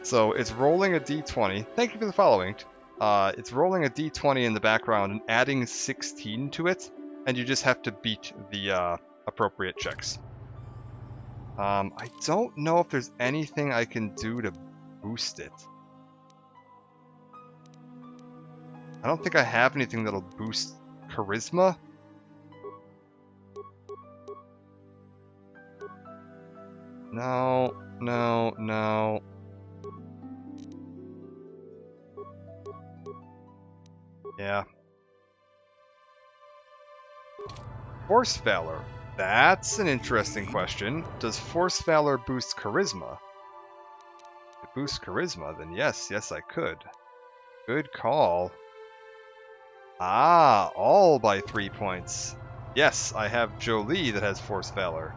So it's rolling a d20. Thank you for the following. It's rolling a d20 in the background and adding 16 to it, and you just have to beat the appropriate checks. I don't know if there's anything I can do to boost it. I don't think I have anything that'll boost charisma. No, no, no. Yeah. Force Valor. That's an interesting question. Does Force Valor boost charisma? If it boosts charisma, then yes, I could. Good call. Ah, all by 3 points. Yes, I have Jolie that has Force Valor.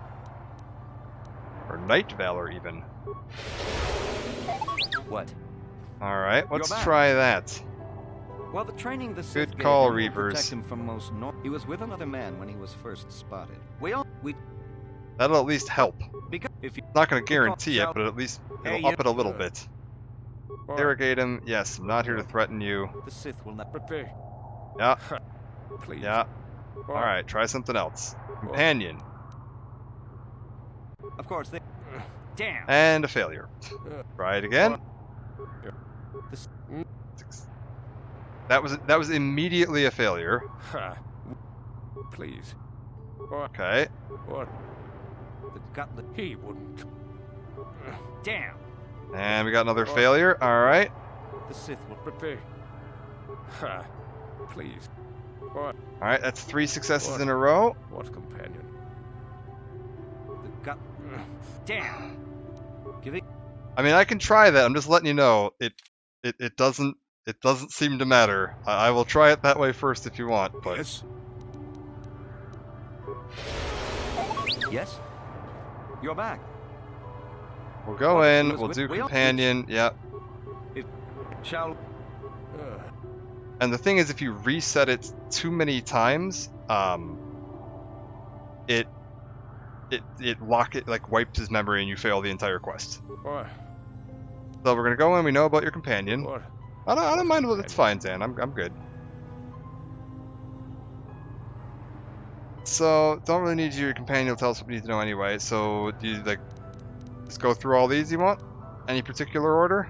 Or Night Valor, even. What? Alright, let's try that. Well, the training the Sith Good gave call, him will Reavers. protect him from most He was with another man when he was first spotted. That'll at least help. Because if you Not going to guarantee it, but at least it'll up it a little bit. Or- Interrogate him. Yes, I'm not here to threaten you. The Sith will not. Prepare. Yeah. Please. Yeah. Or- Alright, try something else. Companion. Of course, they. Damn. And a failure. Try it again. That was immediately a failure. Ha. Please. Okay. Or The gauntlet. he wouldn't. Damn. And we got another failure. Alright. The Sith will Prepare. Ha. Please. Or Alright, that's 3 successes in a row. what companion? The gut. Damn. Give it. I mean, I can try that. I'm just letting you know. It doesn't seem to matter. I will try it that way first if you want, but... Yes? Yes. You're back. We'll go in, we'll do companion, yep. Shall. And the thing is, if you reset it too many times, it wipes his memory and you fail the entire quest. Or So we're gonna go in, we know about your companion. Or I don't mind, it's fine, Zan, I'm good. So, don't really need your companion to tell us what we need to know anyway, so do you, like, just go through all these you want? Any particular order?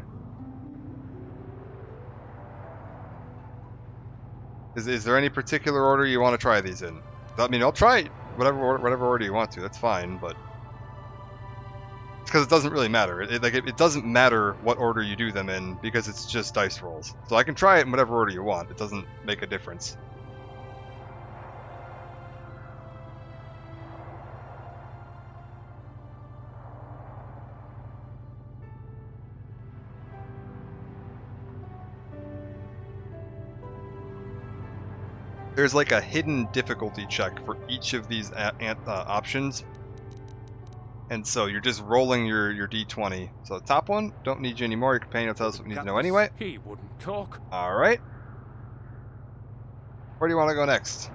Is there any particular order you want to try these in? I mean, I'll try whatever order you want to, that's fine, but... It's because it doesn't really matter. It doesn't matter what order you do them in, because it's just dice rolls. So I can try it in whatever order you want, it doesn't make a difference. there's like a hidden difficulty check for each of these options. And so you're just rolling your d20. So the top one, don't need you anymore. Your companion will tell us what we need to know anyway. He wouldn't talk. Alright. Where do you want to go next?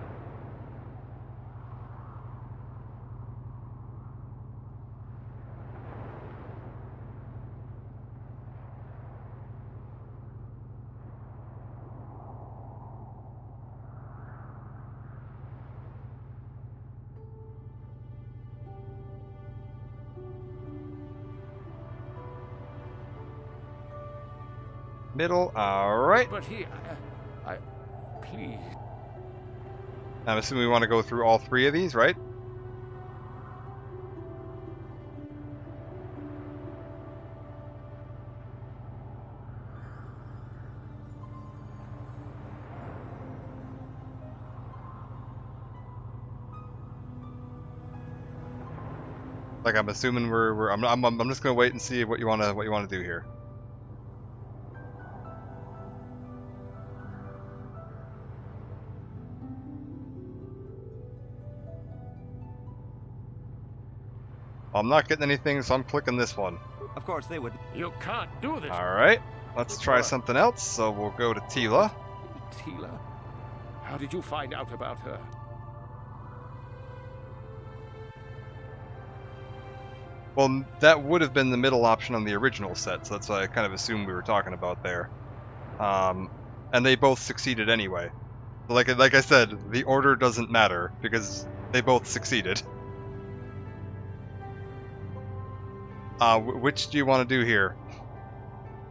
Middle, alright. But he... please. I'm assuming we want to go through all three of these, right? Like I'm assuming I'm just gonna wait and see what you wanna do here. I'm not getting anything, so I'm clicking this one. Of course they would. You can't do this. Alright, let's try something else. So we'll go to Tila. Tila? How did you find out about her? Well, that would have been the middle option on the original set, so that's what I kind of assumed we were talking about there. And they both succeeded anyway. Like I said, the order doesn't matter, because they both succeeded. Which do you want to do here?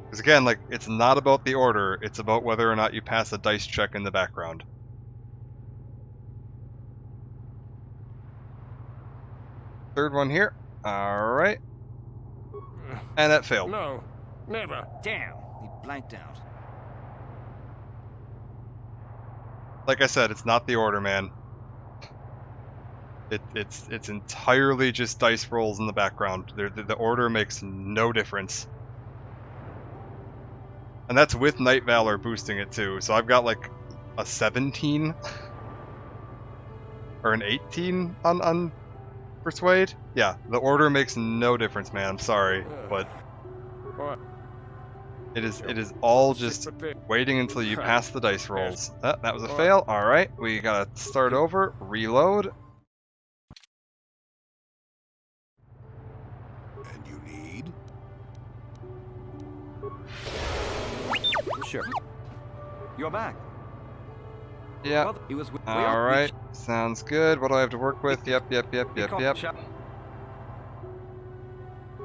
Because again, like, it's not about the order, it's about whether or not you pass a dice check in the background. Third one here. Alright. And that failed. No, never. Damn, he blanked out. Like I said, it's not the order, man. It's entirely just dice rolls in the background. The order makes no difference. And that's with Night Valor boosting it too. So I've got like a 17 or an 18 on Persuade. Yeah, the order makes no difference, man. I'm sorry, but it is all just waiting until you pass the dice rolls. That was a fail. All right, we gotta start over, reload. Sure. You're back. Yeah. Well, he was Alright. Sounds good. What do I have to work with? Yep.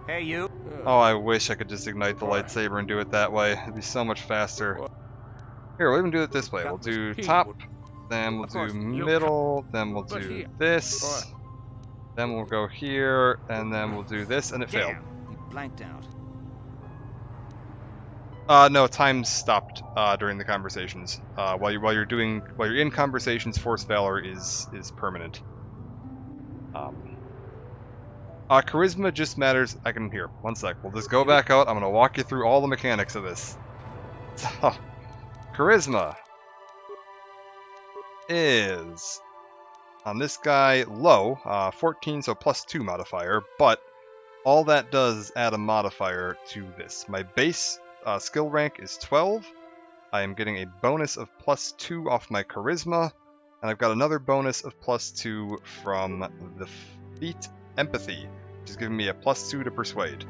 Hey, you. Oh, I wish I could just ignite the lightsaber and do it that way. It'd be so much faster. Here, we'll even do it this way. We'll do top, then we'll do middle, then we'll do this, then we'll go here, and then we'll do this, and it failed. He blanked out. No, time stopped during the conversations. While you're in conversations, Force Valor is permanent. Charisma just matters. I can hear. One sec. We'll just go back out. I'm gonna walk you through all the mechanics of this. So, Charisma is on this guy low, 14, so +2 modifier. But all that does is add a modifier to this. My base skill rank is 12. I am getting a bonus of +2 off my charisma, and I've got another bonus of +2 from the feat empathy, which is giving me a +2 to persuade.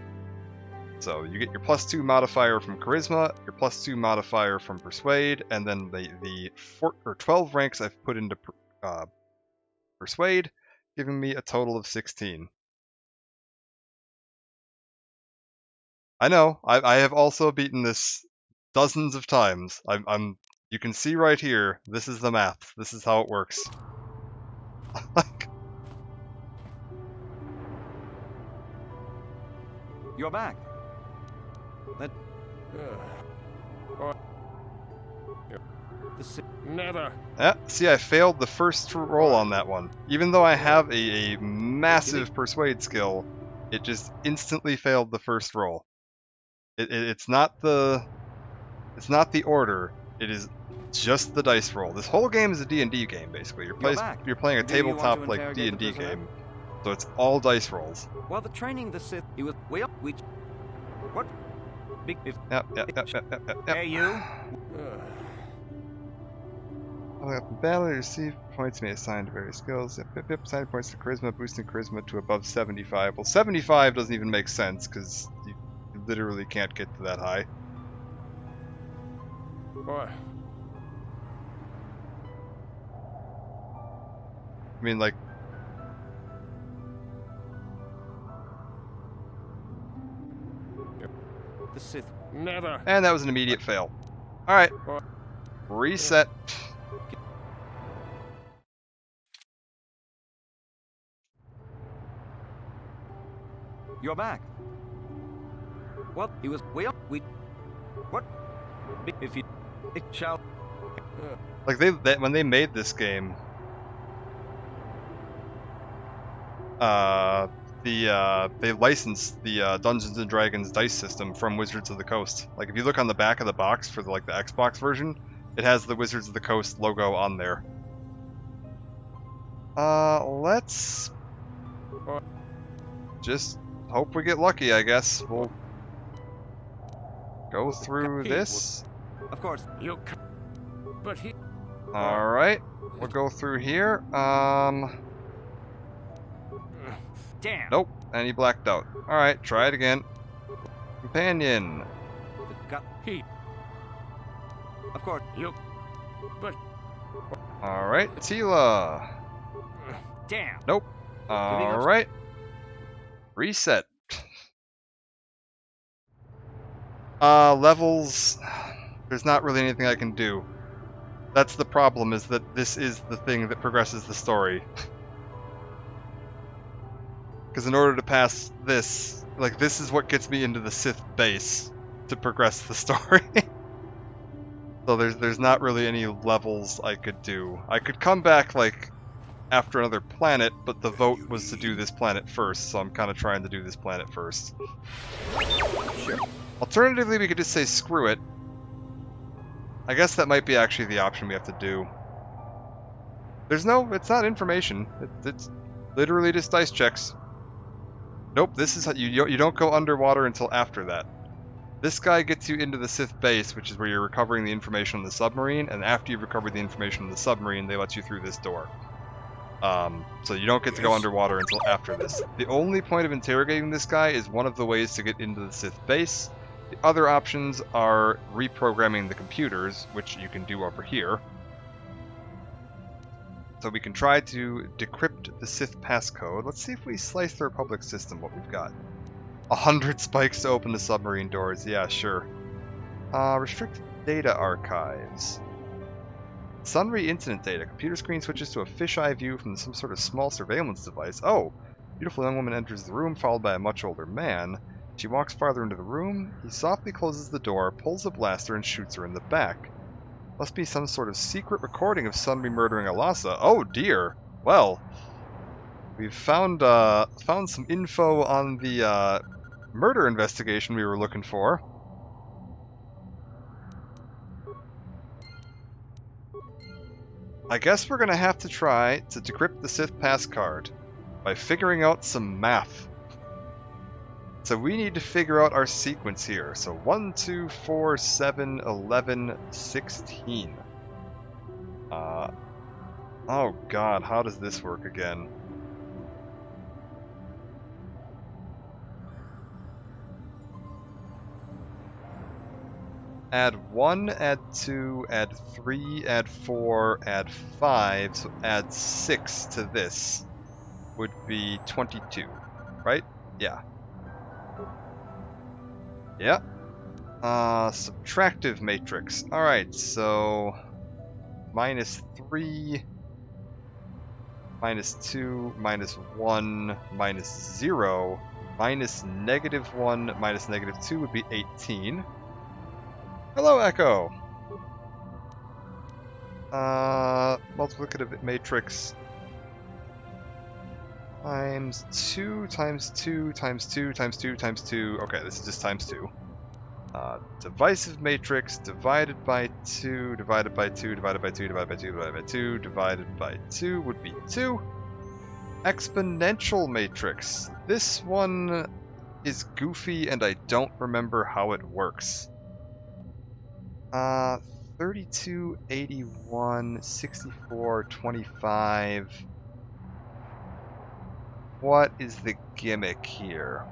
So you get your +2 modifier from charisma, your +2 modifier from persuade, and then the 12 ranks I've put into persuade, giving me a total of 16. I know. I have also beaten this dozens of times. You can see right here. This is the math. This is how it works. You're back. Never. Yeah, see, I failed the first roll on that one. Even though I have a massive persuade skill, it just instantly failed the first roll. It's not the order. It is just the dice roll. This whole game is a D&D game, basically. You're playing a tabletop like D&D game, so it's all dice rolls. While the training the Sith, we what? Yep. Hey, you. Battle, receive points may assign to various skills. Yep. Assign points to charisma, boosting charisma to above 75. Well, 75 doesn't even make sense because you literally can't get to that high. Boy. I mean, like, the Sith. Never. And that was an immediate fail. All right, reset. You're back. Well, he was we what? If you it shall Like when they made this game, they licensed the Dungeons and Dragons dice system from Wizards of the Coast. Like if you look on the back of the box for the Xbox version, it has the Wizards of the Coast logo on there. Let's just hope we get lucky, I guess. We'll go through this. Of course. You but he Alright. We'll go through here. Damn. Nope. And he blacked out. Alright, try it again. Companion. He. Of course. You but Alright, Tila. Damn. Nope. Alright. Reset. Levels. There's not really anything I can do. That's the problem, is that this is the thing that progresses the story. Because in order to pass this, like, this is what gets me into the Sith base to progress the story. So there's not really any levels I could do. I could come back, like, after another planet, but the vote was to do this planet first, so I'm kind of trying to do this planet first. Sure. Alternatively, we could just say screw it. I guess that might be actually the option we have to do. It's not information. It's literally just dice checks. Nope, this is how you don't go underwater until after that. This guy gets you into the Sith base, which is where you're recovering the information on the submarine, and after you've recovered the information on the submarine, they let you through this door. So you don't get to go underwater until after this. The only point of interrogating this guy is one of the ways to get into the Sith base. The other options are reprogramming the computers, which you can do over here. So we can try to decrypt the Sith passcode. Let's see if we slice the Republic system, what we've got. 100 spikes to open the submarine doors. Yeah, sure. Restricted data archives. Sunry incident data. Computer screen switches to a fisheye view from some sort of small surveillance device. Oh! Beautiful young woman enters the room, followed by a much older man. She walks farther into the room. He softly closes the door, pulls a blaster, and shoots her in the back. Must be some sort of secret recording of Sunry murdering Alasa. Oh dear! Well, we've found some info on the murder investigation we were looking for. I guess we're gonna have to try to decrypt the Sith passcard by figuring out some math. So we need to figure out our sequence here. So 1, 2, 4, 7, 11, 16. Oh god, how does this work again? Add 1, add 2, add 3, add 4, add 5, so add 6 to this would be 22, right? Yeah. Yeah. Subtractive matrix. Alright, so minus 3, minus 2, minus 1, minus 0, minus negative 1, minus negative 2 would be 18. Hello, Echo! Multiplicative matrix times 2 times 2 times 2 times 2 times 2. Okay, this is just times 2. Divisive matrix divided by 2, divided by 2, divided by 2, divided by 2, divided by 2, divided by 2 would be 2. Exponential matrix. This one is goofy and I don't remember how it works. 32, 81, 64, 25. What is the gimmick here?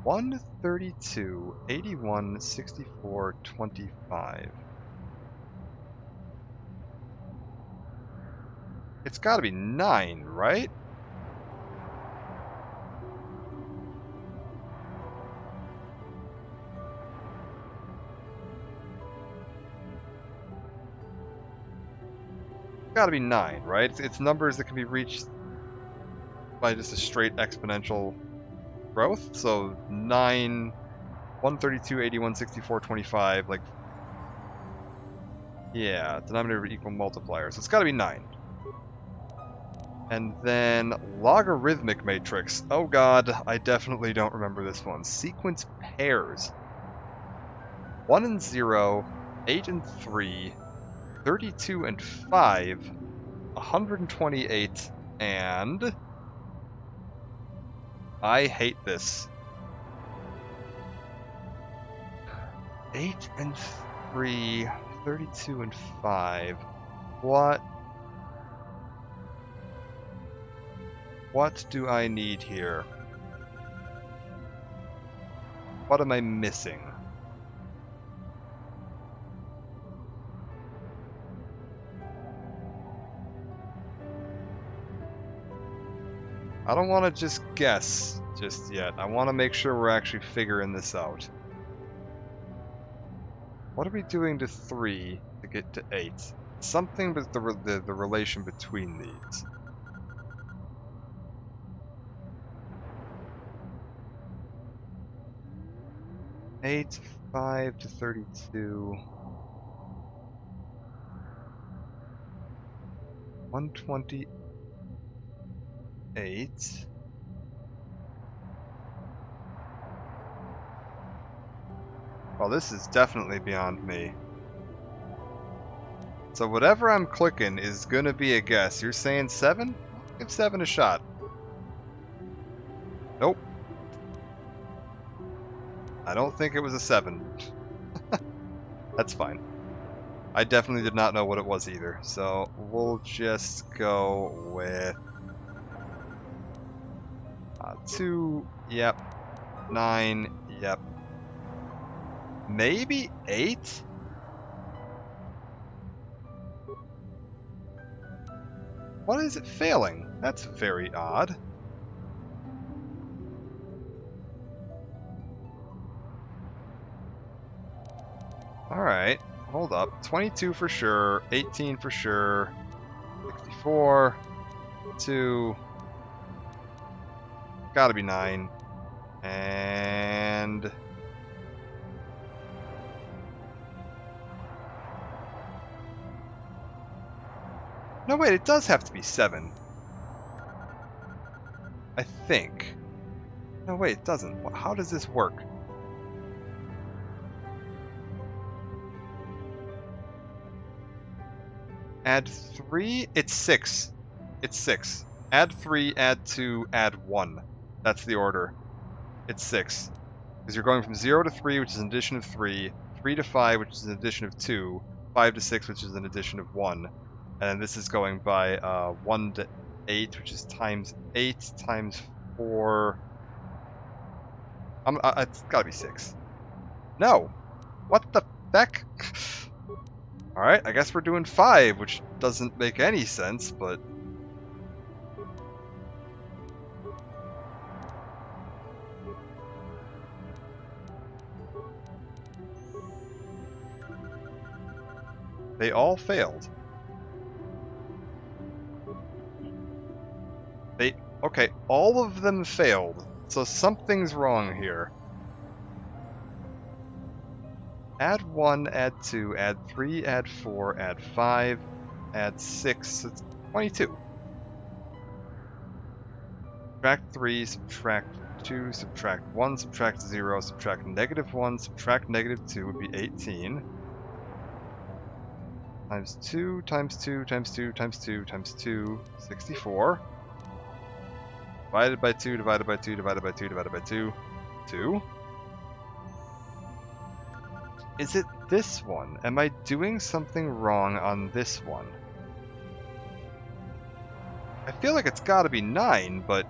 132, 81, 64, 25. It's gotta be 9, right? Gotta be 9, right? It's numbers that can be reached by just a straight exponential growth. So 9, 132, 81, 64, 25, like... Yeah, denominator equal multiplier. So it's gotta be 9. And then logarithmic matrix. Oh god, I definitely don't remember this one. Sequence pairs. 1 and 0, 8 and 3, 32 and 5, 128, and... I hate this. 8 and 3, 32 and 5. What? What do I need here? What am I missing? I don't want to just guess just yet. I want to make sure we're actually figuring this out. What are we doing to 3 to get to 8? Something with the relation between these. Eight, 5 to 32. 128. Well, this is definitely beyond me. So whatever I'm clicking is gonna be a guess. You're saying 7? Give 7 a shot. Nope. I don't think it was a 7. That's fine. I definitely did not know what it was either, so we'll just go with 2, yep. 9, yep. Maybe 8? What is it failing? That's very odd. Alright, hold up. 22 for sure, 18 for sure, 64, 2, gotta be 9, and... No, wait, it does have to be 7. I think. No, wait, it doesn't. How does this work? Add 3? It's 6. It's 6. Add 3, add 2, add 1. That's the order. It's 6. Because you're going from 0 to 3, which is an addition of 3, 3 to 5, which is an addition of 2, 5 to 6, which is an addition of 1. And this is going by 1 to 8, which is times 8 times 4. It's gotta be 6. No! What the heck? Alright, I guess we're doing 5, which doesn't make any sense, but... They all failed. Okay, all of them failed, so something's wrong here. Add 1, add 2, add 3, add 4, add 5, add 6, it's 22. Subtract 3, subtract 2, subtract 1, subtract 0, subtract -1, subtract -2 would be 18. Times 2, times 2, times 2, times 2, times 2, 64. Divided by 2, divided by 2, divided by 2, divided by 2, 2. Is it this one? Am I doing something wrong on this one? I feel like it's gotta be 9, but...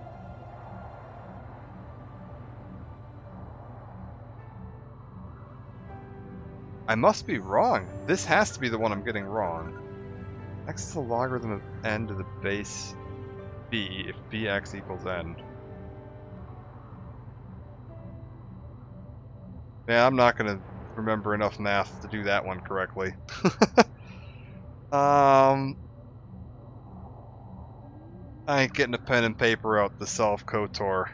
I must be wrong. This has to be the one I'm getting wrong. X is the logarithm of n to the base b if bx equals n. Yeah, I'm not gonna remember enough math to do that one correctly. I ain't getting a pen and paper out to solve KOTOR.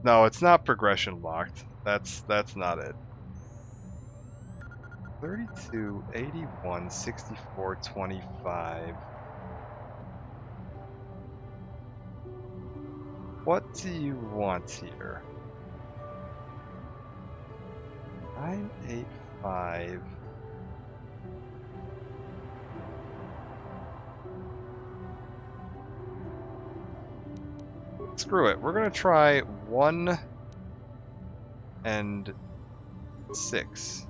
No, it's not progression locked. That's not it. 32, 81, 64, 25. What do you want here? 985. Screw it. We're gonna try 1 and 6.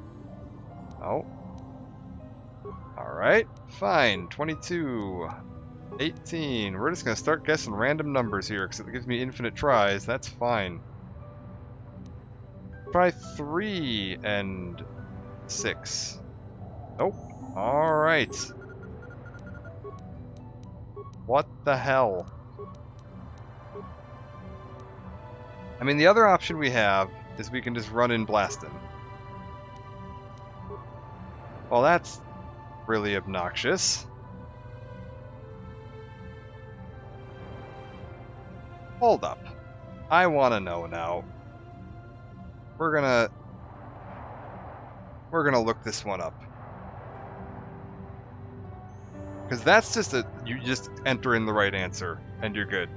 Oh. Alright, fine. 22, 18. We're just gonna start guessing random numbers here because it gives me infinite tries. That's fine. Try 3 and 6. Nope. Alright. What the hell? I mean, the other option we have is we can just run in Blastin'. Well, that's really obnoxious. Hold up. I want to know now. We're gonna look this one up. Because that's just you just enter in the right answer and you're good.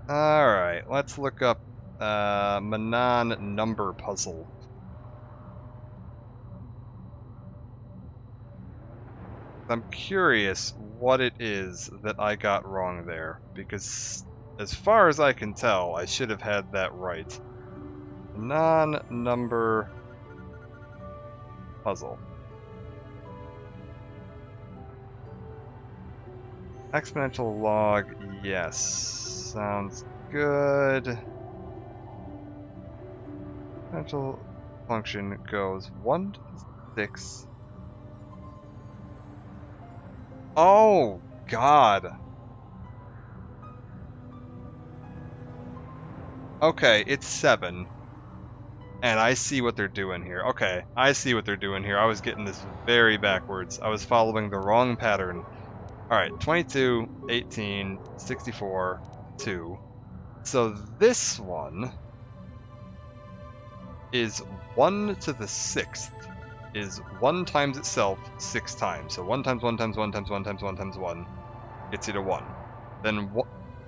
Alright, let's look up Manon number puzzle. I'm curious what it is that I got wrong there, because as far as I can tell, I should have had that right. Manon number puzzle. Exponential log, yes. Sounds good. Exponential function goes 1 to the 6. Oh, God. Okay, it's 7. And I see what they're doing here. Okay, I see what they're doing here. I was getting this very backwards. I was following the wrong pattern. Alright, 22, 18, 64, 2. So this one is 1 to the 6th. Is 1 times itself 6 times. So 1 times 1 times 1 times 1 times 1 times 1 gets you to 1. Then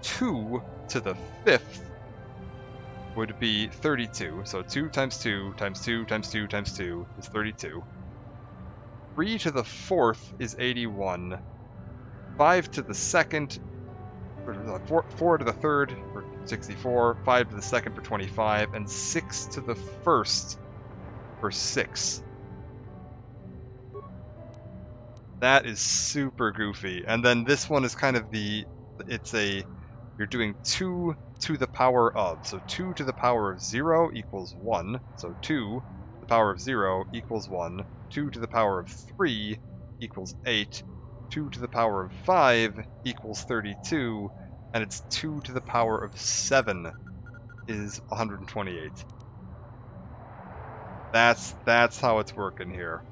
2 to the 5th would be 32. So 2 times 2 times 2 times 2 times 2 is 32. 3 to the 4th is 81. 5 to the 2nd, 4 to the 3rd for 64, 5 to the 2nd for 25, and 6 to the 1st for 6. That is super goofy. And then this one is kind of you're doing 2 to the power of. So 2 to the power of 0 equals 1. So 2 to the power of 0 equals 1. 2 to the power of 3 equals 8. 2 to the power of 5 equals 32. And it's 2 to the power of 7 is 128. That's how it's working here.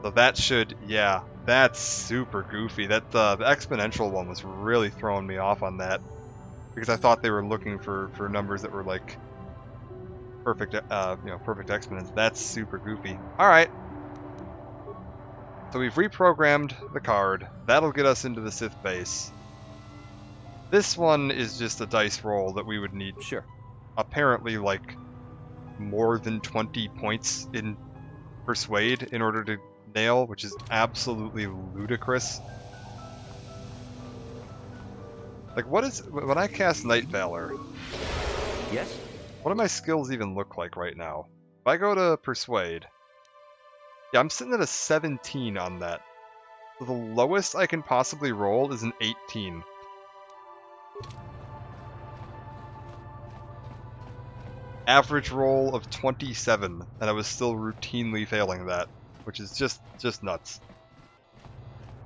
So that should, yeah, that's super goofy. That the exponential one was really throwing me off on that, because I thought they were looking for numbers that were like perfect, perfect exponents. That's super goofy. All right. So we've reprogrammed the card. That'll get us into the Sith base. This one is just a dice roll that we would need. Sure. Apparently, like, more than 20 points in Persuade in order to nail, which is absolutely ludicrous. Like, when I cast Night Valor? Yes? What do my skills even look like right now? If I go to Persuade, yeah, I'm sitting at a 17 on that. So the lowest I can possibly roll is an 18. Average roll of 27, and I was still routinely failing that, which is just nuts.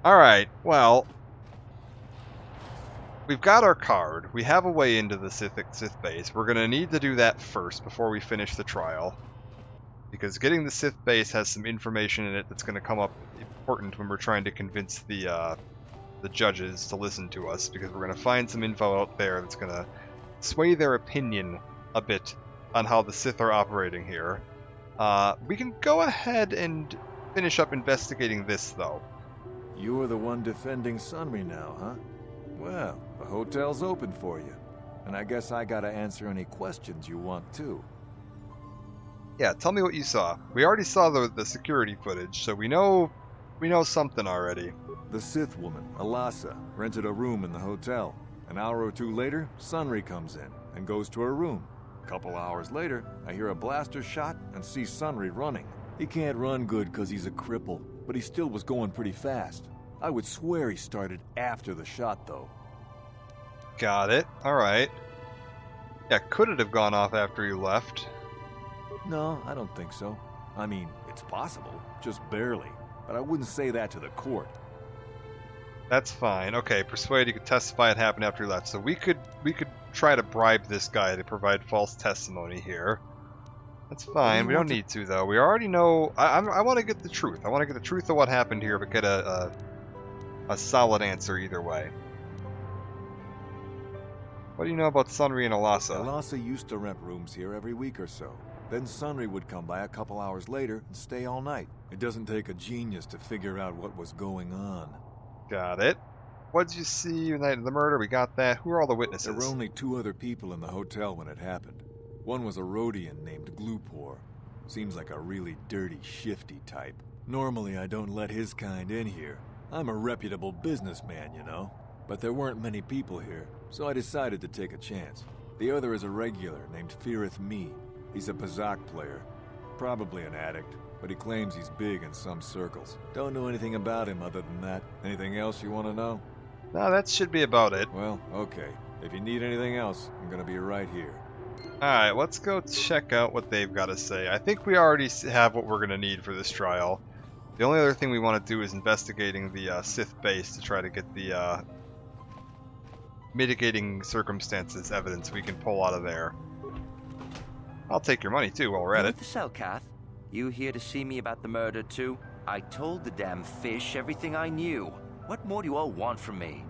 Alright, well, we've got our card. We have a way into the Sith base. We're going to need to do that first before we finish the trial, because getting the Sith base has some information in it that's going to come up important when we're trying to convince the judges to listen to us, because we're going to find some info out there that's going to sway their opinion a bit on how the Sith are operating here. We can go ahead and finish up investigating this, though. You're the one defending Sunry now, huh? Well, the hotel's open for you. And I guess I gotta answer any questions you want, too. Yeah, tell me what you saw. We already saw the security footage, so we know something already. The Sith woman, Alasa, rented a room in the hotel. An hour or two later, Sunry comes in and goes to her room. A couple hours later, I hear a blaster shot and see Sunry running. He can't run good because he's a cripple, but he still was going pretty fast. I would swear he started after the shot, though. Got it. Alright. Yeah, could it have gone off after you left? No, I don't think so. I mean, it's possible, just barely. But I wouldn't say that to the court. That's fine. Okay, Persuade, you could testify it happened after you left. So we could try to bribe this guy to provide false testimony here. That's fine. We don't need to, though. We already know. I want to get the truth. I want to get the truth of what happened here, but get a solid answer either way. What do you know about Sunry and Alasa? Alasa used to rent rooms here every week or so. Then Sunry would come by a couple hours later and stay all night. It doesn't take a genius to figure out what was going on. Got it. What did you see the night of the murder? We got that. Who are all the witnesses? There were only 2 other people in the hotel when it happened. One was a Rhodian named Glupor. Seems like a really dirty, shifty type. Normally I don't let his kind in here. I'm a reputable businessman, you know. But there weren't many people here, so I decided to take a chance. The other is a regular named Firith Me. He's a Pazak player. Probably an addict, but he claims he's big in some circles. Don't know anything about him other than that. Anything else you want to know? No, that should be about it. Well, okay. If you need anything else, I'm gonna be right here. Alright, let's go check out what they've got to say. I think we already have what we're gonna need for this trial. The only other thing we want to do is investigating the Sith base to try to get the mitigating circumstances evidence we can pull out of there. I'll take your money too while we're at it. The Selkath, you here to see me about the murder too? I told the damn fish everything I knew. What more do you all want from me?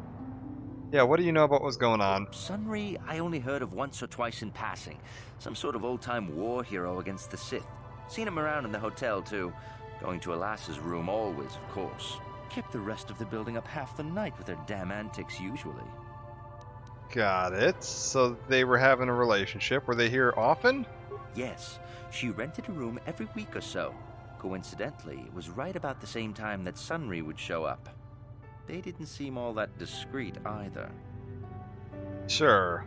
Yeah, what do you know about what's going on? Sunry, I only heard of once or twice in passing. Some sort of old-time war hero against the Sith. Seen him around in the hotel too. Going to Alasa's room always, of course. Kept the rest of the building up half the night with their damn antics usually. Got it. So they were having a relationship. Were they here often? Yes. She rented a room every week or so. Coincidentally, it was right about the same time that Sunry would show up. They didn't seem all that discreet either. Sure.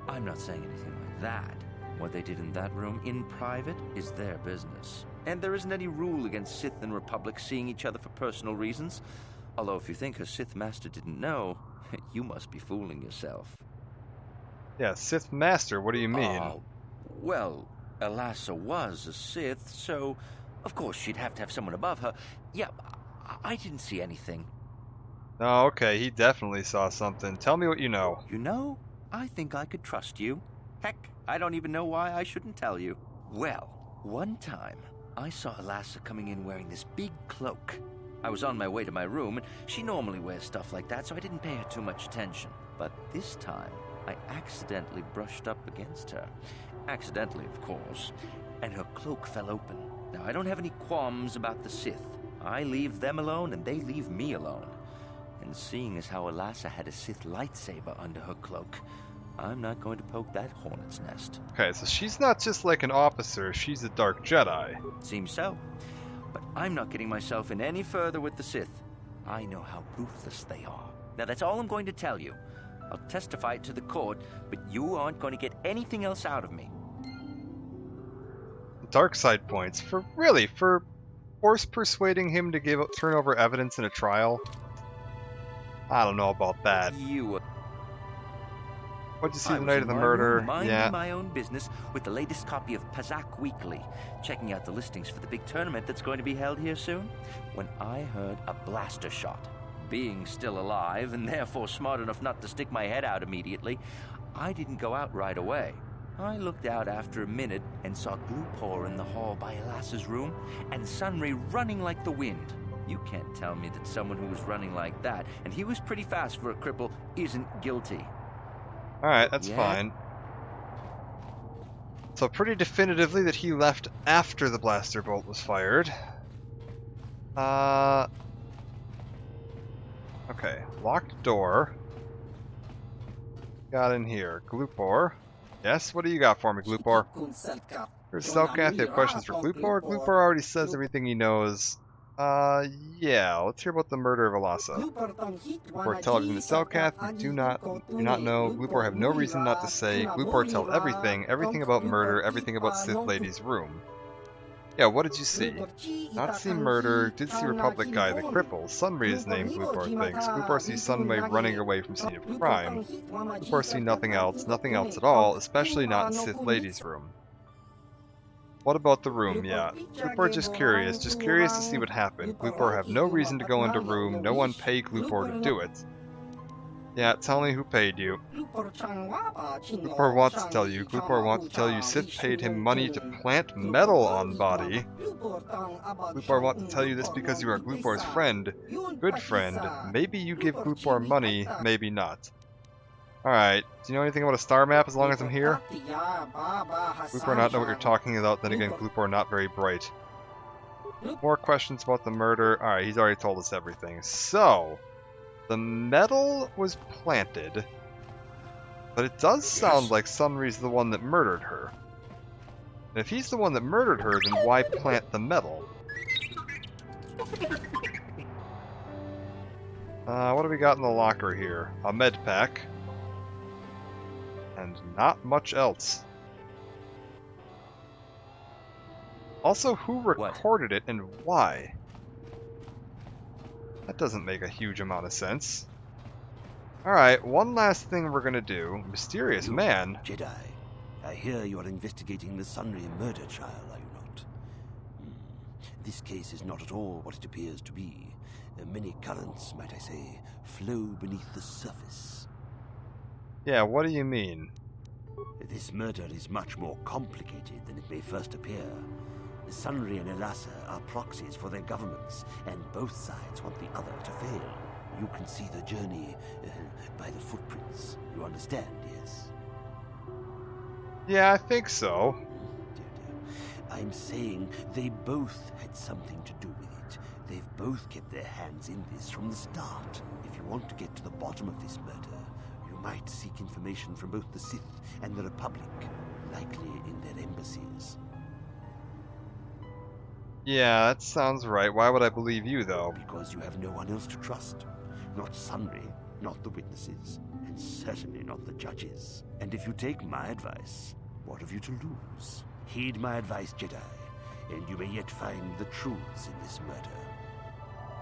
I'm not saying anything like that. What they did in that room in private is their business. And there isn't any rule against Sith and Republic seeing each other for personal reasons. Although if you think her Sith Master didn't know, you must be fooling yourself. Yeah, Sith Master, what do you mean? Well, Alasa was a Sith, so of course she'd have to have someone above her. Yeah, I didn't see anything. Oh, okay, he definitely saw something. Tell me what you know. You know, I think I could trust you. Heck, I don't even know why I shouldn't tell you. Well, one time, I saw Alassa coming in wearing this big cloak. I was on my way to my room, and she normally wears stuff like that, so I didn't pay her too much attention. But this time, I accidentally brushed up against her. Accidentally, of course. And her cloak fell open. Now, I don't have any qualms about the Sith. I leave them alone, and they leave me alone. And seeing as how Alassa had a Sith lightsaber under her cloak, I'm not going to poke that hornet's nest. Okay, so she's not just like an officer, she's a Dark Jedi. Seems so. But I'm not getting myself in any further with the Sith. I know how ruthless they are. Now, that's all I'm going to tell you. I'll testify it to the court, but you aren't going to get anything else out of me. Dark side points. For force persuading him to turn over evidence in a trial? I don't know about that. What'd you see the night of the murder? Minding my own business with the latest copy of Pazak Weekly, checking out the listings for the big tournament that's going to be held here soon, when I heard a blaster shot. Being still alive, and therefore smart enough not to stick my head out immediately, I didn't go out right away. I looked out after a minute and saw Glupor in the hall by Alassa's room, and Sunry running like the wind. You can't tell me that someone who was running like that, and he was pretty fast for a cripple, isn't guilty. Alright, that's fine. So pretty definitively that he left after the blaster bolt was fired. Okay, locked door. Got in here. Glupor. Yes, what do you got for me, Glupor? Here's Selkath, you have questions for Glupor? Glupor already says everything he knows. Yeah, let's hear about the murder of Alassa. Glupor tell everything to Selkath, we do not know. Glupor have no reason not to say. Glupor tell everything about murder, everything about Sith Lady's room. Yeah, what did you see? Not see murder, did see Republic guy, the cripple. Sunray is named, Glupor thinks. Glupor sees Sunray running away from scene of crime. Glupor see nothing else at all, especially not in Sith Lady's room. What about the room? Yeah. Glupor just curious to see what happened. Glupor have no reason to go into room, no one paid Glupor to do it. Yeah, tell me who paid you. Glupor wants to tell you. Glupor wants to tell you Sith paid him money to plant metal on body. Glupor wants to tell you this because you are Glupor's friend. Good friend. Maybe you give Glupor money, maybe not. Alright, do you know anything about a star map as long as I'm here? Glupor not know what you're talking about, then again Glupor not very bright. More questions about the murder. Alright, he's already told us everything. So, the metal was planted, but it does sound like Sunry's the one that murdered her. And if he's the one that murdered her, then why plant the metal? What do we got in the locker here? A med pack. And not much else. Also, who recorded it and why? That doesn't make a huge amount of sense. Alright, one last thing we're gonna do. Mysterious man. Jedi, I hear you are investigating the Sunray murder trial, are you not? This case is not at all what it appears to be. Many currents, might I say, flow beneath the surface. Yeah, what do you mean? This murder is much more complicated than it may first appear. Sunray and Alassa are proxies for their governments, and both sides want the other to fail. You can see the journey by the footprints. You understand, yes? Yeah, I think so. I'm saying they both had something to do with it. They've both kept their hands in this from the start. If you want to get to the bottom of this murder, you might seek information from both the Sith and the Republic, likely in their embassies. Yeah, that sounds right. Why would I believe you, though? Because you have no one else to trust. Not Sunray, not the witnesses, and certainly not the judges. And if you take my advice, what have you to lose? Heed my advice, Jedi, and you may yet find the truths in this murder.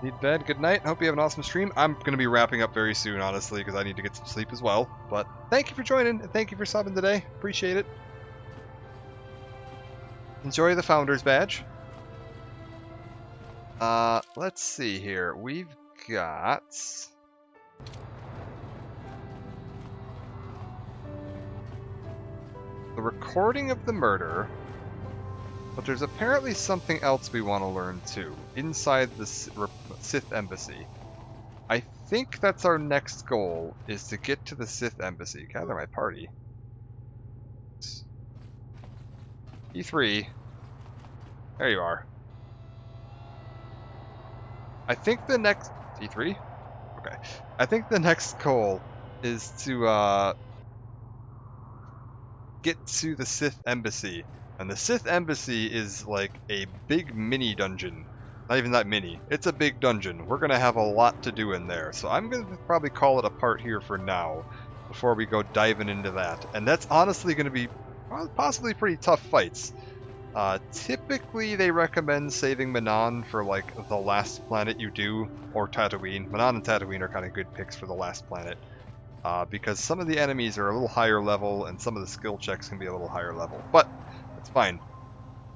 Need bed. Good night. Hope you have an awesome stream. I'm going to be wrapping up very soon, honestly, because I need to get some sleep as well. But thank you for joining, and thank you for subbing today. Appreciate it. Enjoy the Founder's Badge. Let's see here. We've got... the recording of the murder. But there's apparently something else we want to learn too, inside the Sith Embassy. I think that's our next goal, is to get to the Sith Embassy. Gather my party. E3. There you are. I think the next... E3? Okay. I think the next goal is to get to the Sith Embassy. And the Sith Embassy is like a big mini dungeon. Not even that mini. It's a big dungeon. We're going to have a lot to do in there. So I'm going to probably call it a part here for now, before we go diving into that. And that's honestly going to be possibly pretty tough fights. Typically they recommend saving Manaan for like the last planet you do, or Tatooine. Manaan and Tatooine are kind of good picks for the last planet. Because some of the enemies are a little higher level, and some of the skill checks can be a little higher level. But that's fine.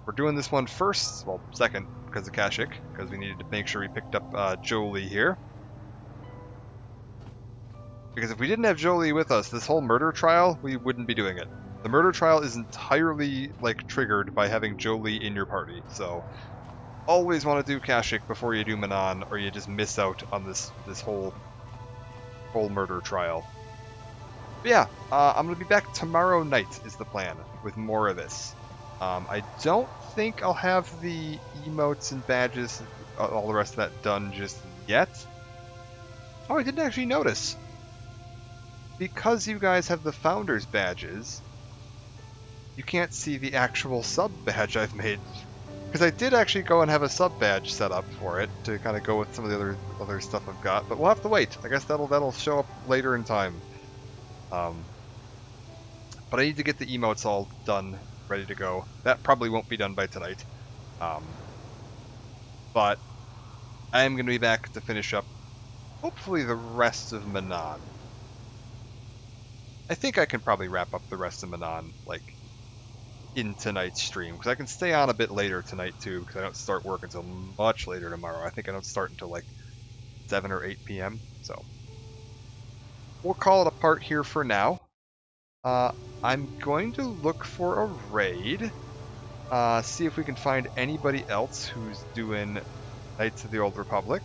We're doing this one first, well, second, because of Kashyyyk, because we needed to make sure we picked up Jolee here. Because if we didn't have Jolee with us, this whole murder trial, we wouldn't be doing it. The murder trial is entirely, like, triggered by having Jolee in your party, so always want to do Kashyyyk before you do Manaan, or you just miss out on this whole murder trial. But yeah, I'm going to be back tomorrow night is the plan, with more of this. I don't think I'll have the emotes and badges, all the rest of that done just yet. Oh, I didn't actually notice. Because you guys have the Founders badges, you can't see the actual sub badge I've made. Because I did actually go and have a sub badge set up for it to kind of go with some of the other stuff I've got, but we'll have to wait. I guess that'll show up later in time. But I need to get the emotes all done, ready to go. That probably won't be done by tonight. But I am going to be back to finish up, hopefully, the rest of Manaan. I think I can probably wrap up the rest of Manaan, like, in tonight's stream, because I can stay on a bit later tonight too, because I don't start work until much later tomorrow. I think I don't start until like 7 or 8 p.m. So we'll call it a part here for now. I'm going to look for a raid, see if we can find anybody else who's doing Knights of the Old Republic,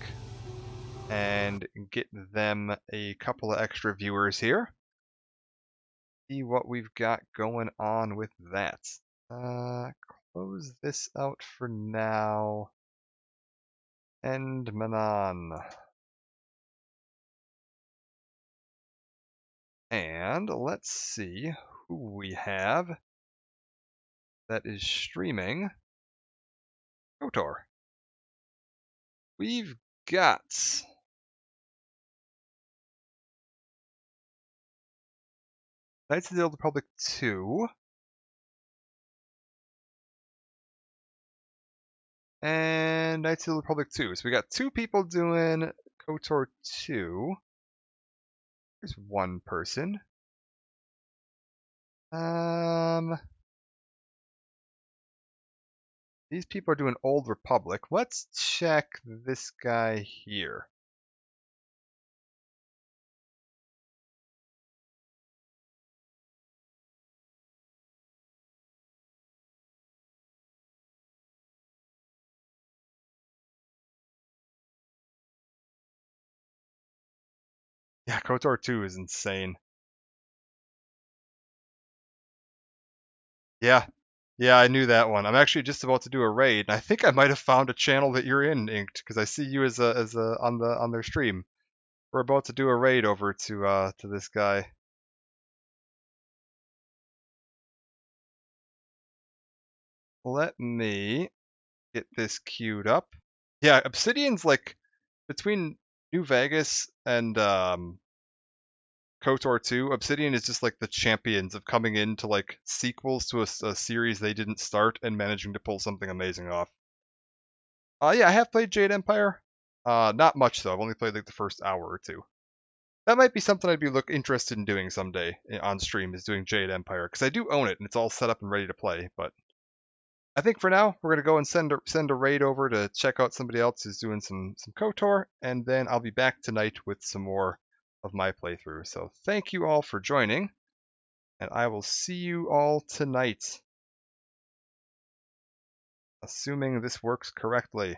and get them a couple of extra viewers here. See what we've got going on with that. Close this out for now. End Manaan. And let's see who we have that is streaming KOTOR. We've got Knights of the Old Republic 2. And Knights of the Republic 2. So we got 2 people doing KOTOR 2. There's 1 person. These people are doing Old Republic. Let's check this guy here. Yeah, KOTOR 2 is insane. Yeah, I knew that one. I'm actually just about to do a raid, and I think I might have found a channel that you're in, Inked, because I see you as on their stream. We're about to do a raid over to this guy. Let me get this queued up. Yeah, Obsidian's like between New Vegas and KOTOR 2, Obsidian is just like the champions of coming into like sequels to a series they didn't start and managing to pull something amazing off. Yeah, I have played Jade Empire. Not much though. I've only played like the first hour or 2. That might be something I'd be interested in doing someday on stream, is doing Jade Empire, because I do own it and it's all set up and ready to play. But I think for now we're gonna go and send a raid over to check out somebody else who's doing some KOTOR, and then I'll be back tonight with some more of my playthrough. So thank you all for joining, and I will see you all tonight. Assuming this works correctly.